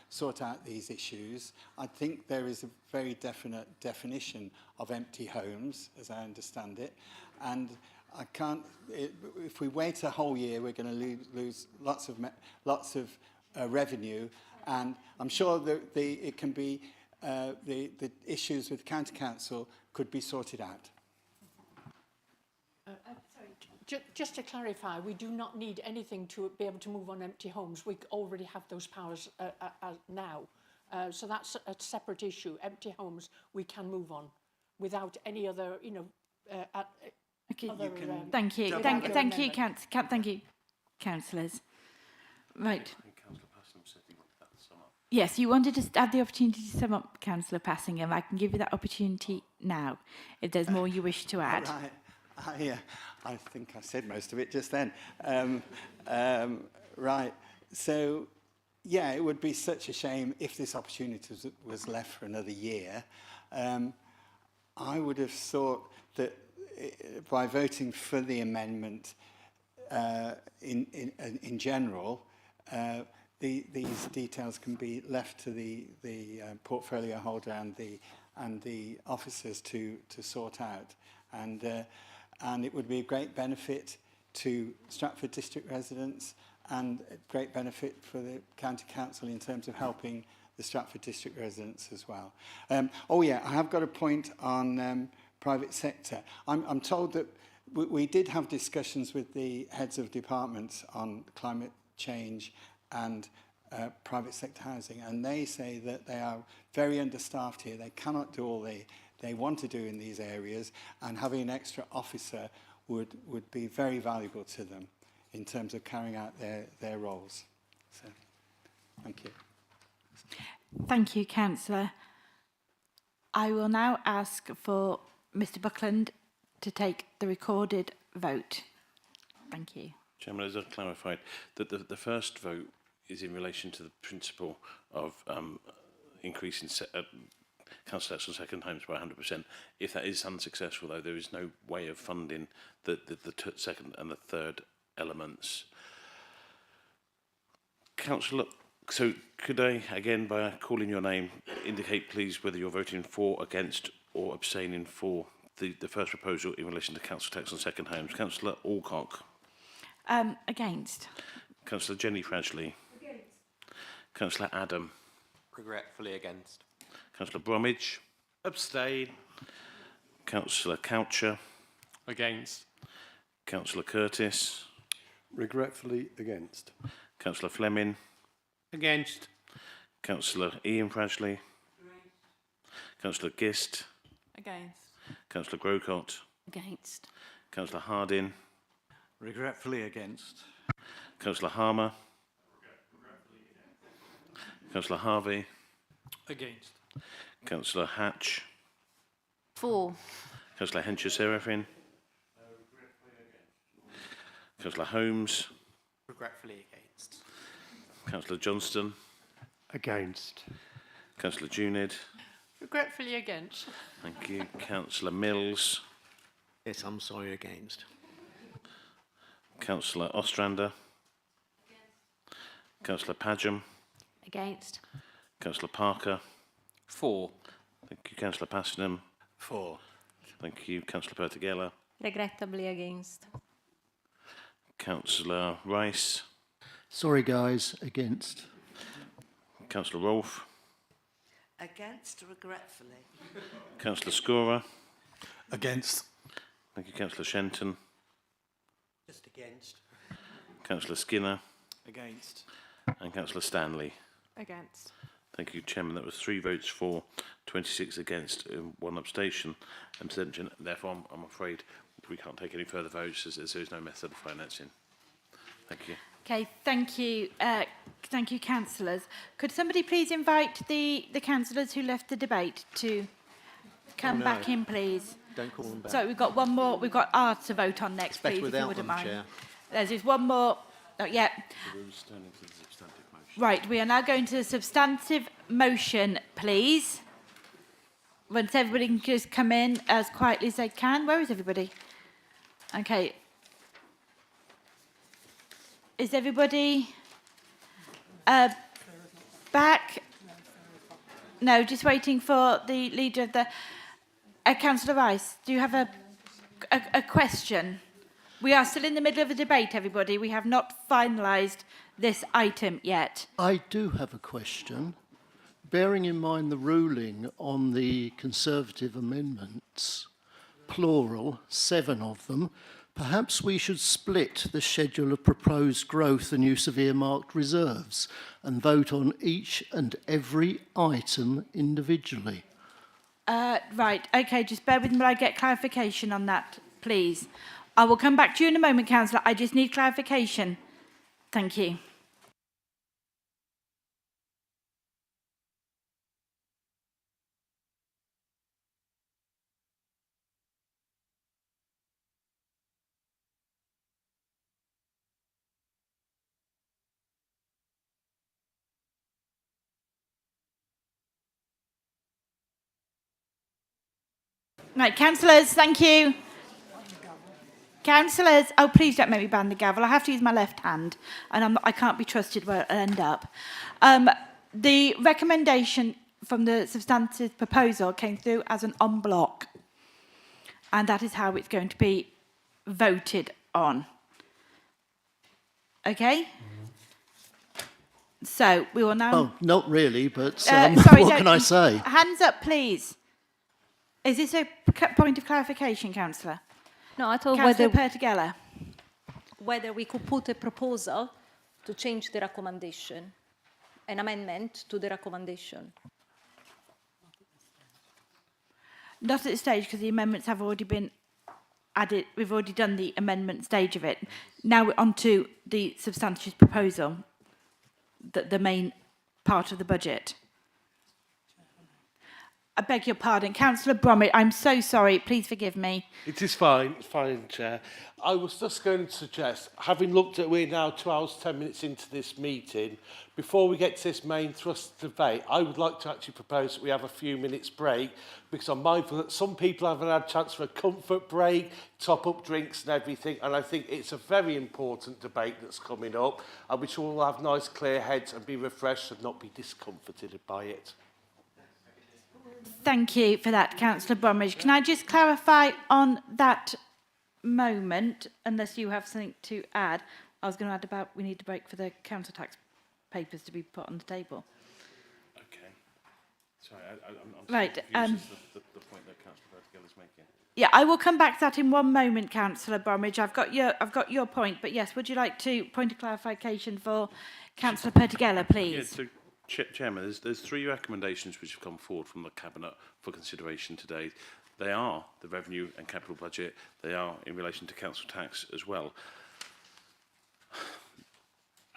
sort out these issues. I think there is a very definite definition of empty homes, as I understand it, and I can't. If we wait a whole year, we're going to lose lots of revenue, and I'm sure that it can be the issues with county council could be sorted out. Just to clarify, we do not need anything to be able to move on empty homes. We already have those powers now. So that's a separate issue. Empty homes, we can move on without any other, you know, okay. Other, thank you. Thank you, councillors. Right. Yes, you wanted to have the opportunity to sum up, Councillor Passingham. I can give you that opportunity now, if there's more you wish to add. Right. I think I said most of it just then. Right. So, yeah, it would be such a shame if this opportunity was left for another year. I would have thought that by voting for the amendment in general, these details can be left to the portfolio holder and the officers to sort out, and it would be a great benefit to Stratford district residents and a great benefit for the county council in terms of helping the Stratford district residents as well. Oh yeah, I have got a point on private sector. I'm told that we did have discussions with the heads of departments on climate change and private sector housing, and they say that they are very understaffed here. They cannot do all they want to do in these areas, and having an extra officer would be very valuable to them in terms of carrying out their roles. So, thank you. Thank you, Councillor. I will now ask for Mr Buckland to take the recorded vote. Thank you. Chairman, as I've clarified, that the first vote is in relation to the principle of increasing council tax on second homes by 100%. If that is unsuccessful, though, there is no way of funding the second and the third elements. Councillor, so could I, again, by calling your name, indicate, please, whether you're voting for, against, or abstaining for the first proposal in relation to council tax on second homes? Councillor Alcock. Against. Councillor Jenny Frasley. Against. Councillor Adam. Regretfully against. Councillor Bromwich. Abstain. Councillor Coucher. Against. Councillor Curtis. Regretfully against. Councillor Fleming. Against. Councillor Ian Frashley. Councillor Gist. Against. Councillor Grocott. Against. Councillor Harding. Regretfully against. Councillor Harmer. Councillor Harvey. Against. Councillor Hatch. For. Councillor Hencher-Serafin. Councillor Holmes. Regretfully against. Councillor Johnston. Against. Councillor Junid. Regretfully against. Thank you. Councillor Mills. Yes, I'm sorry, against. Councillor Ostrander. Councillor Padgham. Against. Councillor Parker. For. Thank you. Councillor Passingham. For. Thank you. Councillor Pertigella. Regrettably against. Councillor Rice. Sorry, guys, against. Councillor Rolfe. Against, regretfully. Councillor Scorer. Against. Thank you. Councillor Shenton. Just against. Councillor Skinner. Against. And Councillor Stanley. Against. Thank you, Chairman. That was 3 votes for, 26 against, 1 abstention. Therefore, I'm afraid we can't take any further votes as there is no method of financing. Thank you. Okay, thank you. Thank you, councillors. Could somebody please invite the councillors who left the debate to come back in, please? Don't call them back. So we've got one more. We've got R to vote on next, It's better please, if you without wouldn't them, mind. Chair. There's just one more. Not yet. Right, we are now going to the substantive motion, please. Once everybody can just come in as quietly as they can. Where is everybody? Okay. Is everybody back? No, just waiting for the leader of the... Councillor Rice, do you have a question? We are still in the middle of a debate, everybody. We have not finalised this item yet. I do have a question. Bearing in mind the ruling on the Conservative amendments, plural, 7 of them, perhaps we should split the schedule of proposed growth and use of earmarked reserves and vote on each and every item individually. Right, OK, just bear with me while I get clarification on that, please. I will come back to you in a moment, Councillor. I just need clarification. Thank you. Right, councillors, thank you. Councillors, oh, please don't make me bang the gavel. I have to use my left hand, and I can't be trusted where I'll end up. The recommendation from the substantive proposal came through as an en bloc, and that is how it's going to be voted on. Okay? So we will now... Well, not really, but sorry, what can I say? Hands up, please. Is this a point of clarification, Councillor? No, I thought Councillor Pertigella. whether we could put a proposal to change the recommendation, an amendment to the recommendation. Not at this stage, because the amendments have already been added. We've already done the amendment stage of it. Now we're on to the substantive proposal, the main part of the budget. I beg your pardon. Councillor Bromwich, I'm so sorry. Please forgive me. It is fine, Chair. I was just going to suggest, having looked at we're now 2 hours, 10 minutes into this meeting, before we get to this main thrust debate, I would like to actually propose that we have a few minutes break, because I'm mindful that some people haven't had a chance for a comfort break, top up drinks and everything, and I think it's a very important debate that's coming up, and we should all have nice clear heads and be refreshed and not be discomforted by it. Thank you for that, Councillor Bromwich. Can I just clarify on that moment, unless you have something to add? I was going to add about we need to break for the council tax papers to be put on the table. Okay. Sorry, I'm Right, confused as to the point that Councillor Vertigal is making. Yeah, I will come back to that in one moment, Councillor Bromwich. I've got your point, but yes, would you like to point of clarification for Councillor Pertigella, please? Yeah, so Chairman, there's three recommendations which have come forward from the Cabinet for consideration today. They are the revenue and capital budget. They are in relation to council tax as well.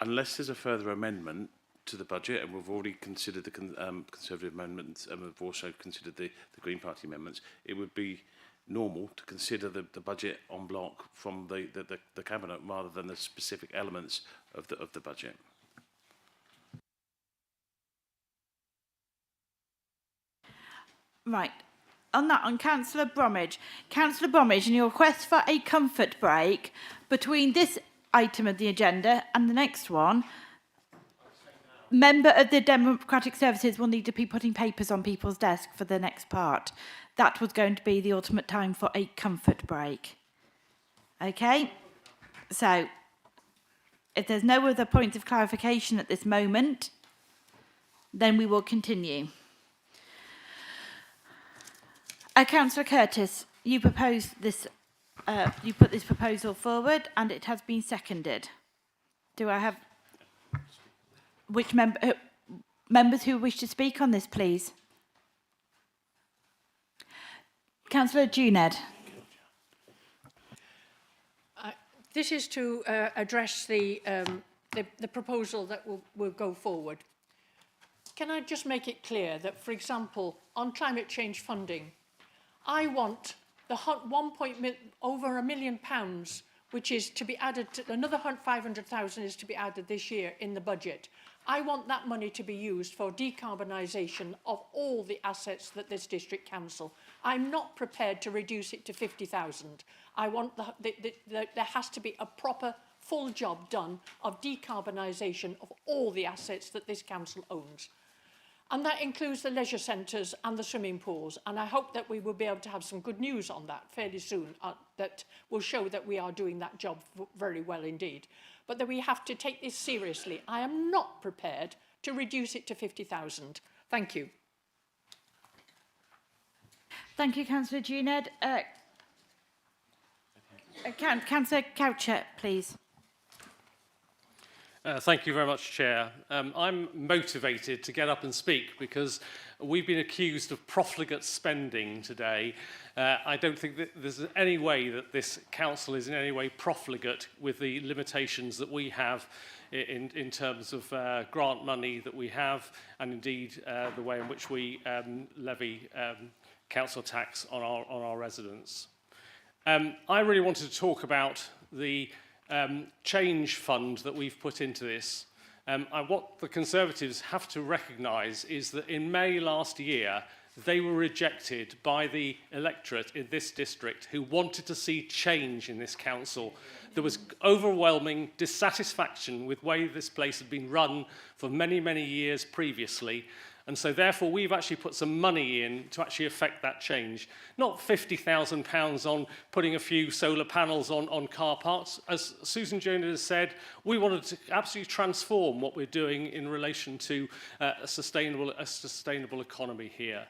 Unless there's a further amendment to the budget, and we've already considered the Conservative amendments, and we've also considered the Green Party amendments, it would be normal to consider the budget en bloc from the Cabinet rather than the specific elements of the budget. Right. On Councillor Bromwich, in your request for a comfort break between this item of the agenda and the next one, member of the Democratic Services will need to be putting papers on people's desk for the next part. That was going to be the ultimate time for a comfort break. Okay? So, if there's no other points of clarification at this moment, then we will continue. Councillor Curtis, you proposed this. You put this proposal forward, and it has been seconded. Do I have which members who wish to speak on this, please? Councillor Juned. This is to address the proposal that will go forward. Can I just make it clear that, for example, on climate change funding, I want the over £1 million, which is to be added to another 500,000 is to be added this year in the budget. I want that money to be used for decarbonisation of all the assets that this district council. I'm not prepared to reduce it to 50,000. I want there has to be a proper full job done of decarbonisation of all the assets that this council owns. And that includes the leisure centres and the swimming pools. And I hope that we will be able to have some good news on that fairly soon that will show that we are doing that job very well indeed. But that we have to take this seriously. I am not prepared to reduce it to 50,000. Thank you. Thank you, Councillor Juned. Councillor Coucher, please. Thank you very much, Chair. I'm motivated to get up and speak because we've been accused of profligate spending today. I don't think that there's any way that this council is in any way profligate with the limitations that we have in terms of grant money that we have, and indeed the way in which we levy council tax on our residents. I really wanted to talk about the change fund that we've put into this. What the Conservatives have to recognise is that in May last year, they were rejected by the electorate in this district who wanted to see change in this council. There was overwhelming dissatisfaction with the way this place had been run for many, many years previously. And so therefore we've actually put some money in to actually affect that change. Not £50,000 on putting a few solar panels on car parks. As Susan Jones has said, we wanted to absolutely transform what we're doing in relation to a sustainable economy here.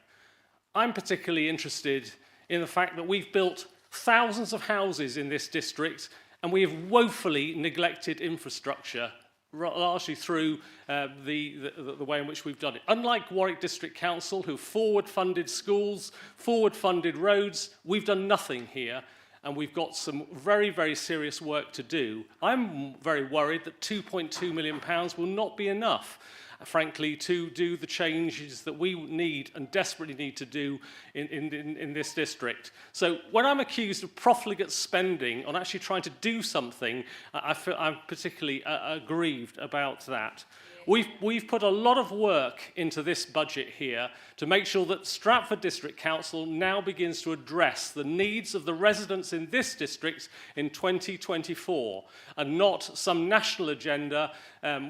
I'm particularly interested in the fact that we've built thousands of houses in this district and we have woefully neglected infrastructure, largely through the way in which we've done it. Unlike Warwick District Council, who forward-funded schools, forward-funded roads, we've done nothing here, and we've got some very, very serious work to do. I'm very worried that £2.2 million will not be enough, frankly, to do the changes that we need and desperately need to do in this district. So when I'm accused of profligate spending on actually trying to do something, I'm particularly aggrieved about that. We've put a lot of work into this budget here to make sure that Stratford District Council now begins to address the needs of the residents in this district in 2024 and not some national agenda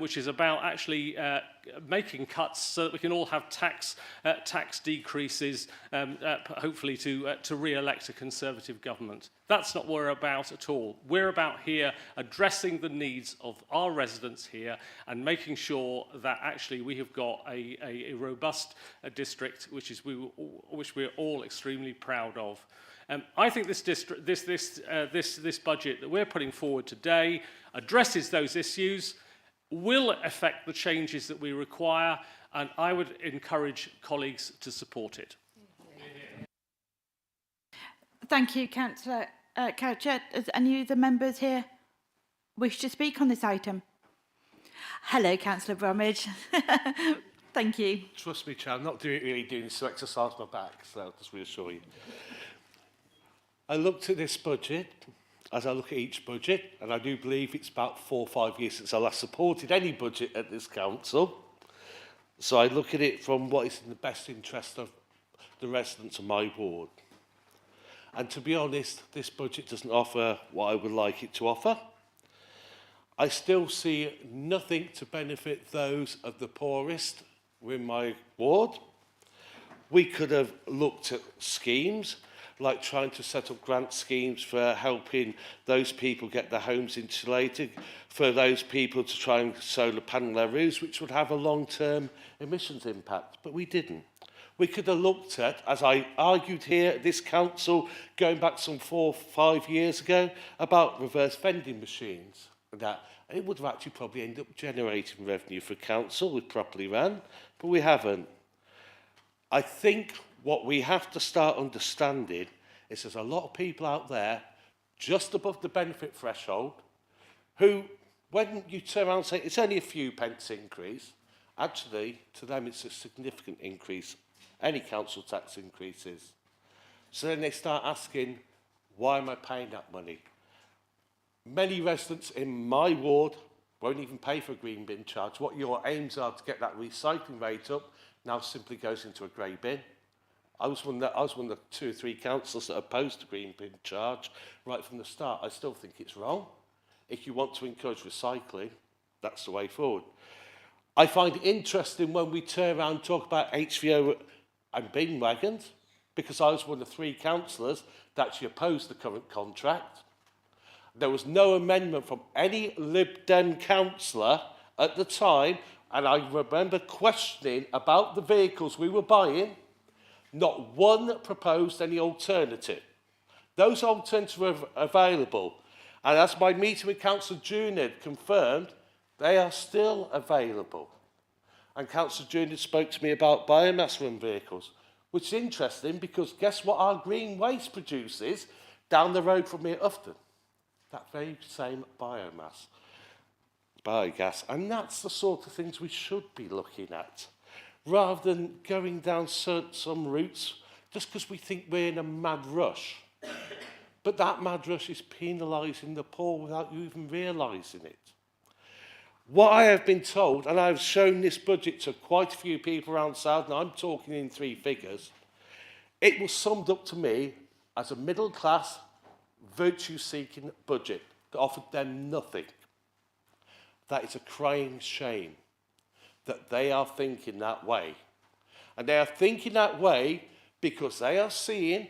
which is about actually making cuts so that we can all have tax decreases, hopefully to re-elect a Conservative government. That's not what we're about at all. We're about here addressing the needs of our residents here and making sure that actually we have got a robust district which we're all extremely proud of. I think this budget that we're putting forward today addresses those issues, will affect the changes that we require, and I would encourage colleagues to support it. Thank you, Councillor Coucher. Does any of the members here wish to speak on this item? Hello, Councillor Bromwich. Thank you. Trust me, Chair, I'm not really doing this to exercise my back, so I'll just reassure you. I looked at this budget, as I look at each budget, and I do believe it's about 4 or 5 years since I last supported any budget at this council. So I look at it from what is in the best interest of the residents of my ward. And to be honest, this budget doesn't offer what I would like it to offer. I still see nothing to benefit those of the poorest in my ward. We could have looked at schemes, like trying to set up grant schemes for helping those people get their homes insulated, for those people to try and solar panel their roofs, which would have a long-term emissions impact, but we didn't. We could have looked at, as I argued here at this council, going back some 4 or 5 years ago, about reverse vending machines. And it would have actually probably ended up generating revenue for council if properly ran, but we haven't. I think what we have to start understanding is there's a lot of people out there just above the benefit threshold who, when you turn around and say it's only a few pence increase, actually to them it's a significant increase. Any council tax increases. So then they start asking, why am I paying that money? Many residents in my ward won't even pay for a green bin charge. What your aims are to get that recycling rate up now simply goes into a grey bin. I was one of the 2 or 3 councillors that opposed the green bin charge right from the start. I still think it's wrong. If you want to encourage recycling, that's the way forward. I find it interesting when we turn around and talk about HVO and bin wagons, because I was one of the 3 councillors that actually opposed the current contract. There was no amendment from any Lib Dem councillor at the time, and I remember questioning about the vehicles we were buying. Not one proposed any alternative. Those alternatives were available. And as my meeting with Councillor Junid confirmed, they are still available. And Councillor Junid spoke to me about biomass-run vehicles, which is interesting because guess what our green waste produces down the road from me at Ufton? That very same biomass, biogas. And that's the sort of things we should be looking at, rather than going down some routes just because we think we're in a mad rush. But that mad rush is penalising the poor without you even realising it. What I have been told, and I've shown this budget to quite a few people around South, and I'm talking in 3 figures, it was summed up to me as a middle-class, virtue-seeking budget that offered them nothing. That is a crying shame that they are thinking that way. And they are thinking that way because they are seeing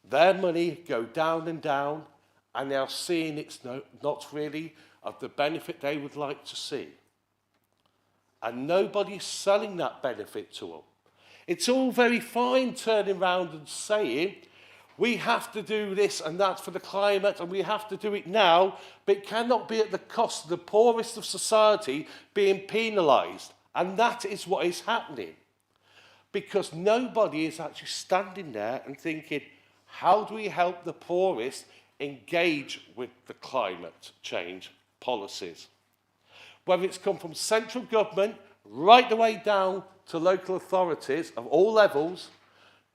their money go down and down, and they are seeing it's not really of the benefit they would like to see. And nobody's selling that benefit to them. It's all very fine turning around and saying, we have to do this and that for the climate, and we have to do it now, but it cannot be at the cost of the poorest of society being penalised. And that is what is happening. Because nobody is actually standing there and thinking, how do we help the poorest engage with the climate change policies? Whether it's come from central government right the way down to local authorities of all levels,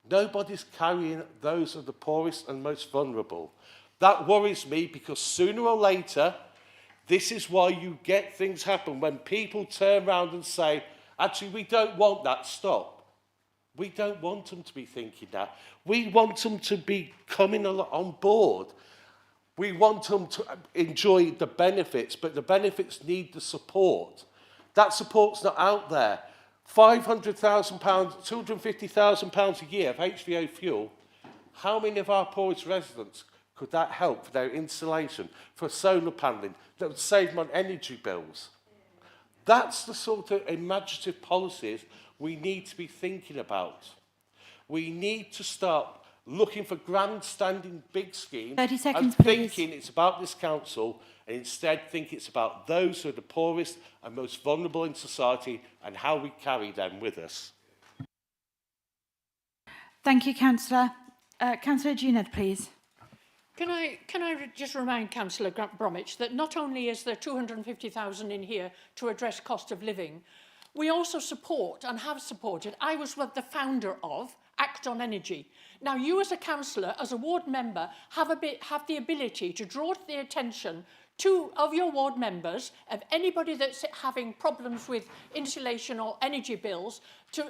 nobody's carrying those of the poorest and most vulnerable. That worries me because sooner or later, this is why you get things happen when people turn around and say, actually, we don't want that, stop. We don't want them to be thinking that. We want them to be coming on board. We want them to enjoy the benefits, but the benefits need the support. That support's not out there. £500,000, £250,000 a year of HVO fuel. How many of our poorest residents could that help for their insulation, for solar panelling, that would save them on energy bills? That's the sort of imaginative policies we need to be thinking about. We need to stop looking for grandstanding big schemes 30 seconds, and please. thinking it's about this council, and instead think it's about those who are the poorest and most vulnerable in society and how we carry them with us. Thank you, Councillor. Councillor Juned, please. Can I just remind Councillor Bromwich that not only is there 250,000 in here to address cost of living, we also support and have supported, I was the founder of Act on Energy. Now, you as a councillor, as a ward member, have the ability to draw to the attention of your ward members, of anybody that's having problems with insulation or energy bills,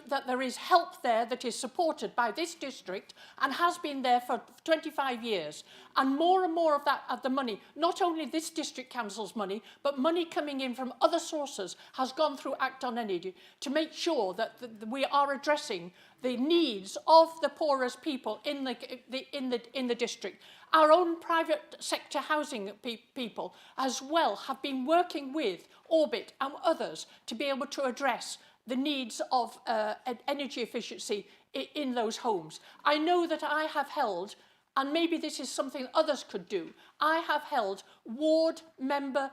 that there is help there that is supported by this district and has been there for 25 years. And more of that, of the money, not only this district council's money, but money coming in from other sources, has gone through Act on Energy to make sure that we are addressing the needs of the poorest people in the district. Our own private sector housing people as well have been working with Orbit and others to be able to address the needs of energy efficiency in those homes. I know that I have held, and maybe this is something others could do, I have held ward member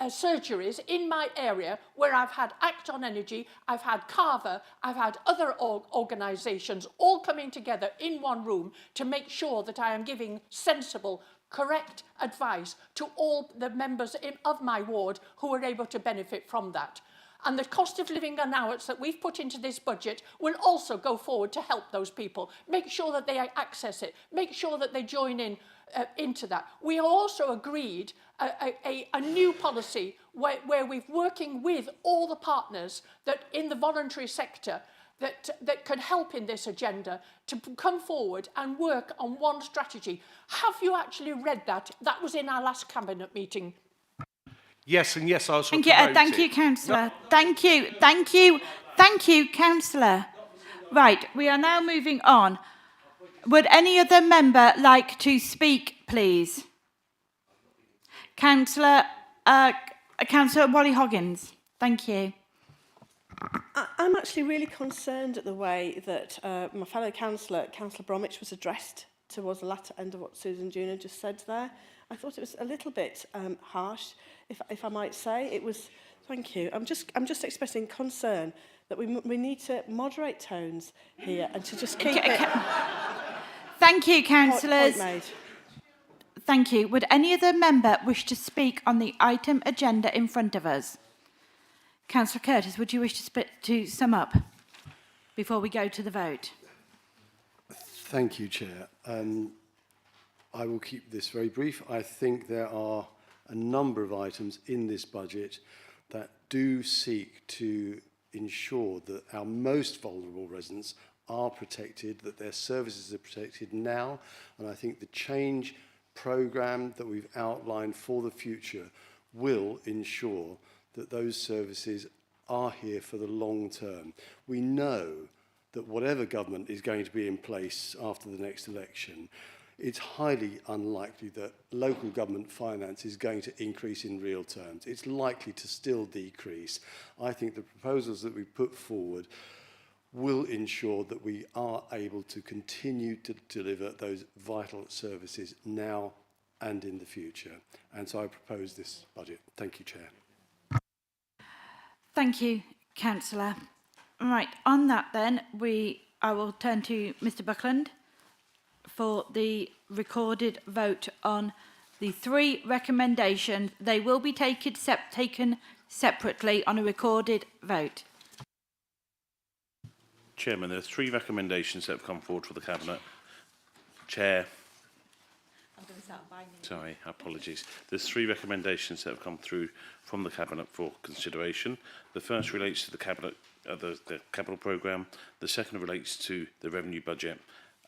surgeries in my area where I've had Act on Energy, I've had Carver, I've had other organisations all coming together in one room to make sure that I am giving sensible, correct advice to all the members of my ward who are able to benefit from that. And the cost of living allowance that we've put into this budget will also go forward to help those people. Make sure that they access it. Make sure that they join in into that. We also agreed a new policy where we're working with all the partners that in the voluntary sector that could help in this agenda to come forward and work on one strategy. Have you actually read that? That was in our last cabinet meeting. Yes, and yes, I also Thank you, Councillor. No. Thank you, Councillor. Right, we are now moving on. Would any other member like to speak, please? Councillor Wally Hoggins. Thank you. I'm actually really concerned at the way that my fellow councillor, Councillor Bromwich, was addressed towards the latter end of what Susan Juna just said there. I thought it was a little bit harsh, if I might say. It was. Thank you. I'm just expressing concern that we need to moderate tones here and to just keep it. Thank you, councillors. Point made. Thank you. Would any other member wish to speak on the item agenda in front of us? Councillor Curtis, would you wish to sum up before we go to the vote? Thank you, Chair. I will keep this very brief. I think there are a number of items in this budget that do seek to ensure that our most vulnerable residents are protected, that their services are protected now. And I think the change programme that we've outlined for the future will ensure that those services are here for the long term. We know that whatever government is going to be in place after the next election, it's highly unlikely that local government finance is going to increase in real terms. It's likely to still decrease. I think the proposals that we put forward will ensure that we are able to continue to deliver those vital services now and in the future. And so I propose this budget. Thank you, Chair. Thank you, Councillor. Right, on that then, I will turn to Mr Buckland for the recorded vote on the three recommendations. They will be taken separately on a recorded vote. Chairman, there are three recommendations that have come forward for the Cabinet. Chair. Sorry, apologies. There's three recommendations that have come through from the Cabinet for consideration. The first relates to the Cabinet, the capital programme. The second relates to the revenue budget.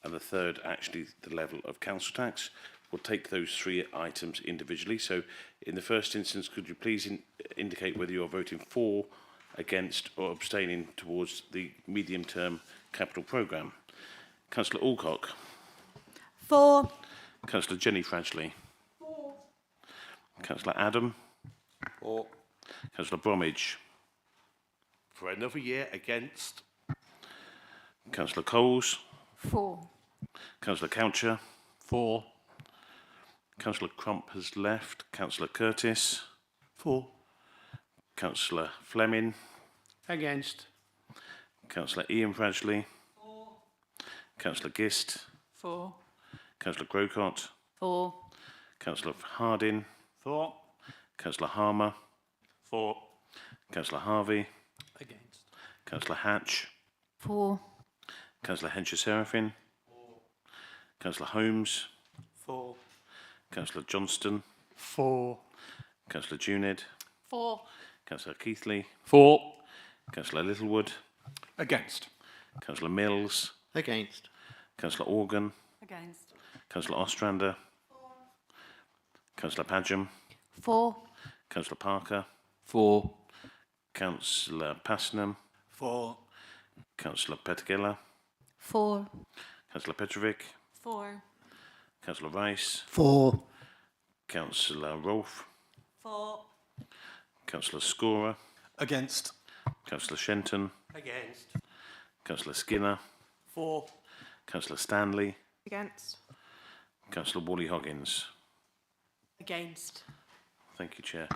And the third, actually, the level of council tax. We'll take those three items individually. So, in the first instance, could you please indicate whether you're voting for against or abstaining towards the medium-term capital programme? Councillor Alcock. For. Councillor Jenny Fradgley. For. Councillor Adam. For. Councillor Bromwich. For another year, against. Councillor Coles. For. Councillor Coucher. For. Councillor Crump has left. Councillor Curtis. For. Councillor Fleming. Against. Councillor Ian Fradgley. For. Councillor Gist. For. Councillor Grocott. For. Councillor Harding. For. Councillor Harmer. For. Councillor Harvey. Against. Councillor Hatch. For. Councillor Hencher-Seraphin. Councillor Holmes. For. Councillor Johnston. For. Councillor Junid. For. Councillor Keithley. For. Councillor Littlewood. Against. Councillor Mills. Against. Councillor Organ. Against. Councillor Ostrander. Councillor Padgham. For. Councillor Parker. For. Councillor Passenham. For. Councillor Pettigella. For. Councillor Petrovic. For. Councillor Rice. For. Councillor Rolfe. For. Councillor Scorer. Against. Councillor Shenton. Against. Councillor Skinner. For. Councillor Stanley. Against. Councillor Wally-Hoggins. Against. Thank you, Chair.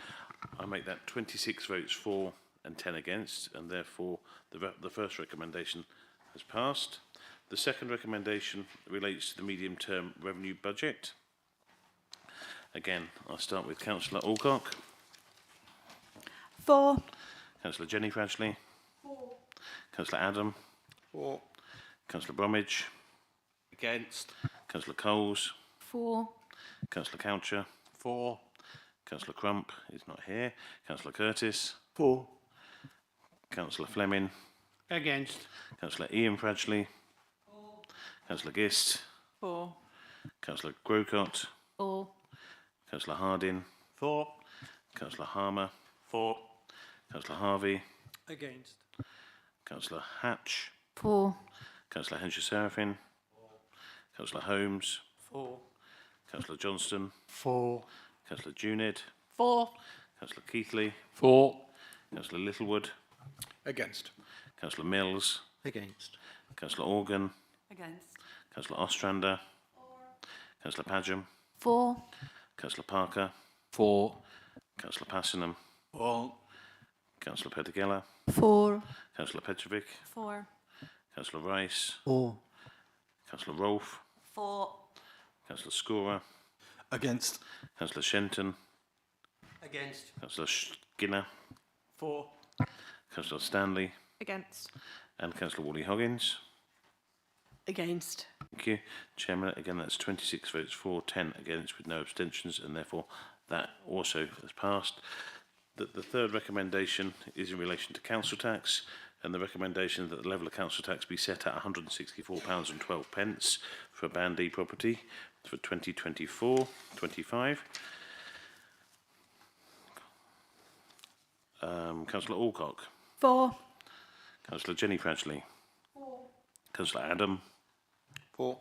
I make that 26 votes for and 10 against, and therefore the first recommendation has passed. The second recommendation relates to the medium-term revenue budget. Again, I'll start with Councillor Alcock. For. Councillor Jenny Fradgley. For. Councillor Adam. For. Councillor Bromwich. Against. Councillor Coles. For. Councillor Coucher. For. Councillor Crump is not here. Councillor Curtis. For. Councillor Fleming. Against. Councillor Ian Fradgley. Councillor Gist. For. Councillor Grocott. For. Councillor Harding. For. Councillor Harmer. For. Councillor Harvey. Against. Councillor Hatch. For. Councillor Hencher-Seraphin. Councillor Holmes. For. Councillor Johnston. For. Councillor Junid. For. Councillor Keithley. For. Councillor Littlewood. Against. Councillor Mills. Against. Councillor Organ. Against. Councillor Ostrander. Councillor Padgham. For. Councillor Parker. For. Councillor Passenham. For. Councillor Pettigella. For. Councillor Petrovic. For. Councillor Rice. For. Councillor Rolfe. For. Councillor Scorer. Against. Councillor Shenton. Against. Councillor Skinner. For. Councillor Stanley. Against. And Councillor Wally-Hoggins. Against. Thank you. Chairman, again, that's 26 votes for, 10 against, with no abstentions, and therefore that also has passed. The third recommendation is in relation to council tax, and the recommendation that the level of council tax be set at £164.12 for a Band D property for 2024-25. Councillor Alcock. For. Councillor Jenny Fradgley. For. Councillor Adam. For.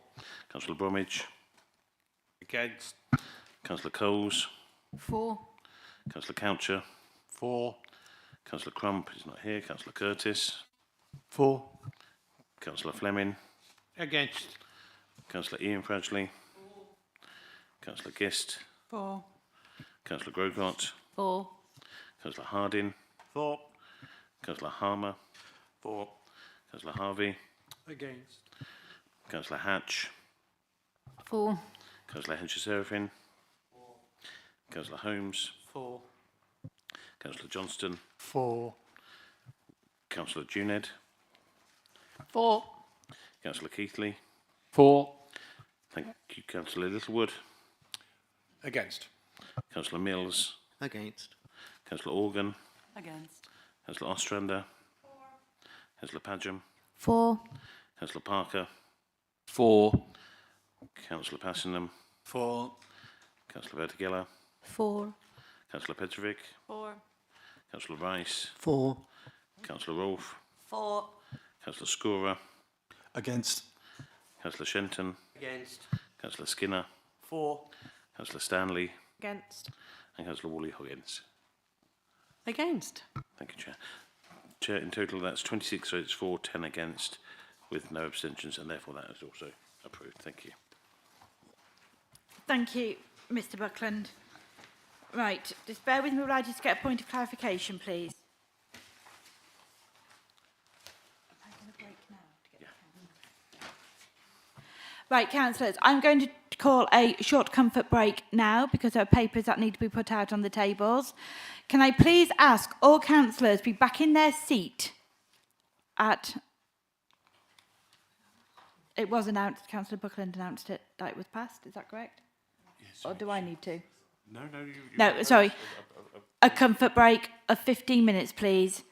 Councillor Bromwich. Against. Councillor Coles. For. Councillor Coucher. For. Councillor Crump is not here. Councillor Curtis. For. Councillor Fleming. Against. Councillor Ian Fradgley. Councillor Gist. For. Councillor Grocott. For. Councillor Harding. For. Councillor Harmer. For. Councillor Harvey. Against. Councillor Hatch. For. Councillor Hencher-Seraphin. Councillor Holmes. For. Councillor Johnston. For. Councillor Juned. For. Councillor Keithley. For. Thank you, Councillor Littlewood. Against. Councillor Mills. Against. Councillor Organ. Against. Councillor Ostrander. Councillor Padgham. For. Councillor Parker. For. Councillor Passenham. For. Councillor Vertigella. For. Councillor Petrovic. For. Councillor Rice. For. Councillor Rolfe. For. Councillor Scorer. Against. Councillor Shenton. Against. Councillor Skinner. For. Councillor Stanley. Against. And Councillor Whalley-Hoggins. Against. Thank you, Chair. Chair, in total that's 26 votes for, 10 against, with no abstentions, and therefore that is also approved. Thank you. Thank you, Mr Buckland. Right, just bear with me while I just get a point of clarification, please. Right, councillors, I'm going to call a short comfort break now because there are papers that need to be put out on the tables. Can I please ask all councillors be back in their seat at... It was announced, Councillor Buckland announced it, that it was passed, is that correct? Yes. Or do I need to? No, No, sorry. A comfort break of 15 minutes, please.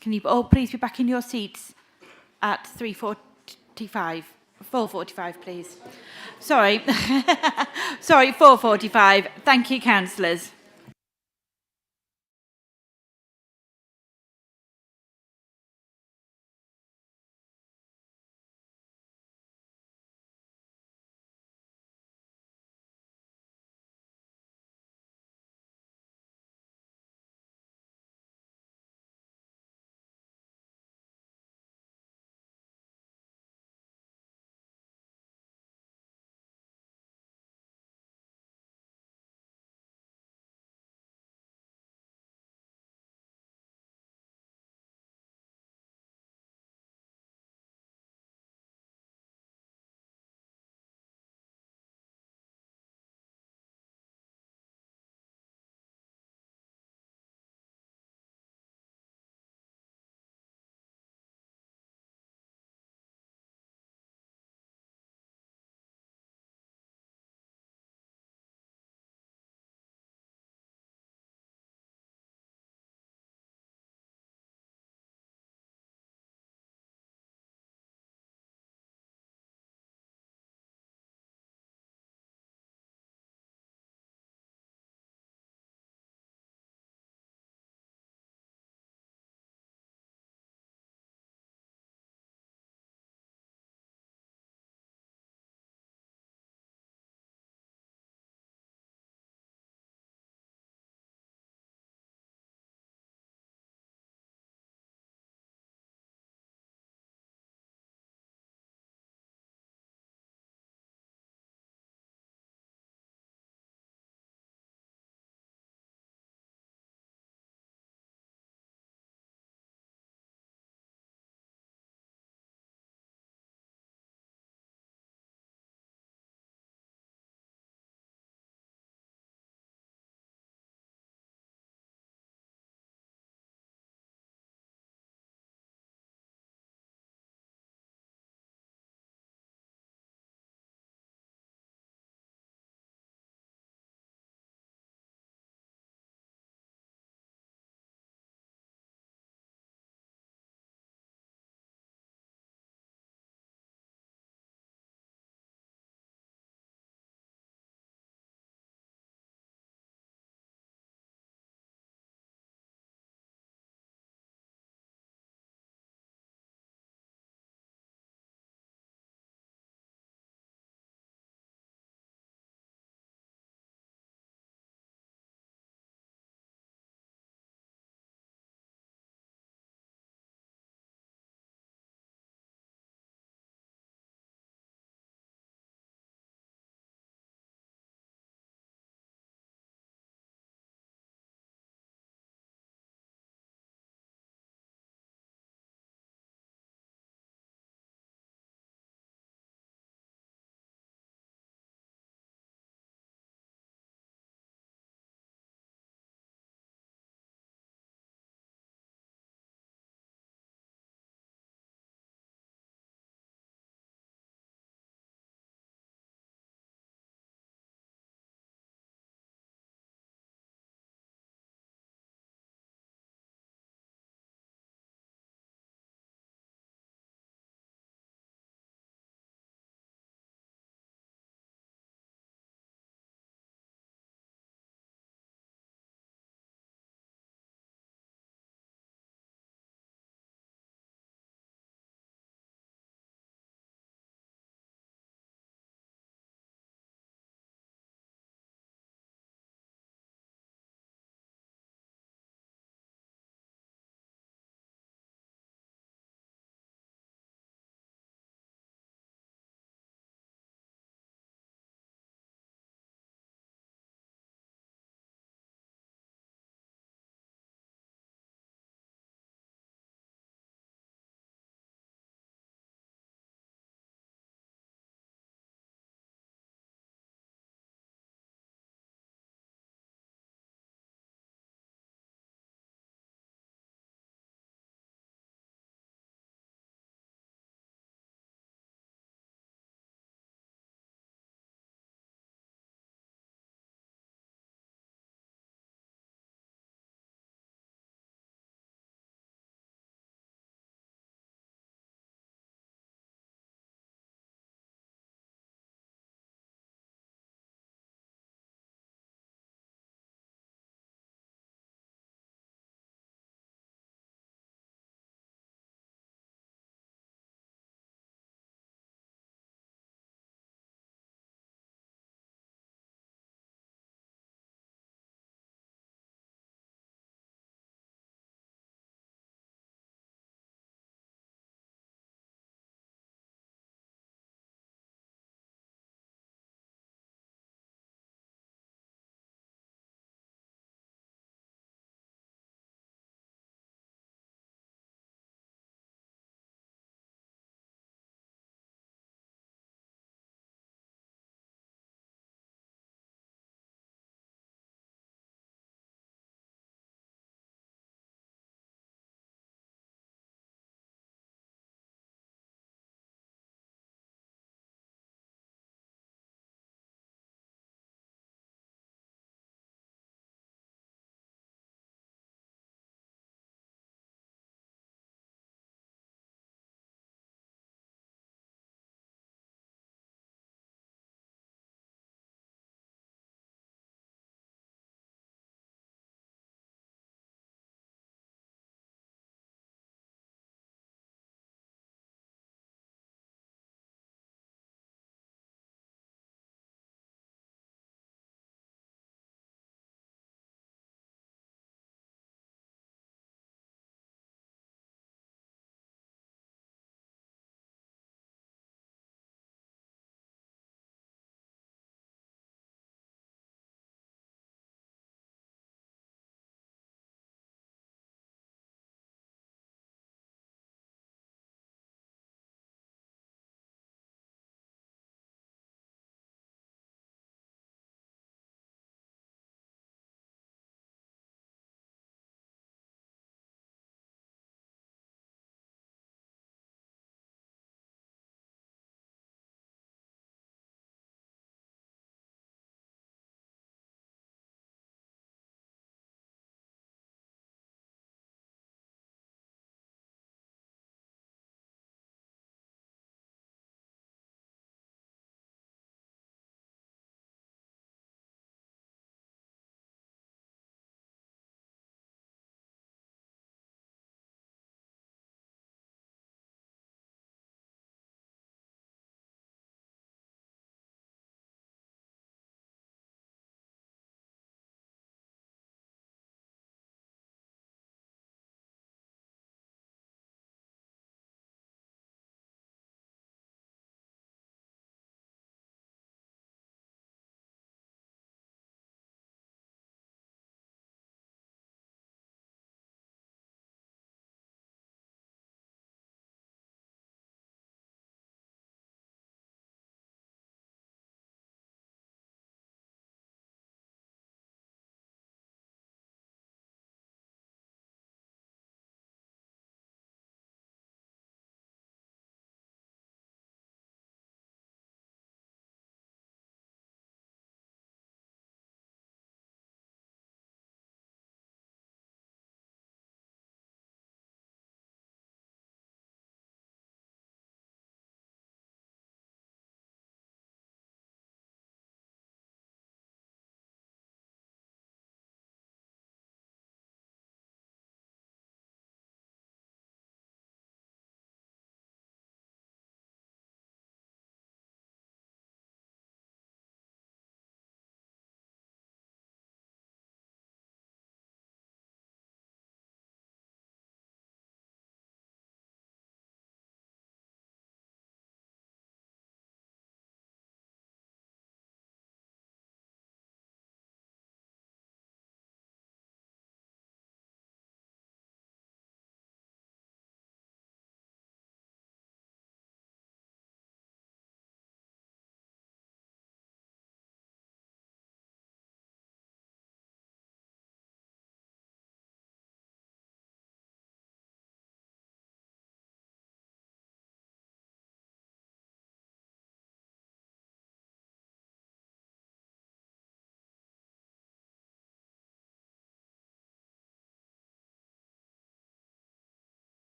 Can you all please be back in your seats at 3:45? 4:45, please. Sorry. Sorry, 4:45. Thank you, councillors.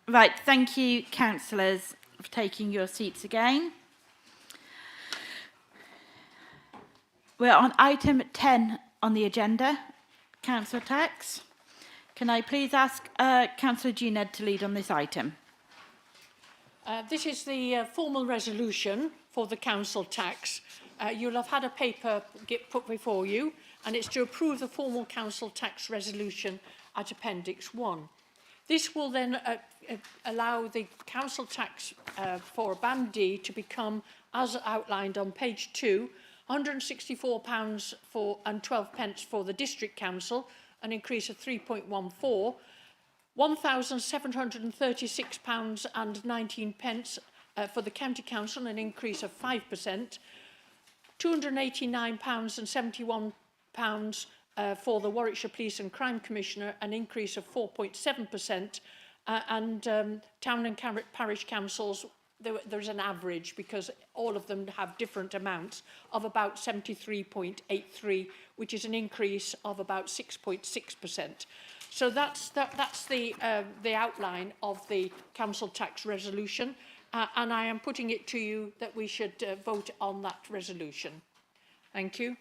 Right, thank you, councillors, for taking your seats again. We're on item 10 on the agenda, council tax. Can I please ask Councillor Gined to lead on this item? This is the formal resolution for the council tax. You'll have had a paper get put before you, and it's to approve the formal council tax resolution at Appendix 1. This will then allow the council tax for Band D to become, as outlined on page 2, £164 and 12 pence for the district council, an increase of 3.14, £1,736 and 19 pence for the county council, an increase of 5%, £289 and 71 for the Warwickshire Police and Crime Commissioner, an increase of 4.7%, and town and parish councils, there's an average because all of them have different amounts of about 73.83, which is an increase of about 6.6%. So that's the outline of the council tax resolution, and I am putting it to you that we should vote on that resolution. Thank you.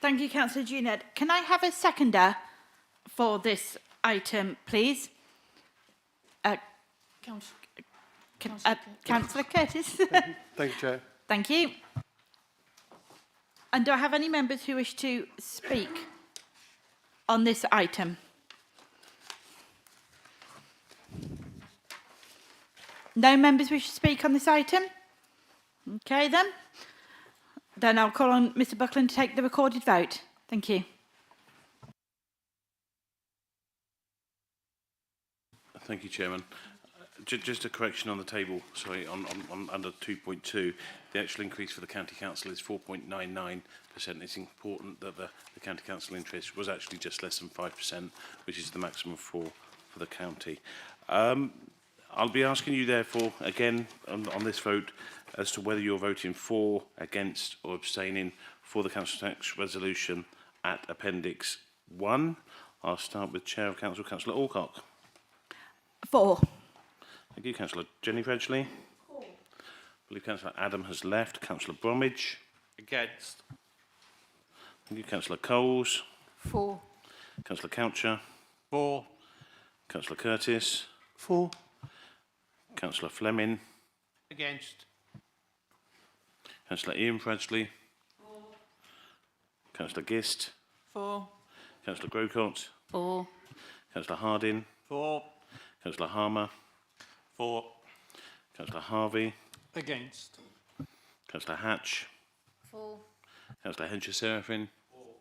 Thank you, Councillor Gined. Can I have a seconder for this item, please? Councillor Curtis. Thank you, Chair. Thank you. And do I have any members who wish to speak on this item? No members wish to speak on this item? Okay, then. Then I'll call on Mr Buckland to take the recorded vote. Thank you. Thank you, Chairman. Just a correction on the table, sorry, on under 2.2, the actual increase for the County Council is 4.99%. It's important that the County Council interest was actually just less than 5%, which is the maximum for the county. I'll be asking you, therefore, again, on this vote, as to whether you're voting for, against or abstaining for the Council Tax Resolution at Appendix 1. I'll start with Chair of Council, Councillor Alcock. For. Thank you, Councillor Jenny Fredgley. I believe Councillor Adam has left. Councillor Bromwich. Against. Thank you, Councillor Coles. For. Councillor Coucher. For. Councillor Curtis. For. Councillor Fleming. Against. Councillor Ian Fredgley. For. Councillor Gist. For. Councillor Grocott. For. Councillor Harding. For. Councillor Harmer. For. Councillor Harvey. Against. Councillor Hatch. For. Councillor Hedger-Serafin. For.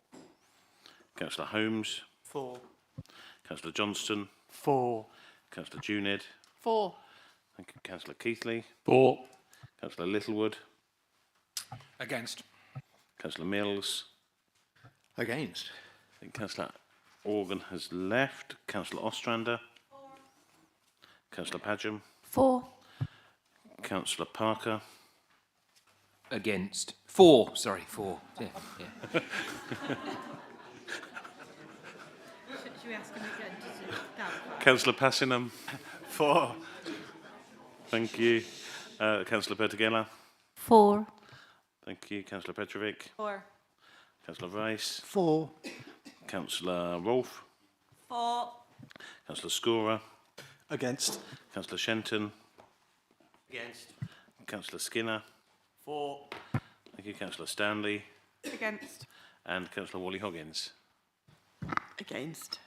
Councillor Holmes. For. Councillor Johnston. For. Councillor Junid. For. Thank you, Councillor Keithley. For. Councillor Littlewood. Against. Councillor Mills. Against. I think Councillor Organ has left. Councillor Ostrander. Councillor Padgham. For. Councillor Parker. Against. For. Sorry, for. Yeah. Should we ask him again to Councillor Passingham. For. Thank you. Councillor Pertigella. For. Thank you. Councillor Petrovic. For. Councillor Rice. For. Councillor Rolfe. For. Councillor Scorer. Against. Councillor Shenton. Against. Councillor Skinner. For. Thank you. Councillor Stanley. Against. And Councillor Wally Hoggins. Against.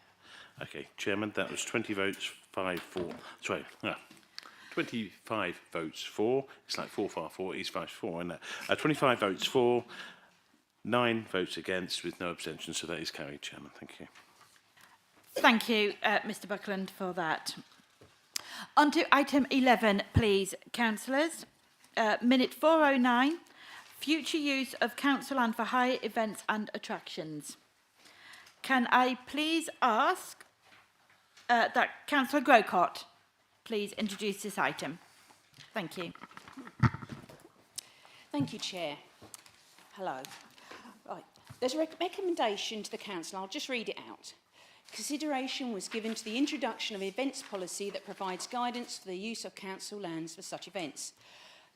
Okay, Chairman, that was 20 votes, 5 for. Sorry, 25 votes for. It's like 4 for 4, it's 5 for, isn't it? 25 votes for, 9 votes against with no abstentions, so that is carried, Chairman. Thank you. Thank you, Mr Buckland, for that. On to item 11, please, councillors. Minute 409, future use of council land for hire events and attractions. Can I please ask that Councillor Grocott please introduce this item? Thank you. Thank you, Chair. Hello. Right. There's a recommendation to the Council. I'll just read it out. consideration was given to the introduction of an events policy that provides guidance for the use of council lands for such events.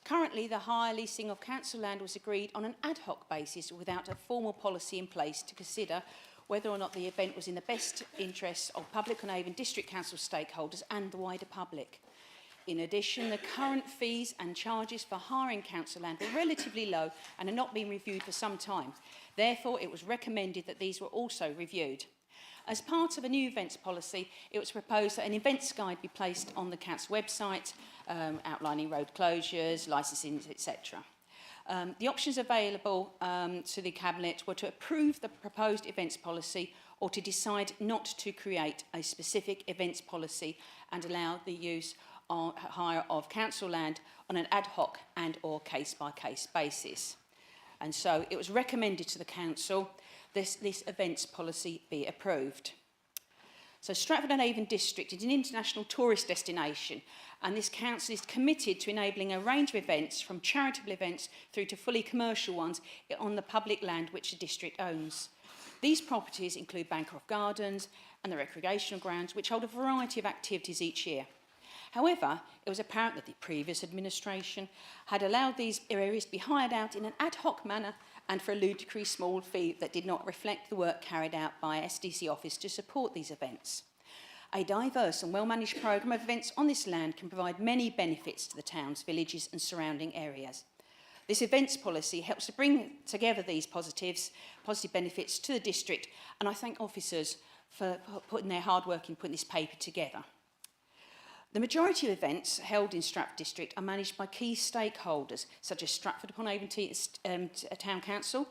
Currently, the hire leasing of council land was agreed on an ad hoc basis without a formal policy in place to consider whether or not the event was in the best interests of Public-on-Avon District Council stakeholders and the wider public. In addition, the current fees and charges for hiring council land were relatively low and are not being reviewed for some time. Therefore, it was recommended that these were also reviewed. As part of a new events policy, it was proposed that an events guide be placed on the council website, outlining road closures, licensing, etc. The options available to the Cabinet were to approve the proposed events policy or to decide not to create a specific events policy and allow the use or hire of council land on an ad hoc and or case-by-case basis. And so it was recommended to the Council this events policy be approved. So Stratford-on-Avon District is an international tourist destination, and this council is committed to enabling a range of events, from charitable events through to fully commercial ones, on the public land which the district owns. These properties include Bancroft Gardens and the recreational grounds, which hold a variety of activities each year. However, it was apparent that the previous administration had allowed these areas to be hired out in an ad hoc manner and for a ludicrously small fee that did not reflect the work carried out by SDC office to support these events. A diverse and well-managed programme of events on this land can provide many benefits to the towns, villages and surrounding areas. This events policy helps to bring together these positive benefits to the district, and I thank officers for putting their hard work in putting this paper together. The majority of events held in Stratford District are managed by key stakeholders, such as Stratford-upon-Avon Town Council,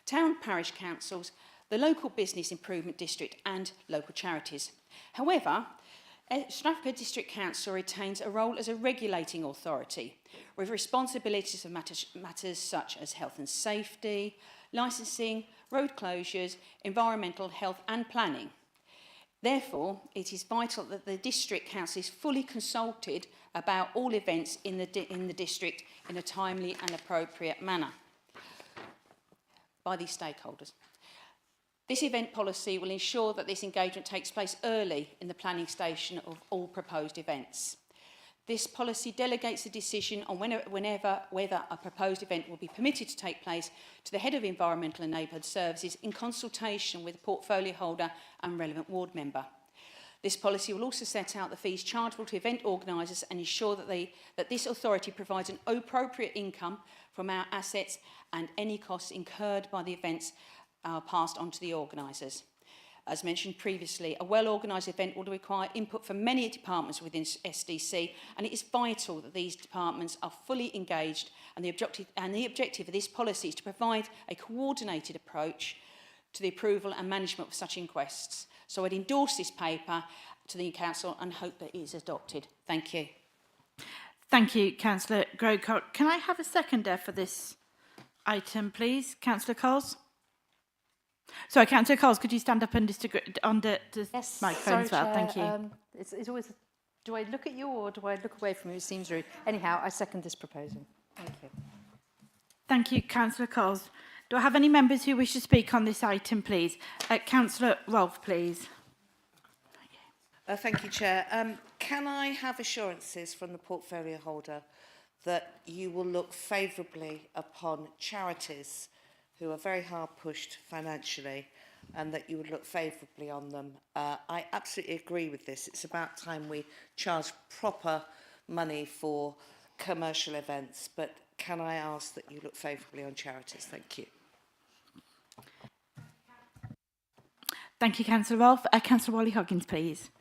town parish councils, the local business improvement district and local charities. However, Stratford District Council retains a role as a regulating authority, with responsibilities for matters such as health and safety, licensing, road closures, environmental health and planning. Therefore, it is vital that the District Council is fully consulted about all events in the district in a timely and appropriate manner by these stakeholders. This event policy will ensure that this engagement takes place early in the planning station of all proposed events. This policy delegates the decision on whether a proposed event will be permitted to take place to the Head of Environmental and Neighbourhood Services in consultation with the portfolio holder and relevant ward member. This policy will also set out the fees chargeable to event organisers and ensure that this authority provides an appropriate income from our assets, and any costs incurred by the events are passed on to the organisers. As mentioned previously, a well-organised event will require input from many departments within SDC, and it is vital that these departments are fully engaged, and the objective of this policy is to provide a coordinated approach to the approval and management of such inquests. So I'd endorse this paper to the Council and hope that it is adopted. Thank you. Thank you, Councillor Grocott. Can I have a seconder for this item, please? Councillor Coles? Sorry, Councillor Coles, could you stand up and disagree on the microphone as well? Chair, Thank you. It's always, do I look at you or do I look away from you? It seems rude. Anyhow, I second this proposal. Thank you. Thank you, Councillor Coles. Do I have any members who wish to speak on this item, please? Councillor Rolfe, please. Thank you, Chair. Can I have assurances from the portfolio holder that you will look favourably upon charities who are very hard pushed financially, and that you would look favourably on them? I absolutely agree with this. It's about time we charge proper money for commercial events, but can I ask that you look favourably on charities? Thank you. Thank you, Councillor Rolfe. Councillor Wally-Hoggins, please.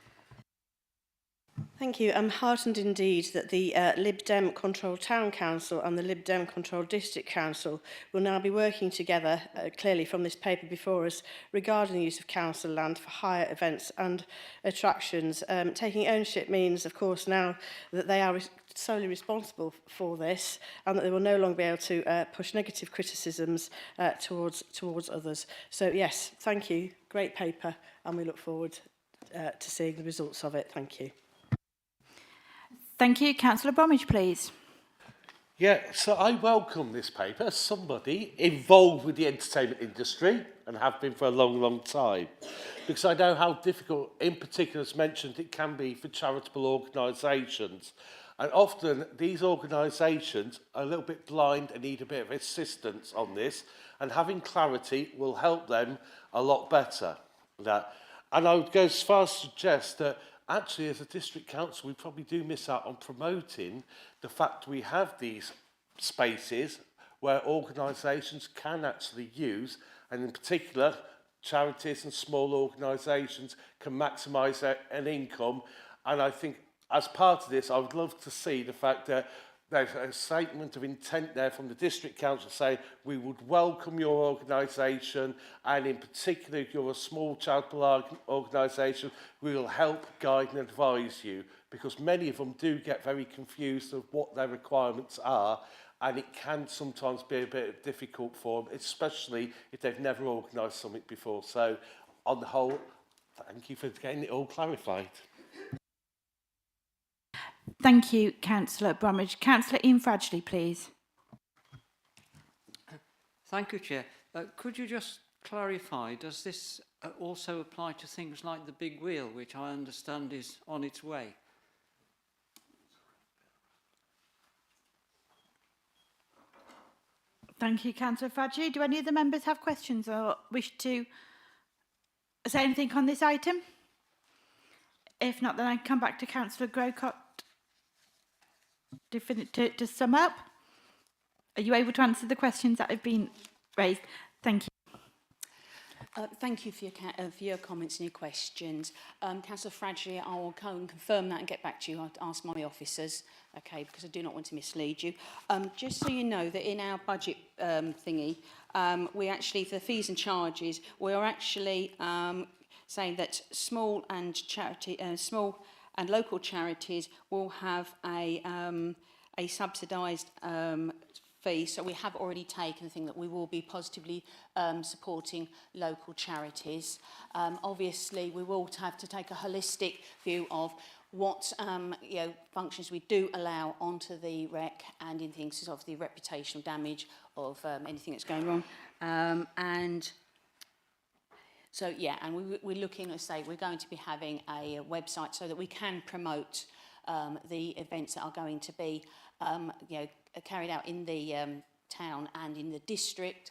Thank you. I'm heartened indeed that the Lib Dem controlled Town Council and the Lib Dem controlled District Council will now be working together, clearly from this paper before us, regarding the use of council land for hire events and attractions. Taking ownership means, of course, now that they are solely responsible for this, and that they will no longer be able to push negative criticisms towards others. So yes, thank you. Great paper, and we look forward to seeing the results of it. Thank you. Thank you. Councillor Bromwich, please. Yeah, so I welcome this paper as somebody involved with the entertainment industry and have been for a long, long time, because I know how difficult, in particular as mentioned, it can be for charitable organisations. And often these organisations are a little bit blind and need a bit of assistance on this, and having clarity will help them a lot better. And I would go as far as to suggest that actually as a district council we probably do miss out on promoting the fact we have these spaces where organisations can actually use, and in particular charities and small organisations can maximise an income. And I think as part of this, I would love to see the fact that there's a statement of intent there from the district council saying we would welcome your organisation, and in particular if you're a small charitable organisation, we will help guide and advise you, because many of them do get very confused of what their requirements are, and it can sometimes be a bit difficult for them, especially if they've never organised something before. So on the whole, thank you for getting it all clarified. Thank you, Councillor Bromwich. Councillor Ian Fradgley, please. Thank you, Chair. Could you just clarify, does this also apply to things like the big wheel, which I understand is on its way? Thank you, Councillor Fradgley. Do any of the members have questions or wish to say anything on this item? If not, then I come back to Councillor Grocott to sum up. Are you able to answer the questions that have been raised? Thank you. Thank you for your comments and your questions. Councillor Fradgley, I will go and confirm that and get back to you. I'll ask my officers, okay, because I do not want to mislead you. Just so you know that in our budget thingy, we actually, for the fees and charges, we are actually saying that small and local charities will have a subsidised fee. So we have already taken the thing that we will be positively supporting local charities. Obviously, we will have to take a holistic view of what functions we do allow onto the rec, and in things of the reputational damage of anything that's going wrong. So, yeah, and we're looking, let's say, we're going to be having a website so that we can promote the events that are going to be carried out in the town and in the district,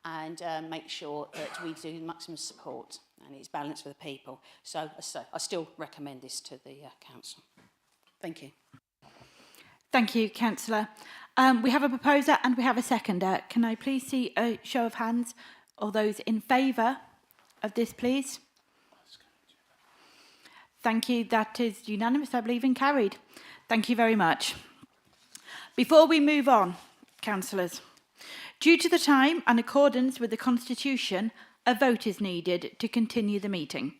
and make sure that we do maximum support and it's balanced for the people. So I still recommend this to the council. Thank you. Thank you, Councillor. We have a proposer and we have a seconder. Can I please see a show of hands? All those in favour of this, please. Thank you. That is unanimous, I believe, and carried. Thank you very much. Before we move on, councillors, due to the time and accordance with the Constitution, a vote is needed to continue the meeting.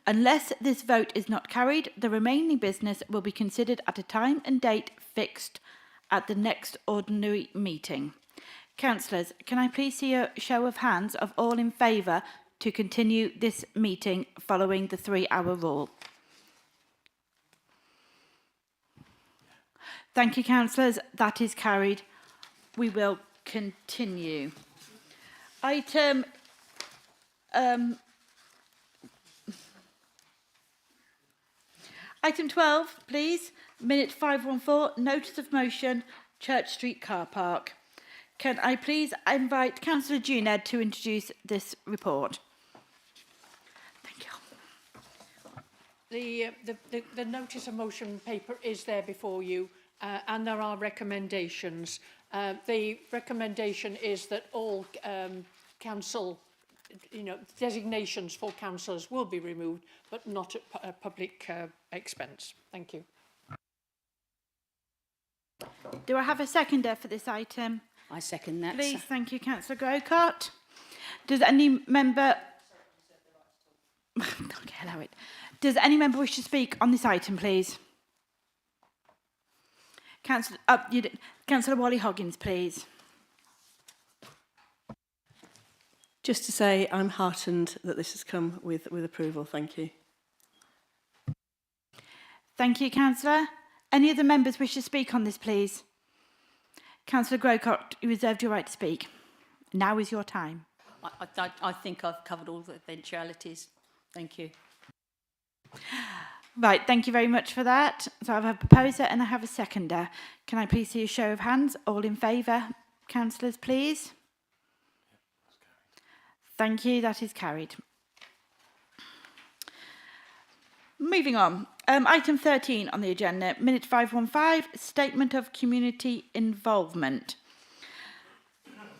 Unless this vote is not carried, the remaining business will be considered at a time and date fixed at the next ordinary meeting. Councillors, can I please see a show of hands of all in favour to continue this meeting following the 3-hour rule? Thank you, councillors. That is carried. We will continue. Item 12, please. Minute 514, notice of motion, Church Street car park. Can I please invite Councillor Juned to introduce this report? Thank you. The notice of motion paper is there before you, and there are recommendations. The recommendation is that all council, designations for councillors will be removed, but not at public expense. Thank you. Do I have a seconder for this item? I second that. Please, thank you, Councillor Grocott. Does any member... okay, allow it. Does any member wish to speak on this item, please? Councillor Wally-Hoggins, please. Just to say, I'm heartened that this has come with approval. Thank you. Thank you, Councillor. Any other members wish to speak on this, please? Councillor Grocott, you reserved your right to speak. Now is your time. I think I've covered all the eventualities. Thank you. Right, thank you very much for that. So I have a proposer and I have a seconder. Can I please see a show of hands? All in favour? Councillors, please. Thank you, that is carried. Moving on. Item 13 on the agenda, minute 515, statement of community involvement.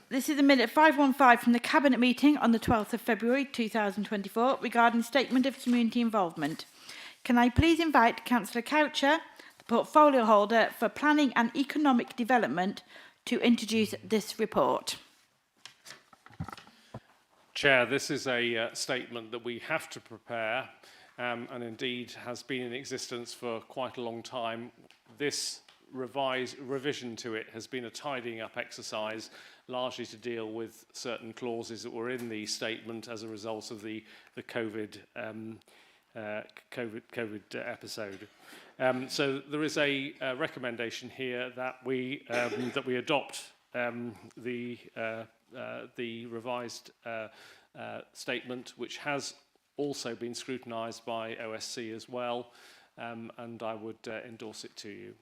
This is a minute 515 from the Cabinet meeting on the 12th of February 2024 regarding statement of community involvement. Can I please invite Councillor Coucher, the portfolio holder for Planning and Economic Development, to introduce this report? Chair, this is a statement that we have to prepare and indeed has been in existence for quite a long time. This revision to it has been a tidying up exercise, largely to deal with certain clauses that were in the statement as a result of the COVID episode. So there is a recommendation here that we adopt the revised statement, which has also been scrutinised by OSC as well, and I would endorse it to you.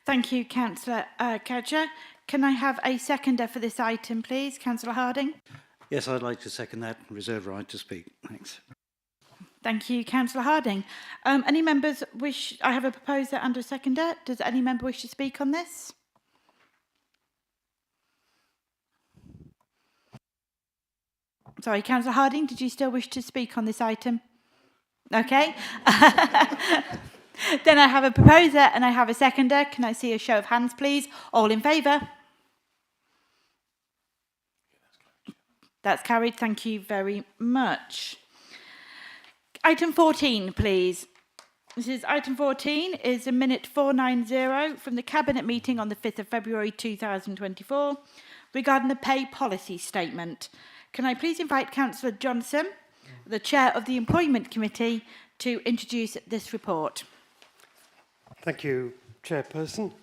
Thank you, Councillor Coucher. Can I have a seconder for this item, please? Councillor Harding. Yes, I'd like to second that. Reserve right to speak. Thanks. Thank you, Councillor Harding. Any members wish... I have a proposer and a seconder. Does any member wish to speak on this? Sorry, Councillor Harding, did you still wish to speak on this item? Okay. Then I have a proposer and I have a seconder. Can I see a show of hands, please? All in favour? That's carried. Thank you very much. Item 14, please. This is item 14, is a minute 490 from the Cabinet meeting on the 5th of February 2024 regarding the pay policy statement. Can I please invite Councillor Johnson, the Chair of the Employment Committee, to introduce this report? Thank you, Chairperson.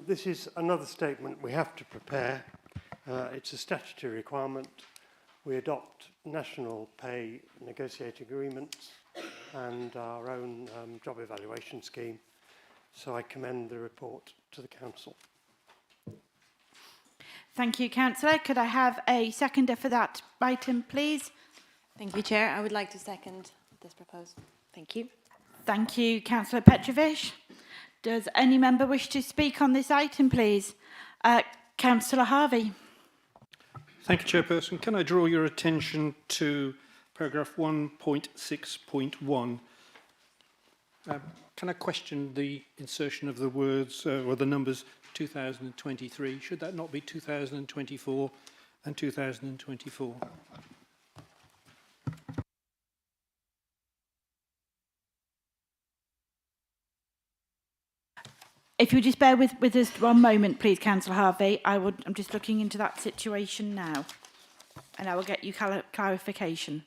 This is another statement we have to prepare. It's a statutory requirement. We adopt national pay negotiating agreements and our own job evaluation scheme. So I commend the report to the Council. Thank you, Councillor. Could I have a seconder for that item, please? Thank you, Chair. I would like to second this proposal. Thank you. Thank you, Councillor Petrovich. Does any member wish to speak on this item, please? Councillor Harvey. Thank you, Chairperson. Can I draw your attention to paragraph 1.6.1? Can I question the insertion of the words or the numbers 2023? Should that not be 2024 and 2024? If you just bear with us 1 moment, please, Councillor Harvey. I'm just looking into that situation now, and I will get you clarification.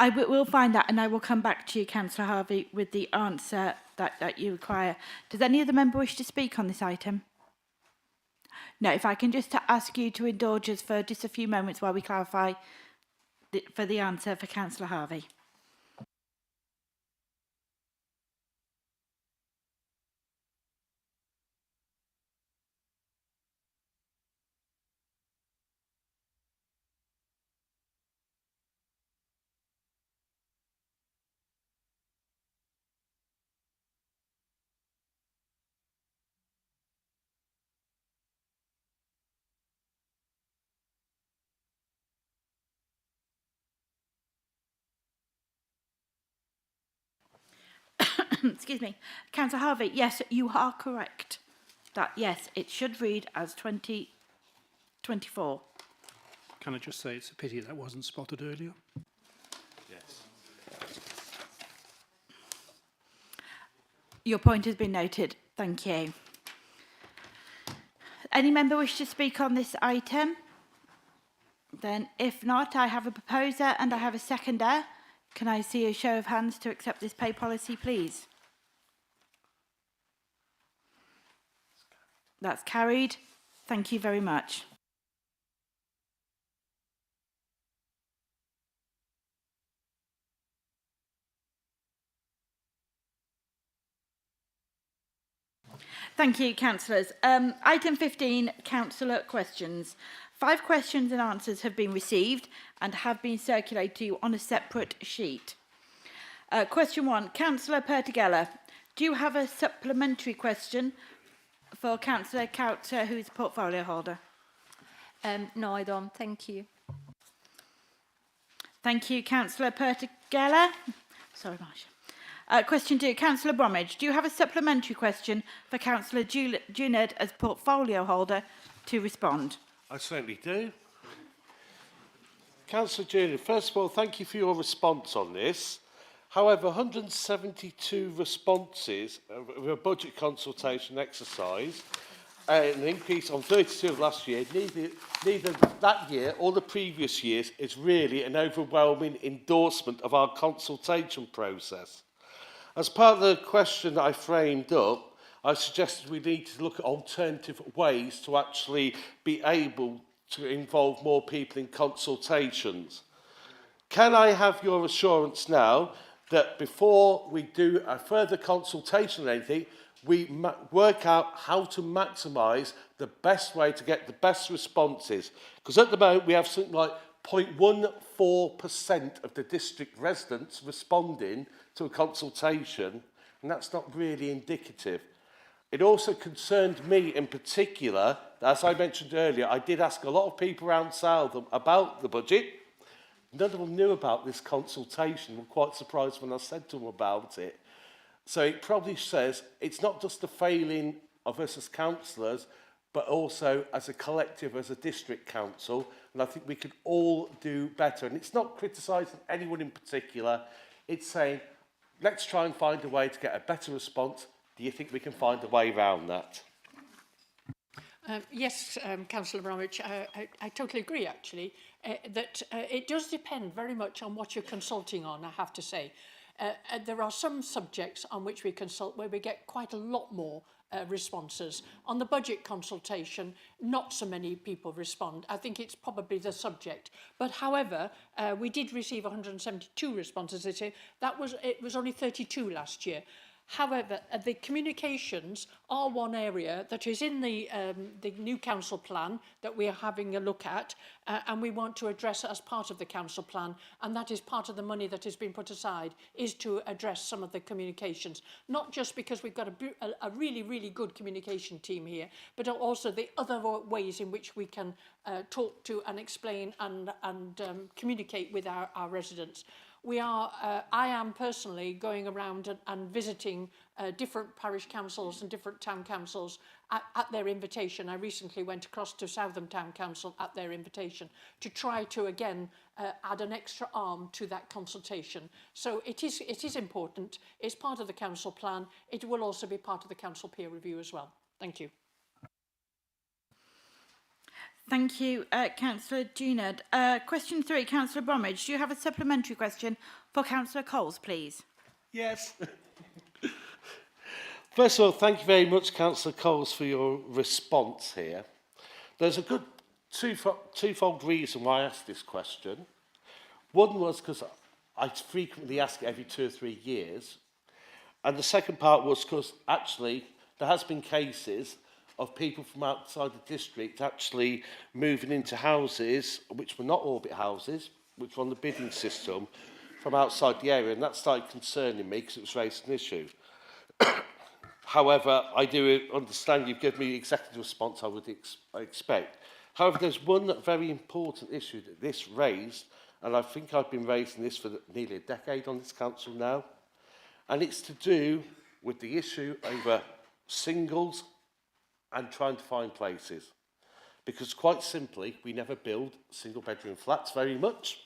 I will find that and I will come back to you, Councillor Harvey, with the answer that you require. Does any other member wish to speak on this item? No, if I can just ask you to indulge us for just a few moments while we clarify for the answer for Councillor Harvey. Excuse me. Councillor Harvey, yes, you are correct. That, yes, it should read as 2024. Can I just say it's a pity that wasn't spotted earlier? Yes. Your point has been noted. Thank you. Any member wish to speak on this item? Then, if not, I have a proposer and I have a seconder. Can I see a show of hands to accept this pay policy, please? That's carried. Thank you very much. Thank you, councillors. Item 15, councillor questions. 5 questions and answers have been received and have been circulated to you on a separate sheet. Question 1, Councillor Pertigella, do you have a supplementary question for Councillor Coucher, who is portfolio holder? No, I don't. Thank you. Thank you, Councillor Pertigella. Sorry, Marsha. Question 2, Councillor Bromwich, do you have a supplementary question for Councillor Juned as portfolio holder to respond? I certainly do. Councillor Juned, first of all, thank you for your response on this. However, 172 responses of a budget consultation exercise, an increase on 32 of last year, neither that year or the previous years is really an overwhelming endorsement of our consultation process. As part of the question that I framed up, I suggested we need to look at alternative ways to actually be able to involve more people in consultations. Can I have your assurance now that before we do a further consultation or anything, we work out how to maximise the best way to get the best responses? Because at the moment we have something like 0.14% of the district residents responding to a consultation, and that's not really indicative. It also concerned me in particular, as I mentioned earlier, I did ask a lot of people around Southam about the budget. None of them knew about this consultation. Were quite surprised when I said to them about it. So it probably says it's not just a failing of us as councillors, but also as a collective, as a district council. And I think we could all do better. And it's not criticising anyone in particular. It's saying, let's try and find a way to get a better response. Do you think we can find a way around that? Yes, Councillor Bromwich, I totally agree, actually, that it does depend very much on what you're consulting on, I have to say. There are some subjects on which we consult where we get quite a lot more responses. On the budget consultation, not so many people respond. I think it's probably the subject. But however, we did receive 172 responses this year. It was only 32 last year. However, the communications are one area that is in the new council plan that we are having a look at, and we want to address as part of the council plan, and that is part of the money that has been put aside, is to address some of the communications. Not just because we've got a really, really good communication team here, but also the other ways in which we can talk to and explain and communicate with our residents. I am personally going around and visiting different parish councils and different town councils at their invitation. I recently went across to Southam Town Council at their invitation to try to, again, add an extra arm to that consultation. So it is important. It's part of the council plan. It will also be part of the council peer review as well. Thank you. Thank you, Councillor Juned. Question 3, Councillor Bromwich, do you have a supplementary question for Councillor Coles, please? Yes. First of all, thank you very much, Councillor Coles, for your response here. There's a good twofold reason why I asked this question. One was because I frequently ask it every 2 or 3 years. And the second part was because actually there has been cases of people from outside the district actually moving into houses, which were not orbit houses, which were on the bidding system, from outside the area, and that started concerning me because it was raised an issue. However, I do understand you've given me exactly the response I would expect. However, there's one very important issue that this raised, and I think I've been raising this for nearly a decade on this council now, and it's to do with the issue over singles and trying to find places. Because quite simply, we never build single bedroom flats very much.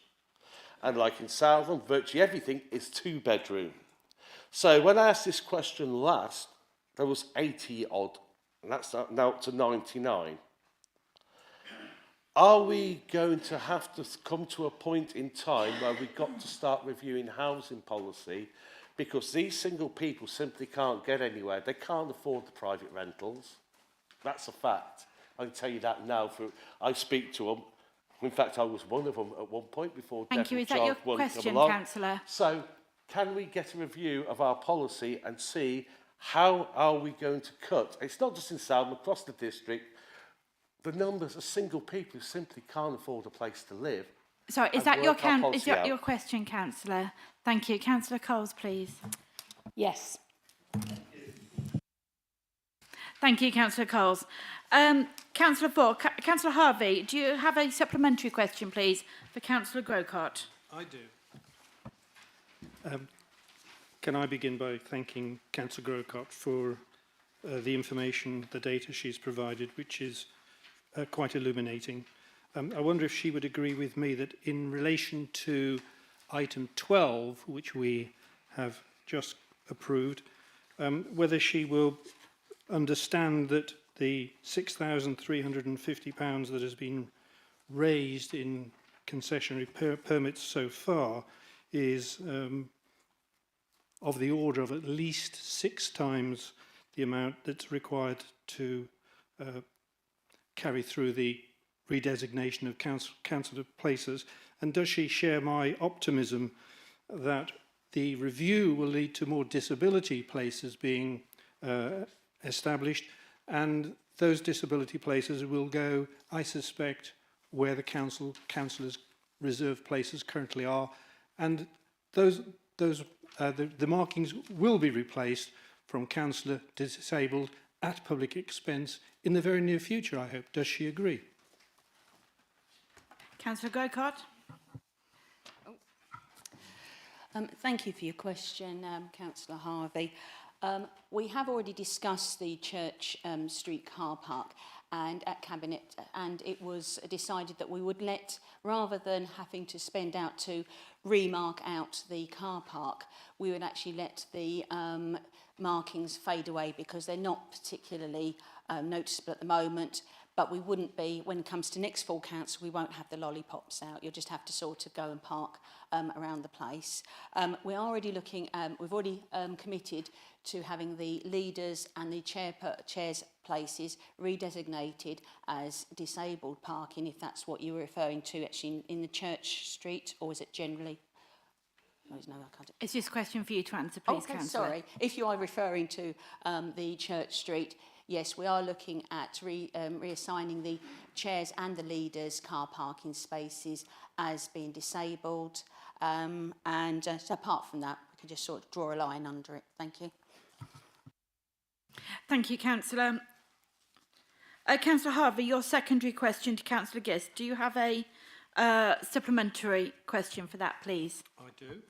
And like in Southam, virtually everything is 2 bedroom. So when I asked this question last, there was 80 odd, and that's now up to 99. Are we going to have to come to a point in time where we've got to start reviewing housing policy, because these single people simply can't get anywhere? They can't afford the private rentals. That's a fact. I can tell you that now. I speak to them. In fact, I was one of them at one point before. Thank you. Is that your question, Councillor? So, can we get a review of our policy and see how are we going to cut? It's not just in Salem, across the district. The numbers of single people who simply can't afford a place to live. Sorry, is that your question, Councillor? Thank you. Councillor Coles, please. Yes. Thank you, Councillor Coles. Councillor Ford, Councillor Harvey, do you have a supplementary question, please, for Councillor Grocott? I do. Can I begin by thanking Councillor Grocott for the information, the data she's provided, which is quite illuminating. I wonder if she would agree with me that in relation to item 12, which we have just approved, whether she will understand that the £6,350 that has been raised in concessionary permits so far is of the order of at least 6 times the amount that's required to carry through the redesignation of councillor places, and does she share my optimism that the review will lead to more disability places being established, and those disability places will go, I suspect, where the councillors' reserved places currently are, and the markings will be replaced from councillor disabled at public expense in the very near future, I hope. Does she agree? Councillor Grocott. Thank you for your question, Councillor Harvey. We have already discussed the Church Street car park and at Cabinet, and it was decided that we would let, rather than having to spend out to remark out the car park, we would actually let the markings fade away because they're not particularly noticeable at the moment. But we wouldn't be, when it comes to next full council, we won't have the lollipops out. You'll just have to sort of go and park around the place. We're already looking, we've already committed to having the leaders and the chairs places redesignated as disabled parking, if that's what you were referring to actually in the Church Street, or is it generally? No, I can't. It's just a question for you to answer, please, okay, Councillor. Sorry. If you are referring to the Church Street, yes, we are looking at reassigning the chairs and the leaders' car parking spaces as being disabled. So apart from that, we can just sort of draw a line under it. Thank you. Thank you, Councillor. Councillor Harvey, your secondary question to Councillor Guest. Do you have a supplementary question for that, please? I do.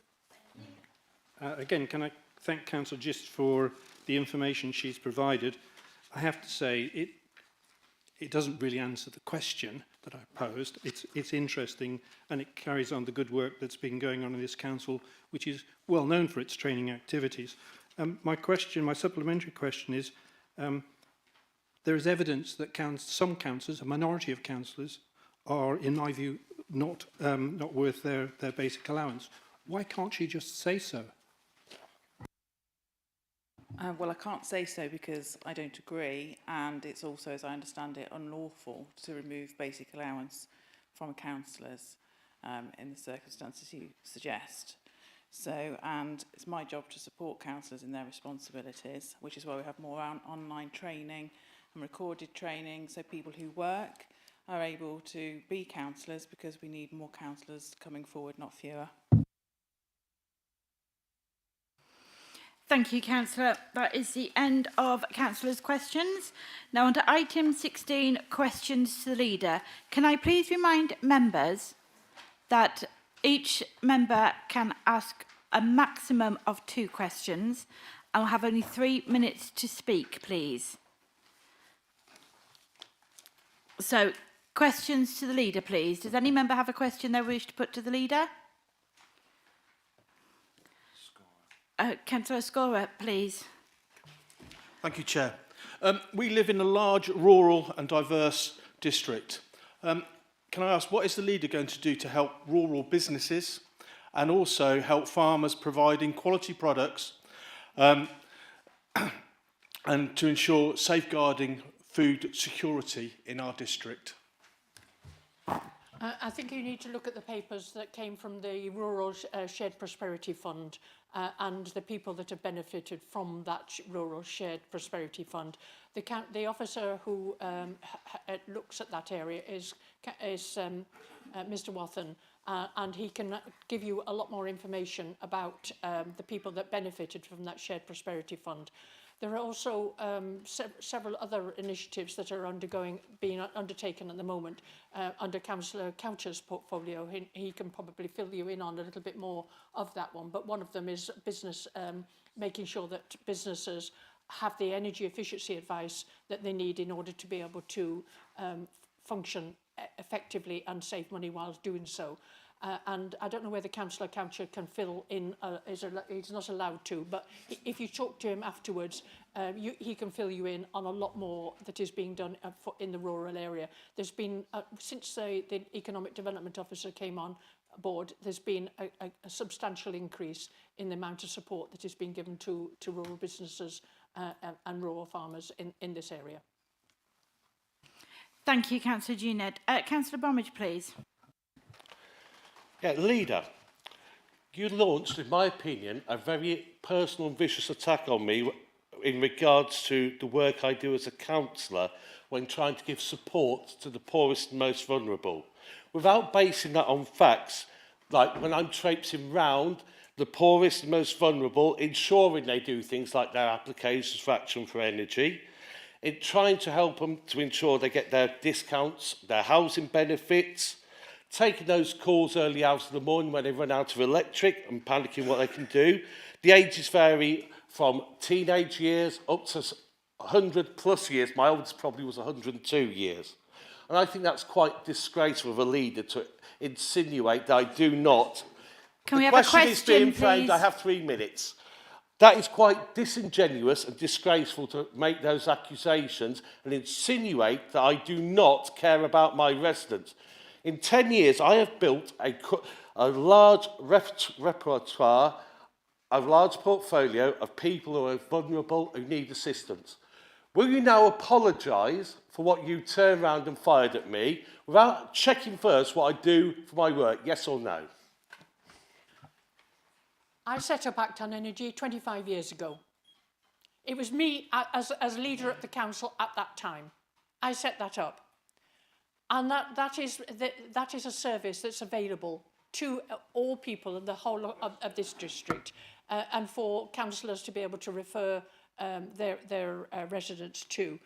Again, can I thank Councillor Gist for the information she's provided? I have to say, it doesn't really answer the question that I posed. It's interesting, and it carries on the good work that's been going on in this council, which is well known for its training activities. My supplementary question is, there is evidence that some councillors, a minority of councillors, are, in my view, not worth their basic allowance. Why can't she just say so? Well, I can't say so because I don't agree, and it's also, as I understand it, unlawful to remove basic allowance from councillors in the circumstances you suggest. So, and it's my job to support councillors in their responsibilities, which is why we have more online training and recorded training, so people who work are able to be councillors, because we need more councillors coming forward, not fewer. Thank you, Councillor. That is the end of Councillors' questions. Now on to item 16, questions to the leader. Can I please remind members that each member can ask a maximum of 2 questions and will have only 3 minutes to speak, please. So, questions to the leader, please. Does any member have a question they wish to put to the leader? Councillor Scorer, please. Thank you, Chair. We live in a large rural and diverse district. Can I ask, what is the leader going to do to help rural businesses and also help farmers providing quality products and to ensure safeguarding food security in our district? I think you need to look at the papers that came from the Rural Shared Prosperity Fund and the people that have benefited from that Rural Shared Prosperity Fund. The officer who looks at that area is Mr. Wathen, and he can give you a lot more information about the people that benefited from that Shared Prosperity Fund. There are also several other initiatives that are being undertaken at the moment under Councillor Coucher's portfolio. He can probably fill you in on a little bit more of that one. But one of them is business, making sure that businesses have the energy efficiency advice that they need in order to be able to function effectively and save money while doing so. And I don't know whether Councillor Coucher can fill in, he's not allowed to, but if you talk to him afterwards, he can fill you in on a lot more that is being done in the rural area. There's been, since the Economic Development Officer came on board, there's been a substantial increase in the amount of support that is being given to rural businesses and rural farmers in this area. Thank you, Councillor Juned. Councillor Bromwich, please. Yeah, leader, you launched, in my opinion, a very personal and vicious attack on me in regards to the work I do as a councillor when trying to give support to the poorest and most vulnerable. Without basing that on facts, like when I'm traipsing round the poorest and most vulnerable, ensuring they do things like their applications for Action for Energy, in trying to help them to ensure they get their discounts, their housing benefits, taking those calls early hours of the morning when they run out of electric and panicking what they can do. The ages vary from teenage years up to 100 plus years. My oldest probably was 102 years. And I think that's quite disgraceful of a leader to insinuate that I do not. Can we have a question, is being framed, please? I have 3 minutes. That is quite disingenuous and disgraceful to make those accusations and insinuate that I do not care about my residents. In 10 years, I have built a large repertoire, a large portfolio of people who are vulnerable, who need assistance. Will you now apologise for what you turned around and fired at me without checking first what I do for my work, yes or no? I set up Act on Energy 25 years ago. It was me as leader of the council at that time. I set that up. And that is a service that's available to all people in the whole of this district and for councillors to be able to refer their residents to.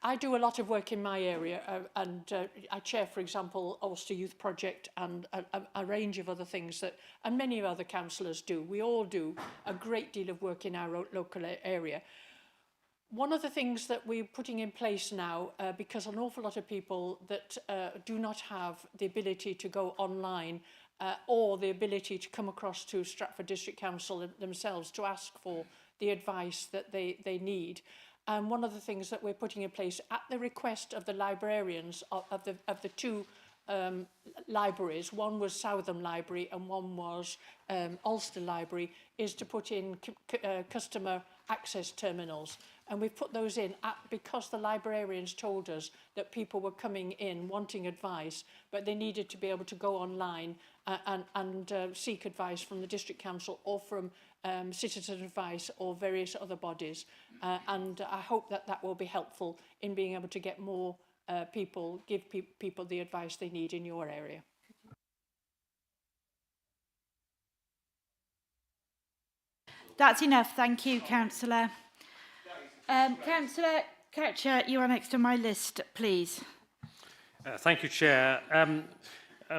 I do a lot of work in my area and I chair, for example, Ulster Youth Project and a range of other things and many other councillors do. We all do a great deal of work in our local area. One of the things that we're putting in place now, because an awful lot of people that do not have the ability to go online or the ability to come across to Stratford District Council themselves to ask for the advice that they need. And one of the things that we're putting in place at the request of the librarians of the two libraries, one was Southam Library and one was Ulster Library, is to put in customer access terminals. And we've put those in because the librarians told us that people were coming in wanting advice, but they needed to be able to go online and seek advice from the District Council or from citizen advice or various other bodies. And I hope that will be helpful in being able to get more people, give people the advice they need in your area. That's enough. Thank you, Councillor. Councillor Coucher, you are next on my list, please. Thank you, Chair.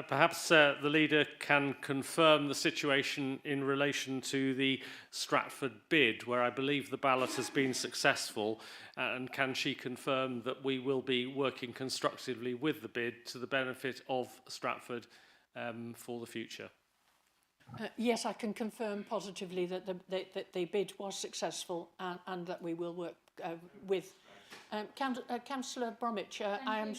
Perhaps the leader can confirm the situation in relation to the Stratford bid, where I believe the ballot has been successful, and can she confirm that we will be working constructively with the bid to the benefit of Stratford for the future? Yes, I can confirm positively that the bid was successful and that we will work with. Councillor Bromwich, I am...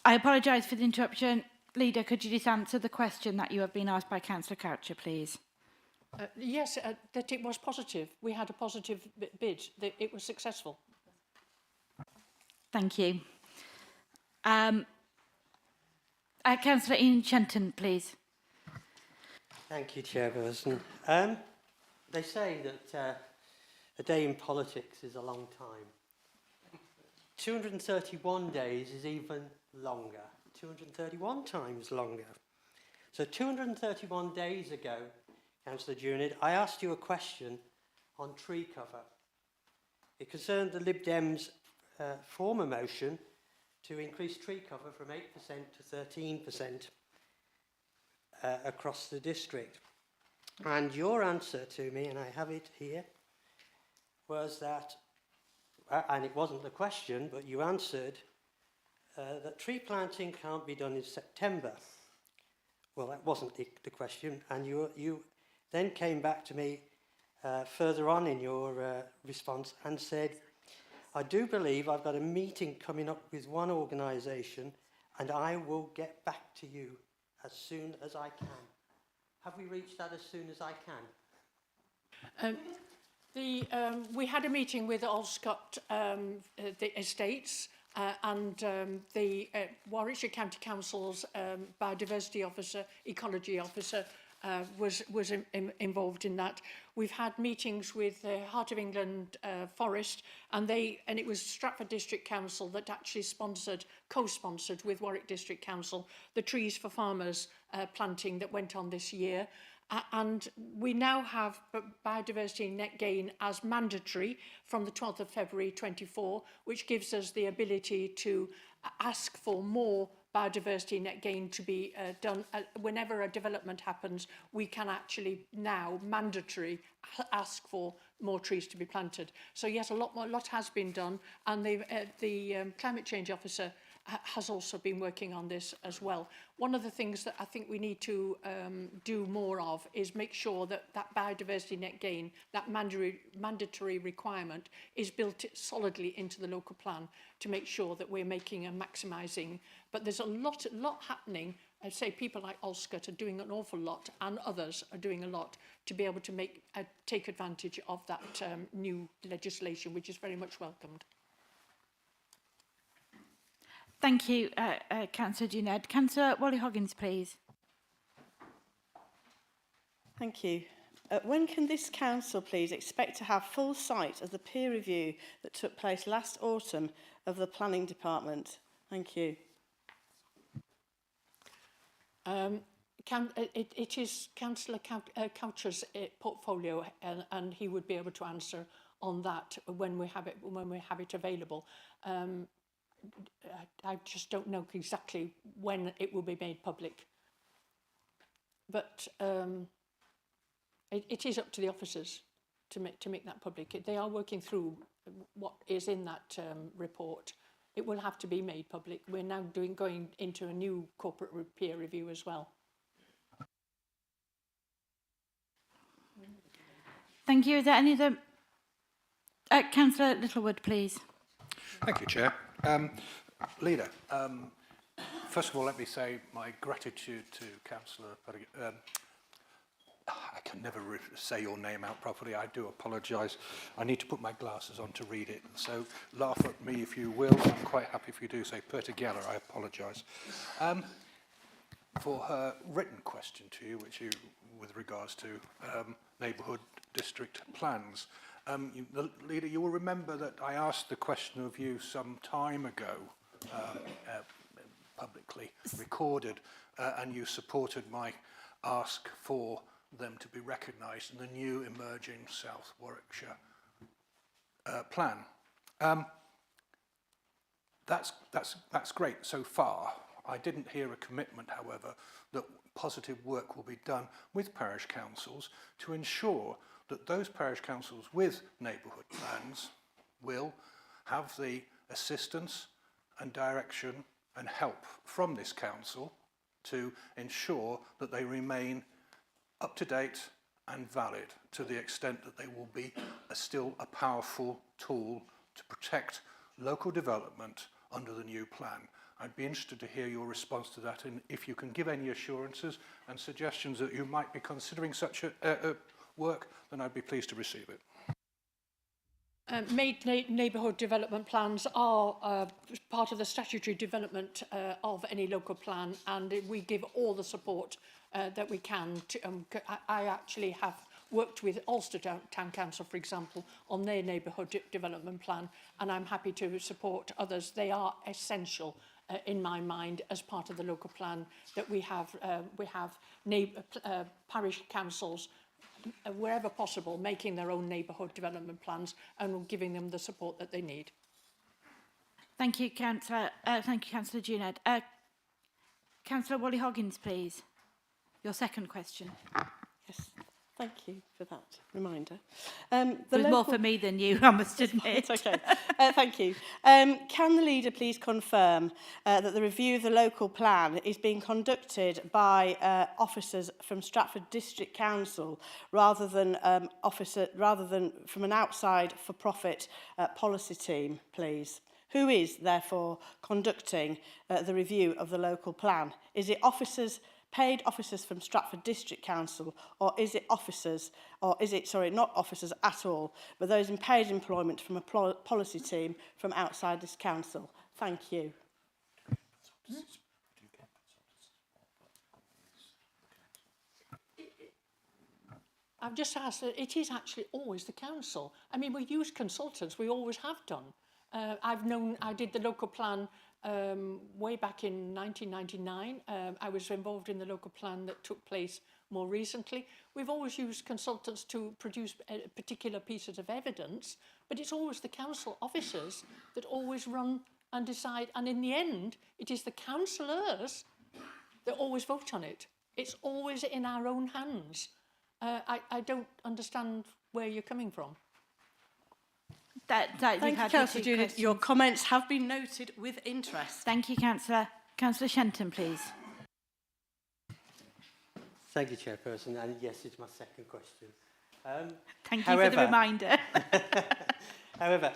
I apologise for the interruption. Leader, could you just answer the question that you have been asked by Councillor Coucher, please? Yes, that it was positive. We had a positive bid. That it was successful. Thank you. Councillor Ian Shenton, please. Thank you, Chairperson. They say that a day in politics is a long time. 231 days is even longer. 231 times longer. So 231 days ago, Councillor Junid, I asked you a question on tree cover. It concerned the Lib Dems' former motion to increase tree cover from 8% to 13% across the district. And your answer to me, and I have it here, was that, and it wasn't the question, but you answered that tree planting can't be done in September. Well, that wasn't the question, and you then came back to me further on in your response and said, I do believe I've got a meeting coming up with one organisation and I will get back to you as soon as I can. Have we reached that as soon as I can? We had a meeting with Allscott the estates and the Warwickshire County Council's biodiversity officer, ecology officer was involved in that. We've had meetings with the Heart of England Forest, and it was Stratford District Council that actually co-sponsored with Warwick District Council the Trees for Farmers planting that went on this year. And we now have biodiversity net gain as mandatory from the 12th of February 24, which gives us the ability to ask for more biodiversity net gain to be done. Whenever a development happens, we can actually now mandatory ask for more trees to be planted. So yes, a lot has been done, and the climate change officer has also been working on this as well. One of the things that I think we need to do more of is make sure that that biodiversity net gain, that mandatory requirement, is built solidly into the local plan to make sure that we're making and maximising. But there's a lot happening. I'd say people like Allscott are doing an awful lot, and others are doing a lot to be able to take advantage of that new legislation, which is very much welcomed. Thank you, Councillor Juned. Councillor Wally-Hoggins, please. Thank you. When can this council, please, expect to have full sight of the peer review that took place last autumn of the planning department? Thank you. It is Councillor Coucher's portfolio, and he would be able to answer on that when we have it available. I just don't know exactly when it will be made public. But it is up to the officers to make that public. They are working through what is in that report. It will have to be made public. We're now going into a new corporate peer review as well. Thank you. Is there any other... Councillor Littlewood, please. Thank you, Chair. Leader, first of all, let me say my gratitude to Councillor... I can never say your name out properly. I do apologise. I need to put my glasses on to read it. So laugh at me if you will. I'm quite happy if you do say Pertigella. I apologise. For her written question to you, with regards to neighbourhood district plans, Leader, you will remember that I asked the question of you some time ago, publicly recorded, and you supported my ask for them to be recognised in the new emerging South Warwickshire plan. That's great so far. I didn't hear a commitment, however, that positive work will be done with parish councils to ensure that those parish councils with neighbourhood plans will have the assistance and direction and help from this council to ensure that they remain up to date and valid to the extent that they will be still a powerful tool to protect local development under the new plan. I'd be interested to hear your response to that, and if you can give any assurances and suggestions that you might be considering such a work, then I'd be pleased to receive it. Neighbourhood development plans are part of the statutory development of any local plan, and we give all the support that we can. I actually have worked with Ulster Town Council, for example, on their neighbourhood development plan, and I'm happy to support others. They are essential in my mind as part of the local plan that we have parish councils wherever possible making their own neighbourhood development plans and giving them the support that they need. Thank you, Councillor. Thank you, Councillor Juned. Councillor Wally-Hoggins, please. Your second question. Yes, thank you for that reminder. There's more for me than you, I must admit. It's okay. Thank you. Can the leader please confirm that the review of the local plan is being conducted by officers from Stratford District Council rather than from an outside for-profit policy team, please? Who is therefore conducting the review of the local plan? Is it paid officers from Stratford District Council, or is it not officers at all, but those in paid employment from a policy team from outside this council? Thank you. I've just asked, it is actually always the council. I mean, we use consultants, we always have done. I did the local plan way back in 1999. I was involved in the local plan that took place more recently. We've always used consultants to produce particular pieces of evidence, but it's always the council officers that always run and decide, and in the end, it is the councillors that always vote on it. It's always in our own hands. I don't understand where you're coming from. Thank you, Councillor Judith. Your comments have been noted with interest. Thank you, Councillor. Councillor Shenton, please. Thank you, Chairperson. And yes, it's my second question. Thank you for the reminder. However,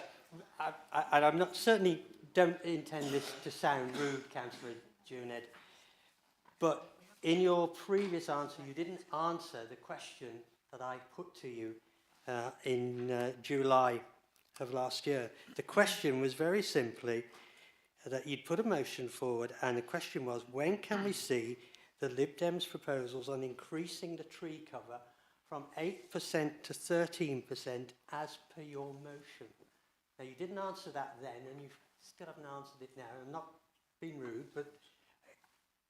I'm not certainly don't intend this to sound rude, Councillor Juned, but in your previous answer, you didn't answer the question that I put to you in July of last year. The question was very simply that you'd put a motion forward, and the question was, when can we see the Lib Dems proposals on increasing the tree cover from 8% to 13% as per your motion? Now, you didn't answer that then, and you still haven't answered it now. I'm not being rude, but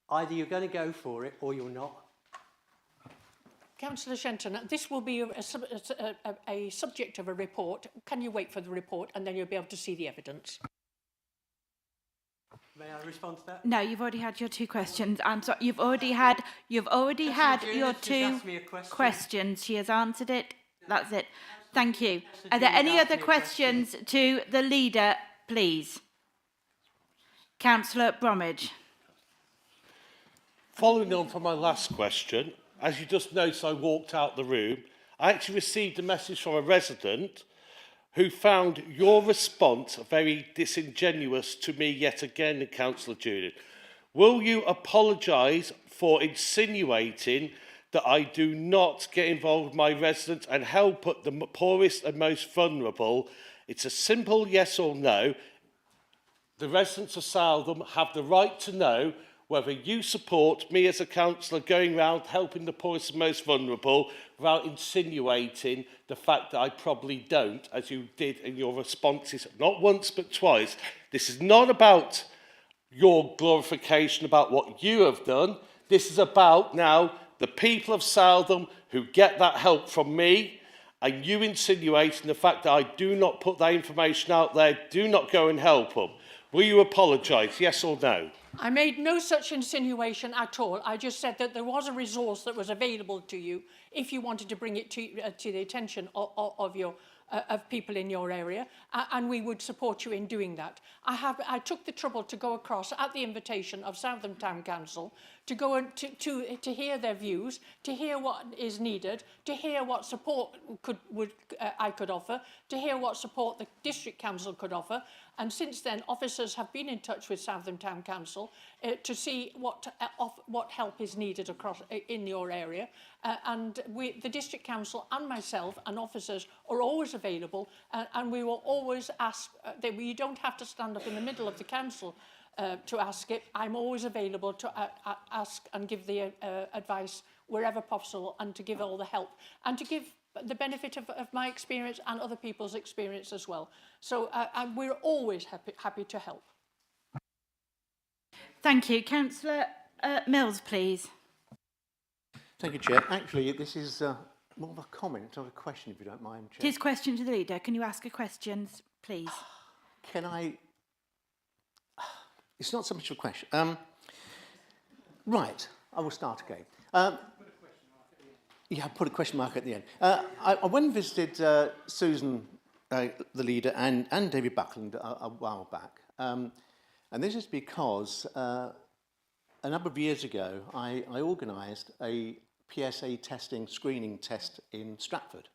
either you're going to go for it or you're not. Councillor Shenton, this will be a subject of a report. Can you wait for the report and then you'll be able to see the evidence? May I respond to that? No, you've already had your two questions. I'm sorry, you've already had your two questions. She has answered it. That's it. Thank you. Are there any other questions to the leader, please? Councillor Bromwich. Following on from my last question, as you just noticed, I walked out the room. I actually received a message from a resident who found your response very disingenuous to me yet again, Councillor Judith. Will you apologise for insinuating that I do not get involved with my residents and help put the poorest and most vulnerable? It's a simple yes or no. The residents of Southam have the right to know whether you support me as a councillor going around helping the poorest and most vulnerable without insinuating the fact that I probably don't, as you did in your responses, not once but twice. This is not about your glorification about what you have done. This is about now the people of Southam who get that help from me, and you insinuating the fact that I do not put that information out there, do not go and help them. Will you apologise, yes or no? I made no such insinuation at all. I just said that there was a resource that was available to you if you wanted to bring it to the attention of your of people in your area, and we would support you in doing that. I took the trouble to go across at the invitation of Southam Town Council to go and to hear their views, to hear what is needed, to hear what support I could offer, to hear what support the District Council could offer. And since then, officers have been in touch with Southam Town Council to see what help is needed across in your area. And the District Council and myself and officers are always available, and we will always ask that you don't have to stand up in the middle of the council to ask it. I'm always available to ask and give the advice wherever possible, and to give all the help, and to give the benefit of my experience and other people's experience as well. So we're always happy to help. Thank you. Councillor Mills, please. Thank you, Chair. Actually, this is more of a comment or a question, if you don't mind, Chair. It is question to the leader. Can you ask a question, please? Can I... It's not so much a question. Right, I will start again. Yeah, put a question mark at the end. I went and visited Susan, the leader, and David Buckland a while back. And this is because a number of years ago, I organised a PSA testing screening test in Stratford.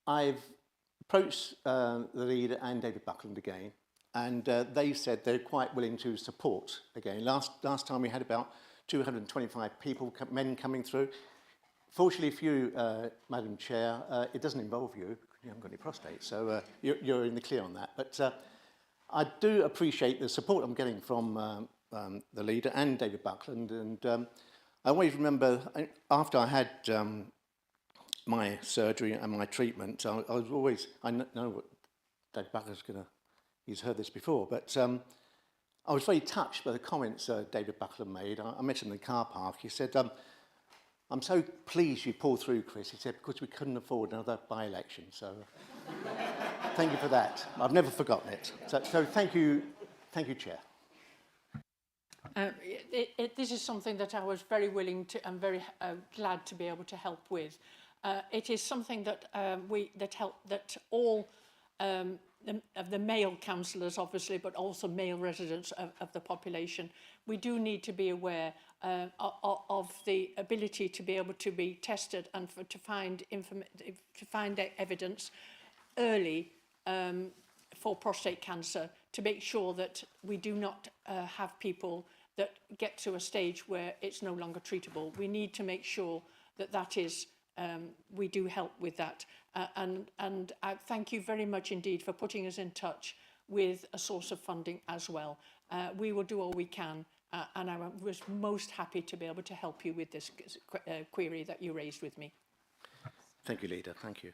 I've approached the leader and David Buckland again, and they said they're quite willing to support again. Last time we had about 225 people, men coming through. Fortunately for you, Madam Chair, it doesn't involve you. You haven't got any prostate, so you're in the clear on that. But I do appreciate the support I'm getting from the leader and David Buckland. And I always remember, after I had my surgery and my treatment, I was always, I know what David Buckland's going to, he's heard this before, but I was very touched by the comments David Buckland made. I met him in the car park. He said, I'm so pleased you pulled through, Chris. He said, because we couldn't afford another by-election. So thank you for that. I've never forgotten it. So thank you, Chair. This is something that I was very willing to and very glad to be able to help with. It is something that that all of the male councillors, obviously, but also male residents of the population, we do need to be aware of the ability to be able to be tested and to find evidence early for prostate cancer, to make sure that we do not have people that get to a stage where it's no longer treatable. We need to make sure that that is, we do help with that. And I thank you very much indeed for putting us in touch with a source of funding as well. We will do all we can, and I was most happy to be able to help you with this query that you raised with me. Thank you, Leader. Thank you.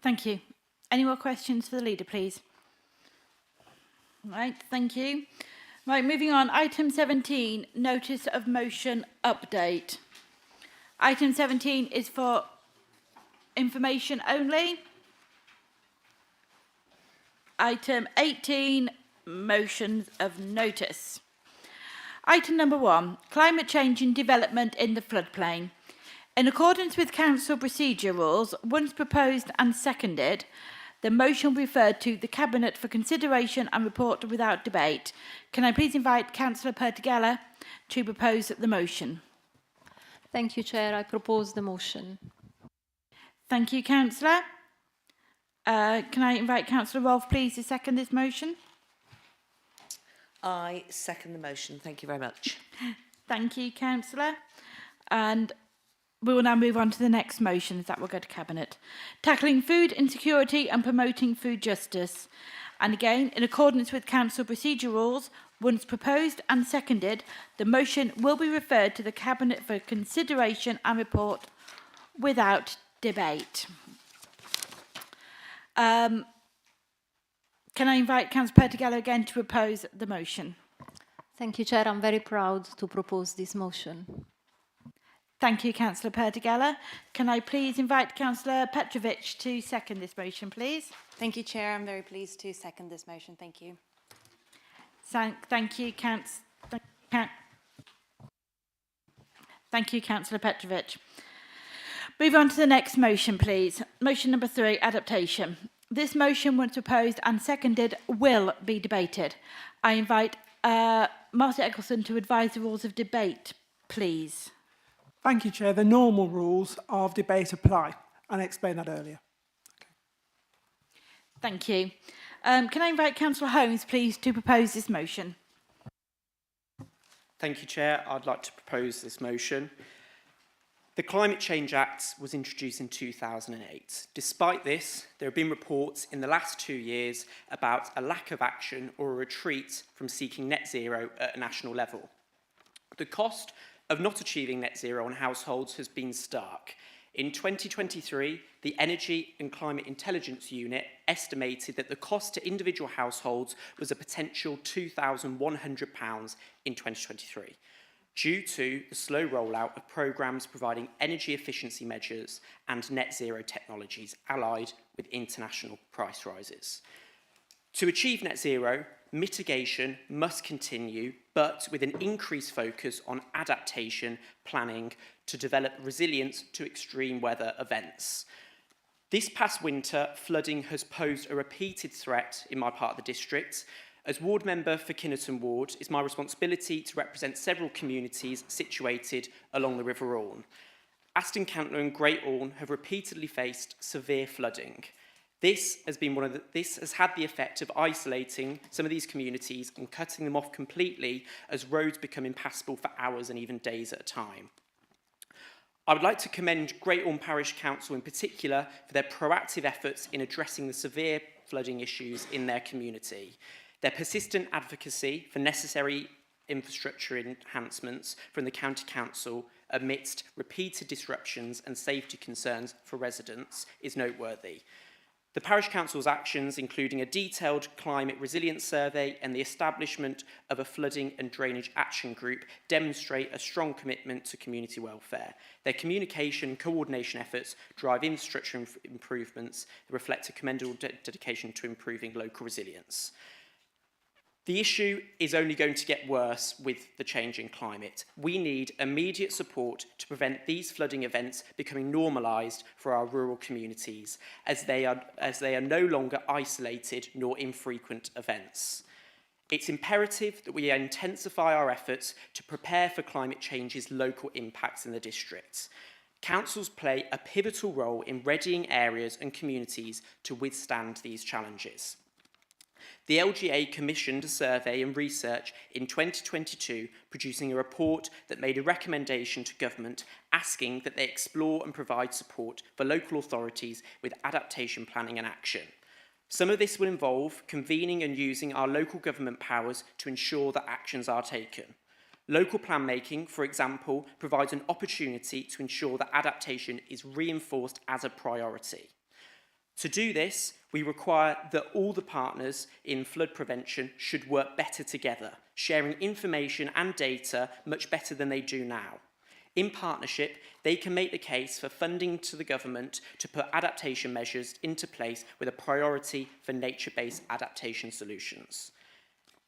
Thank you. Any more questions for the leader, please? Right, thank you. Right, moving on. Item 17, notice of motion update. Item 17 is for information only. Item 18, motions of notice. Item number 1, climate change and development in the floodplain. In accordance with council procedure rules, once proposed and seconded, the motion will be referred to the Cabinet for consideration and report without debate. Can I please invite Councillor Pertigella to propose the motion? Thank you, Chair. I propose the motion. Thank you, Councillor. Can I invite Councillor Rolfe, please, to second this motion? I second the motion. Thank you very much. Thank you, Councillor. And we will now move on to the next motion, as that will go to Cabinet. Tackling food insecurity and promoting food justice. And again, in accordance with council procedure rules, once proposed and seconded, the motion will be referred to the Cabinet for consideration and report without debate. Can I invite Councillor Pertigallo again to propose the motion? Thank you, Chair. I'm very proud to propose this motion. Thank you, Councillor Pertigella. Can I please invite Councillor Petrovic to second this motion, please? Thank you, Chair. I'm very pleased to second this motion. Thank you. Thank you, Councillor Petrovic. Move on to the next motion, please. Motion number 3, adaptation. This motion, once proposed and seconded, will be debated. I invite Martin Eccleston to advise the rules of debate, please. Thank you, Chair. The normal rules of debate apply, and I explained that earlier. Thank you. Can I invite Councillor Holmes, please, to propose this motion? Thank you, Chair. I'd like to propose this motion. The Climate Change Act was introduced in 2008. Despite this, there have been reports in the last 2 years about a lack of action or a retreat from seeking net zero at a national level. The cost of not achieving net zero on households has been stark. In 2023, the Energy and Climate Intelligence Unit estimated that the cost to individual households was a potential £2,100 in 2023. Due to the slow rollout of programmes providing energy efficiency measures and net zero technologies allied with international price rises. To achieve net zero, mitigation must continue, but with an increased focus on adaptation planning to develop resilience to extreme weather events. This past winter, flooding has posed a repeated threat in my part of the district. As ward member for Kinnerton Ward, it's my responsibility to represent several communities situated along the River Orne. Aston Cantler and Great Orne have repeatedly faced severe flooding. This has had the effect of isolating some of these communities and cutting them off completely as roads become impassable for hours and even days at a time. I would like to commend Great Orme Parish Council in particular for their proactive efforts in addressing the severe flooding issues in their community. Their persistent advocacy for necessary infrastructure enhancements from the County Council amidst repeated disruptions and safety concerns for residents is noteworthy. The Parish Council's actions, including a detailed climate resilience survey and the establishment of a flooding and drainage action group, demonstrate a strong commitment to community welfare. Their communication and coordination efforts drive infrastructure improvements that reflect a commendable dedication to improving local resilience. The issue is only going to get worse with the changing climate. We need immediate support to prevent these flooding events becoming normalised for our rural communities, as they are no longer isolated nor infrequent events. It's imperative that we intensify our efforts to prepare for climate change's local impacts in the district. Councils play a pivotal role in readying areas and communities to withstand these challenges. The LGA commissioned a survey and research in 2022, producing a report that made a recommendation to government asking that they explore and provide support for local authorities with adaptation planning and action. Some of this will involve convening and using our local government powers to ensure that actions are taken. Local plan making, for example, provides an opportunity to ensure that adaptation is reinforced as a priority. To do this, we require that all the partners in flood prevention should work better together, sharing information and data much better than they do now. In partnership, they can make the case for funding to the government to put adaptation measures into place with a priority for nature-based adaptation solutions.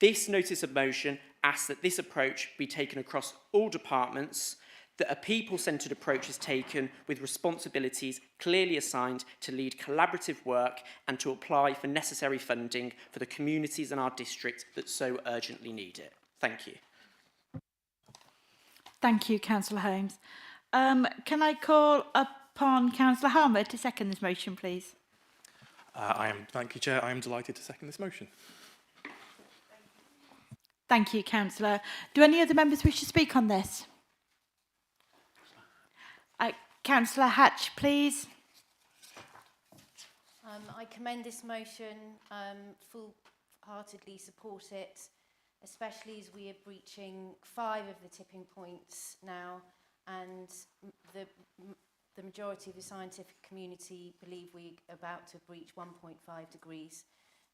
This notice of motion asks that this approach be taken across all departments, that a people-centred approach is taken with responsibilities clearly assigned to lead collaborative work and to apply for necessary funding for the communities in our district that so urgently need it. Thank you. Thank you, Councillor Holmes. Can I call upon Councillor Harmer to second this motion, please? Thank you, Chair. I am delighted to second this motion. Thank you, Councillor. Do any other members wish to speak on this? Councillor Hatch, please. I commend this motion, full-heartedly support it, especially as we are breaching 5 of the tipping points now, and the majority of the scientific community believe we're about to breach 1.5 degrees.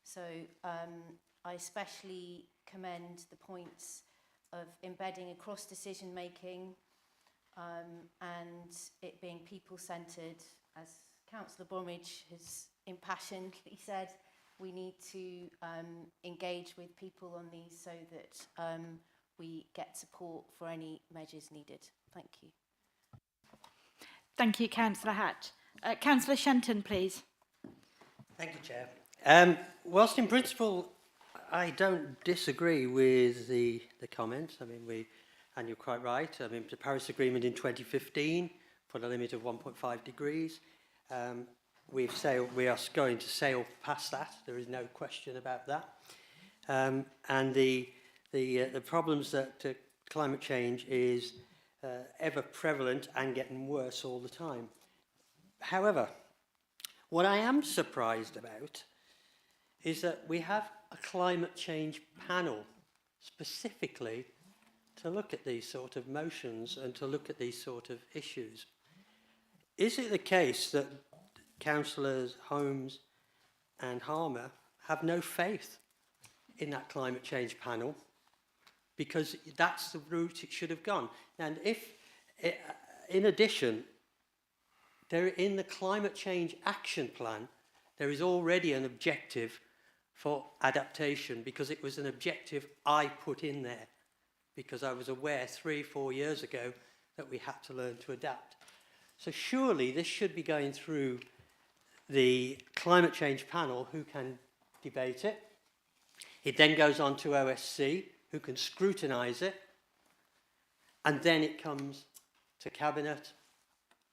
So I especially commend the points of embedding across decision making, and it being people-centred. As Councillor Bromwich has impassionedly said, we need to engage with people on these so that we get support for any measures needed. Thank you. Thank you, Councillor Hatch. Councillor Shenton, please. Thank you, Chair. Whilst in principle, I don't disagree with the comments. I mean, and you're quite right. I mean, the Paris Agreement in 2015 put a limit of 1.5 degrees. We are going to sail past that. There is no question about that. And the problems that climate change is ever prevalent and getting worse all the time. However, what I am surprised about is that we have a climate change panel specifically to look at these sort of motions and to look at these sort of issues. Is it the case that councillors Holmes and Harmer have no faith in that climate change panel because that's the route it should have gone? And if, in addition, in the climate change action plan, there is already an objective for adaptation, because it was an objective I put in there because I was aware 3-4 years ago that we had to learn to adapt. So surely this should be going through the climate change panel, who can debate it. It then goes on to OSC, who can scrutinise it, and then it comes to Cabinet,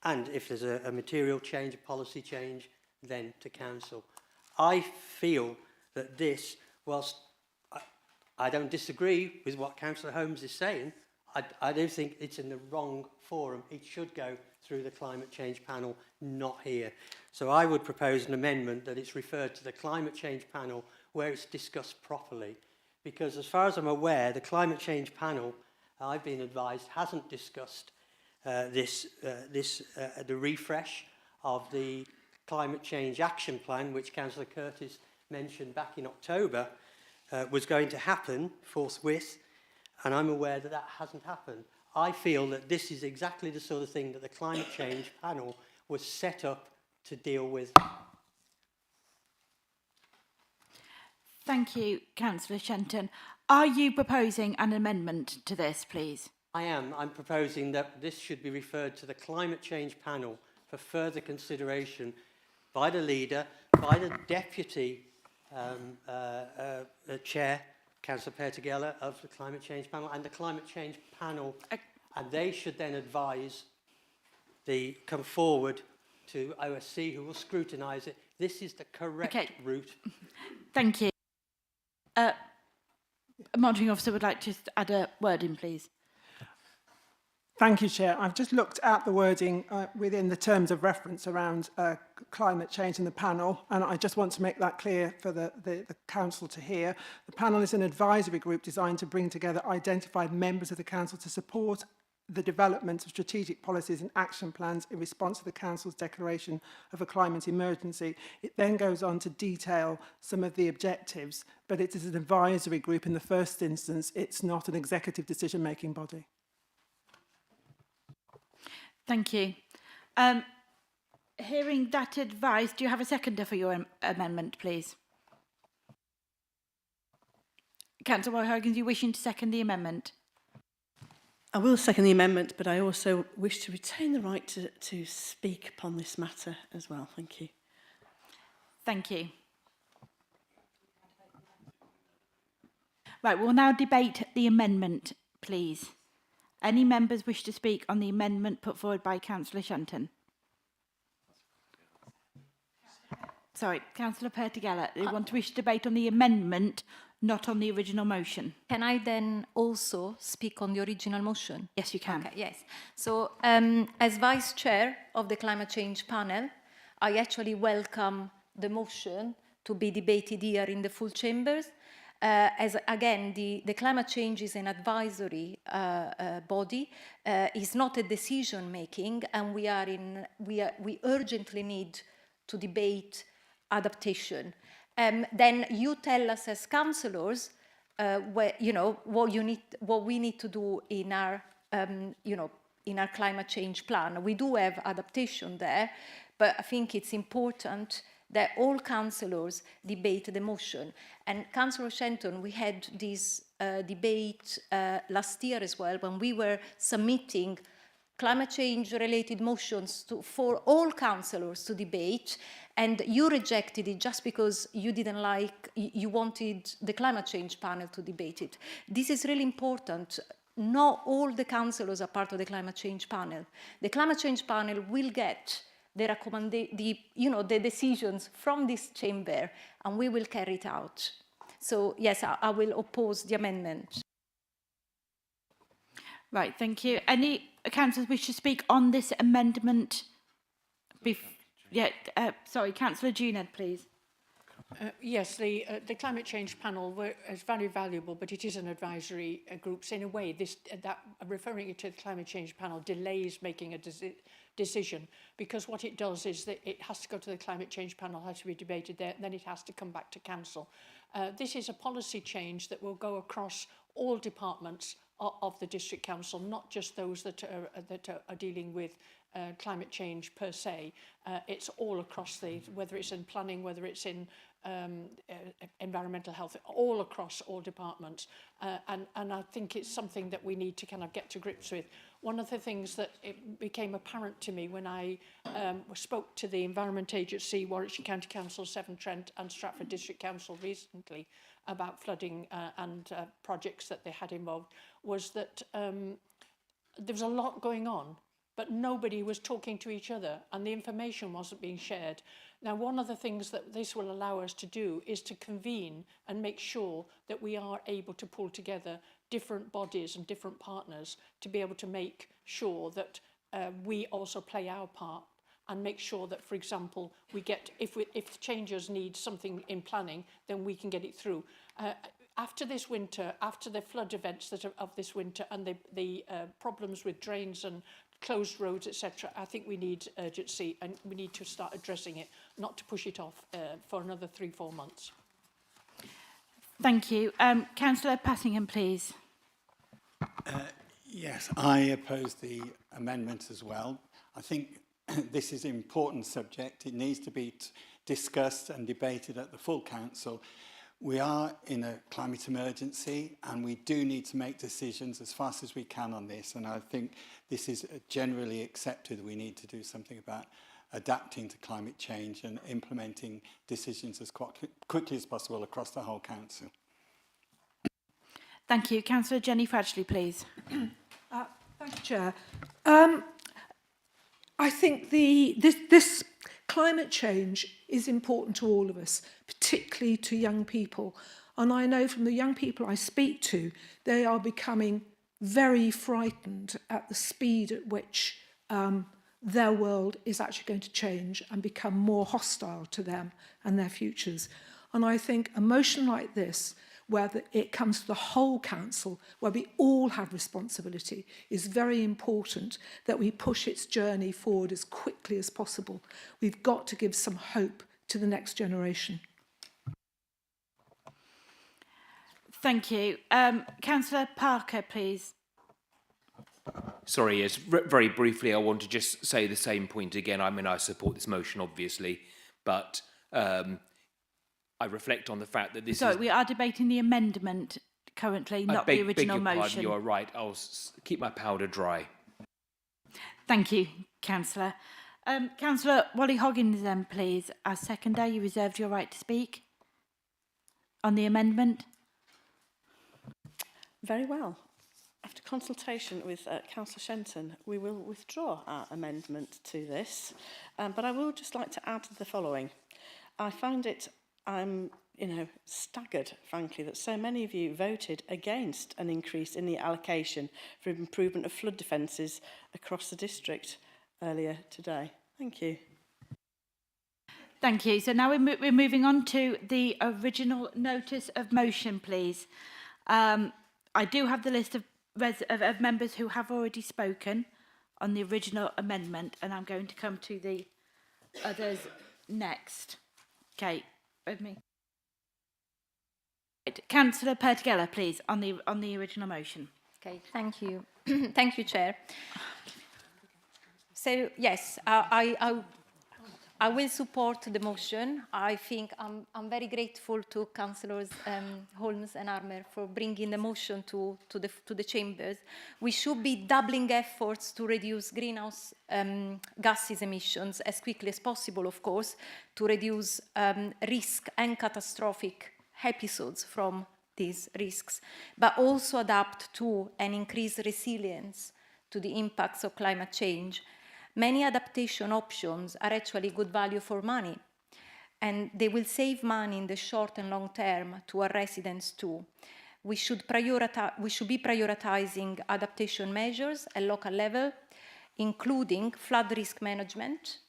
and if there's a material change, a policy change, then to Council. I feel that this, whilst I don't disagree with what Councillor Holmes is saying, I do think it's in the wrong forum. It should go through the climate change panel, not here. So I would propose an amendment that it's referred to the climate change panel where it's discussed properly. Because as far as I'm aware, the climate change panel, I've been advised, hasn't discussed the refresh of the climate change action plan, which Councillor Curtis mentioned back in October, was going to happen forthwith, and I'm aware that that hasn't happened. I feel that this is exactly the sort of thing that the climate change panel was set up to deal with. Thank you, Councillor Shenton. Are you proposing an amendment to this, please? I am. I'm proposing that this should be referred to the climate change panel for further consideration by the leader, by the deputy chair, Councillor Pertigella, of the climate change panel, and the climate change panel, and they should then advise come forward to OSC, who will scrutinise it. This is the correct route. Thank you. A monitoring officer would like to add a word in, please. Thank you, Chair. I've just looked at the wording within the terms of reference around climate change in the panel, and I just want to make that clear for the Council to hear. The panel is an advisory group designed to bring together identified members of the Council to support the development of strategic policies and action plans in response to the Council's declaration of a climate emergency. It then goes on to detail some of the objectives, but it is an advisory group in the first instance. It's not an executive decision-making body. Thank you. Hearing that advice, do you have a seconder for your amendment, please? Councillor Hogan, are you wishing to second the amendment? I will second the amendment, but I also wish to retain the right to speak upon this matter as well. Thank you. Thank you. Right, we'll now debate the amendment, please. Any members wish to speak on the amendment put forward by Councillor Shenton? Sorry, Councillor Pertigella, they want to wish to debate on the amendment, not on the original motion. Can I then also speak on the original motion? Yes, you can. Okay, yes. So, as Vice Chair of the Climate Change Panel, I actually welcome the motion to be debated here in the full chambers. As again, the climate change is an advisory body, is not a decision making, and we urgently need to debate adaptation. Then you tell us as councillors, what we need to do in our, in our climate change plan. We do have adaptation there, but I think it's important that all councillors debate the motion. And Councillor Shenton, we had this debate last year as well, when we were submitting climate change related motions for all councillors to debate, and you rejected it just because you didn't like, you wanted the climate change panel to debate it. This is really important. Not all the councillors are part of the climate change panel. The climate change panel will get the decisions from this chamber, and we will carry it out. So yes, I will oppose the amendment. Right, thank you. Any councillors wish to speak on this amendment? Sorry, Councillor Juned, please. Yes, the climate change panel is very valuable, but it is an advisory group. So in a way, referring it to the climate change panel delays making a decision, because what it does is that it has to go to the climate change panel, has to be debated there, then it has to come back to council. This is a policy change that will go across all departments of the district council, not just those that are dealing with climate change per se. It's all across whether it's in planning, whether it's in environmental health, all across all departments. And I think it's something that we need to kind of get to grips with. One of the things that it became apparent to me when I spoke to the Environment Agency, Warwickshire County Council, Severn Trent and Stratford District Council recently about flooding and projects that they had involved, was that there was a lot going on, but nobody was talking to each other and the information wasn't being shared. Now, one of the things that this will allow us to do is to convene and make sure that we are able to pull together different bodies and different partners to be able to make sure that we also play our part and make sure that, for example, we get, if changes need something in planning, then we can get it through. After this winter, after the flood events that are of this winter and the problems with drains and closed roads, etc., I think we need urgency and we need to start addressing it, not to push it off for another 3-4 months. Thank you. Councillor Passingham, please. Yes, I oppose the amendment as well. I think this is an important subject. It needs to be discussed and debated at the full council. We are in a climate emergency and we do need to make decisions as fast as we can on this, and I think this is generally accepted. We need to do something about adapting to climate change and implementing decisions as quickly as possible across the whole council. Thank you. Councillor Jenny Fradgley, please. Thank you, Chair. I think this climate change is important to all of us, particularly to young people. And I know from the young people I speak to, they are becoming very frightened at the speed at which their world is actually going to change and become more hostile to them and their futures. And I think a motion like this, where it comes to the whole council, where we all have responsibility, is very important that we push its journey forward as quickly as possible. We've got to give some hope to the next generation. Thank you. Councillor Parker, please. Sorry, yes, very briefly, I want to just say the same point again. I mean, I support this motion, obviously, but I reflect on the fact that this is... We are debating the amendment currently, not the original motion. Pardon, you are right. I'll keep my powder dry. Thank you, Councillor. Councillor Wally Hoggins, then, please. As seconder, you reserved your right to speak on the amendment. Very well. After consultation with Councillor Shenton, we will withdraw our amendment to this. But I would just like to add the following. I find it, I'm staggered, frankly, that so many of you voted against an increase in the allocation for improvement of flood defences across the district earlier today. Thank you. Thank you. So now we're moving on to the original notice of motion, please. I do have the list of members who have already spoken on the original amendment, and I'm going to come to the others next. Okay, with me. Councillor Pertigella, please, on the original motion. Okay, thank you. Thank you, Chair. So, yes, I I will support the motion. I think I'm very grateful to Councillors Holmes and Armour for bringing the motion to the chambers. We should be doubling efforts to reduce greenhouse gases emissions as quickly as possible, of course, to reduce risk and catastrophic episodes from these risks, but also adapt to and increase resilience to the impacts of climate change. Many adaptation options are actually good value for money, and they will save money in the short and long term to our residents too. We should be prioritizing adaptation measures at local level, including flood risk management,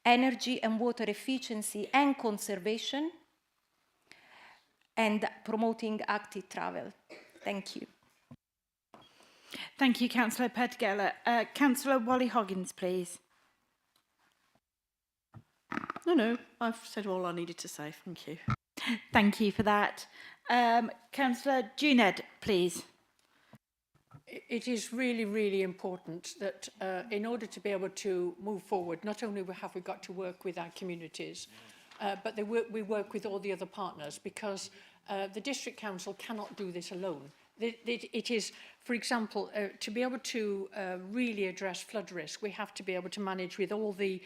energy and water efficiency and conservation, and promoting active travel. Thank you. Thank you, Councillor Pettigella. Councillor Wally-Hoggins, please. No, I've said all I needed to say. Thank you. Thank you for that. Councillor Juned, please. It is really, really important that in order to be able to move forward, not only have we got to work with our communities, but we work with all the other partners, because the District Council cannot do this alone. It is, for example, to be able to really address flood risk, we have to be able to manage with all the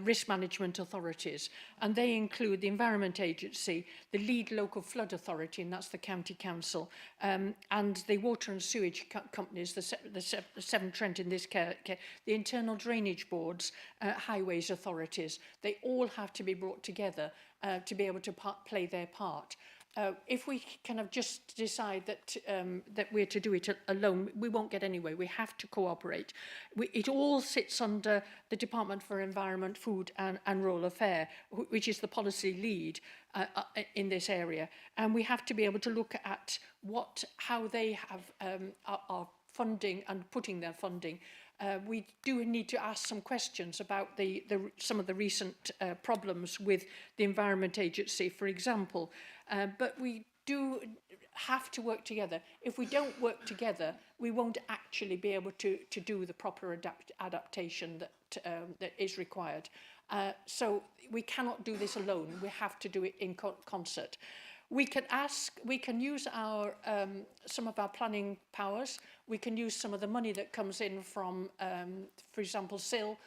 risk management authorities, and they include the Environment Agency, the lead local flood authority, and that's the County Council, and the water and sewage companies, the Severn Trent in this case, the internal drainage boards, highways authorities. They all have to be brought together to be able to play their part. If we kind of just decide that that we're to do it alone, we won't get anywhere. We have to cooperate. It all sits under the Department for Environment, Food and Rural Affairs, which is the policy lead in this area. And we have to be able to look at how they have are funding and putting their funding. We do need to ask some questions about some of the recent problems with the Environment Agency, for example. But we do have to work together. If we don't work together, we won't actually be able to do the proper adaptation that is required. So we cannot do this alone. We have to do it in concert. We can use our some of our planning powers. We can use some of the money that comes in from, for example, SIL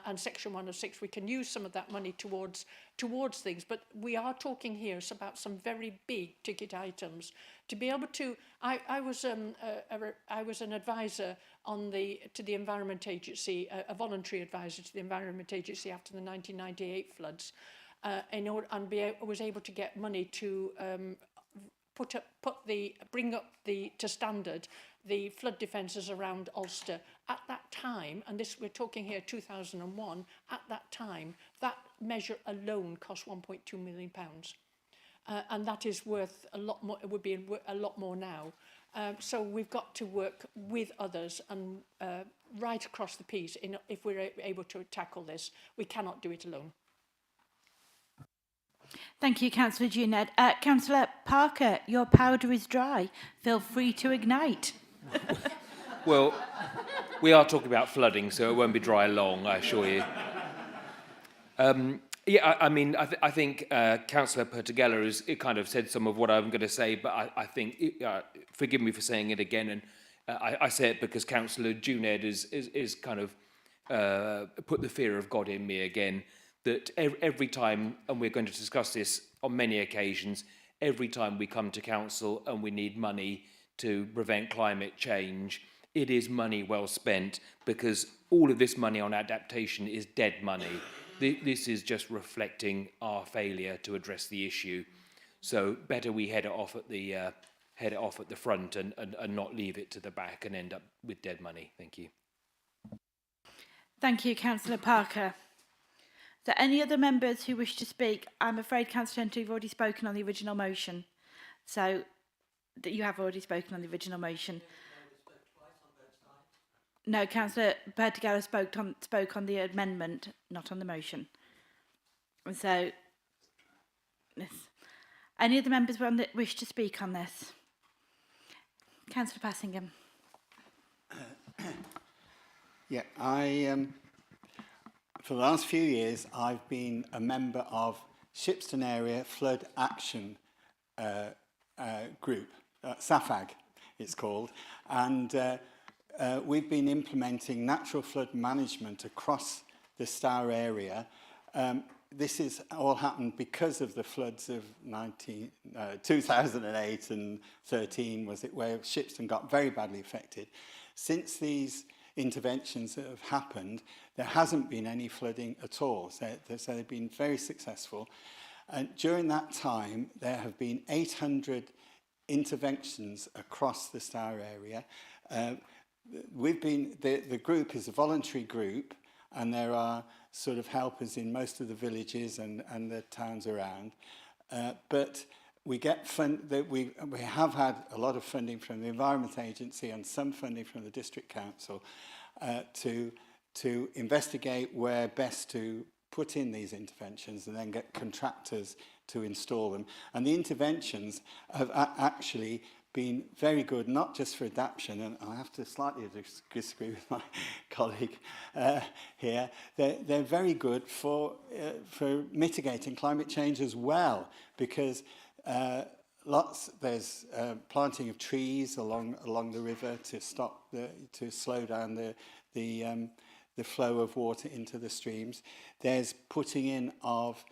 and Section 106. We can use some of that money towards things. But we are talking here about some very big ticket items. To be able to, I was an advisor to the Environment Agency, a voluntary advisor to the Environment Agency after the 1998 floods. Was able to get money to bring up to standard the flood defences around Ulster. At that time, and we're talking here 2001, at that time, that measure alone cost £1.2 million. And that is worth a lot more, it would be a lot more now. So we've got to work with others and right across the piece if we're able to tackle this. We cannot do it alone. Thank you, Councillor Juned. Councillor Parker, your powder is dry. Feel free to ignite. Well, we are talking about flooding, so it won't be dry long, I assure you. I think Councillor Pettigella has kind of said some of what I'm going to say, but I think, forgive me for saying it again, and I say it because Councillor Juned is kind of put the fear of God in me again, that every time, and we're going to discuss this on many occasions, every time we come to council and we need money to prevent climate change, it is money well spent, because all of this money on adaptation is dead money. This is just reflecting our failure to address the issue. So better we head it off at the front and not leave it to the back and end up with dead money. Thank you. Thank you, Councillor Parker. Are there any other members who wish to speak? I'm afraid, Councillor Hunter, you've already spoken on the original motion. So that you have already spoken on the original motion. No, Councillor Pettigella spoke on the amendment, not on the motion. And so, yes. Any other members wish to speak on this? Councillor Passingham. for the last few years, I've been a member of Shipston Area Flood Action Group, SAFAG it's called, and we've been implementing natural flood management across the Stour area. This is all happened because of the floods of 2008 and 13, was it, where Shipston got very badly affected. Since these interventions that have happened, there hasn't been any flooding at all. So they've been very successful. And during that time, there have been 800 interventions across the Stour area. The group is a voluntary group, and there are sort of helpers in most of the villages and the towns around. But we get we have had a lot of funding from the Environment Agency and some funding from the District Council to investigate where best to put in these interventions and then get contractors to install them. And the interventions have actually been very good, not just for adaptation, and I have to slightly disagree with my colleague here, they're very good for mitigating climate change as well, because there's planting of trees along the river to slow down the flow of water into the streams. There's putting in of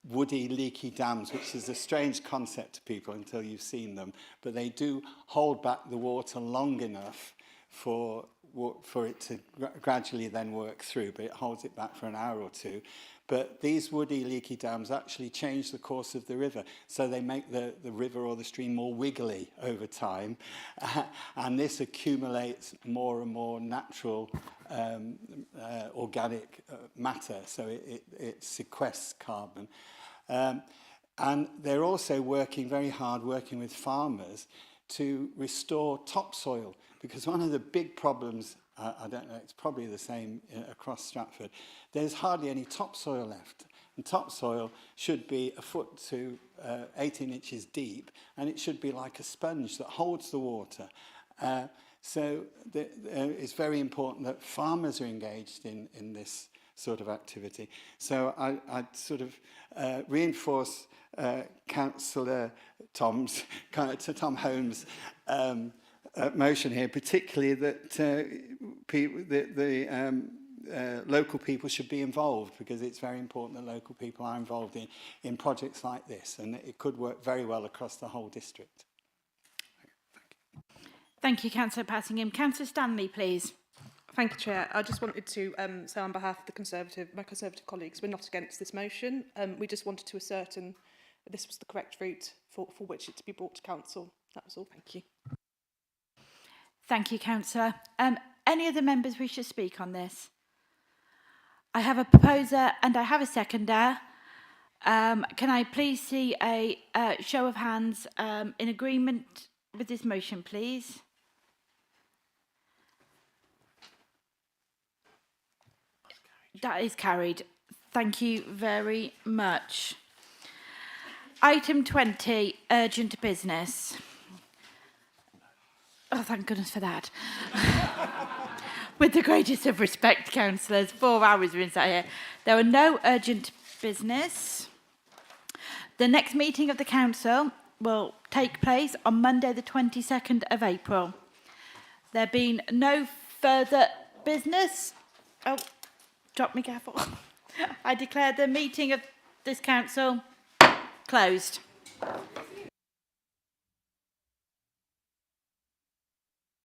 woody leaky dams, which is a strange concept to people until you've seen them, but they do hold back the water long enough for it to gradually then work through, but it holds it back for an hour or two. But these woody leaky dams actually change the course of the river, so they make the river or the stream more wiggly over time, and this accumulates more and more natural organic matter, so it sequests carbon. And they're also working very hard, working with farmers to restore topsoil, because one of the big problems, I don't know, it's probably the same across Stratford, there's hardly any topsoil left. And topsoil should be a foot to 18 inches deep, and it should be like a sponge that holds the water. So it's very important that farmers are engaged in this sort of activity. So I'd sort of reinforce Councillor Tom Holmes' motion here, particularly that local people should be involved, because it's very important that local people are involved in projects like this, and it could work very well across the whole district. Thank you, Councillor Passingham. Councillor Stanley, please. Thank you, Chair. I just wanted to say on behalf of my Conservative colleagues, we're not against this motion. We just wanted to ascertain that this was the correct route for which it to be brought to Council. That was all. Thank you. Thank you, Councillor. Any other members wish to speak on this? I have a proposer and I have a seconder. Can I please see a show of hands in agreement with this motion, please? That is carried. Thank you very much. Item 20, urgent business. Oh, thank goodness for that. With the greatest of respect, councillors, 4 hours we're inside here. There are no urgent business. The next meeting of the council will take place on Monday, the 22nd of April. There being no further business. Oh, drop me careful. I declare the meeting of this council closed.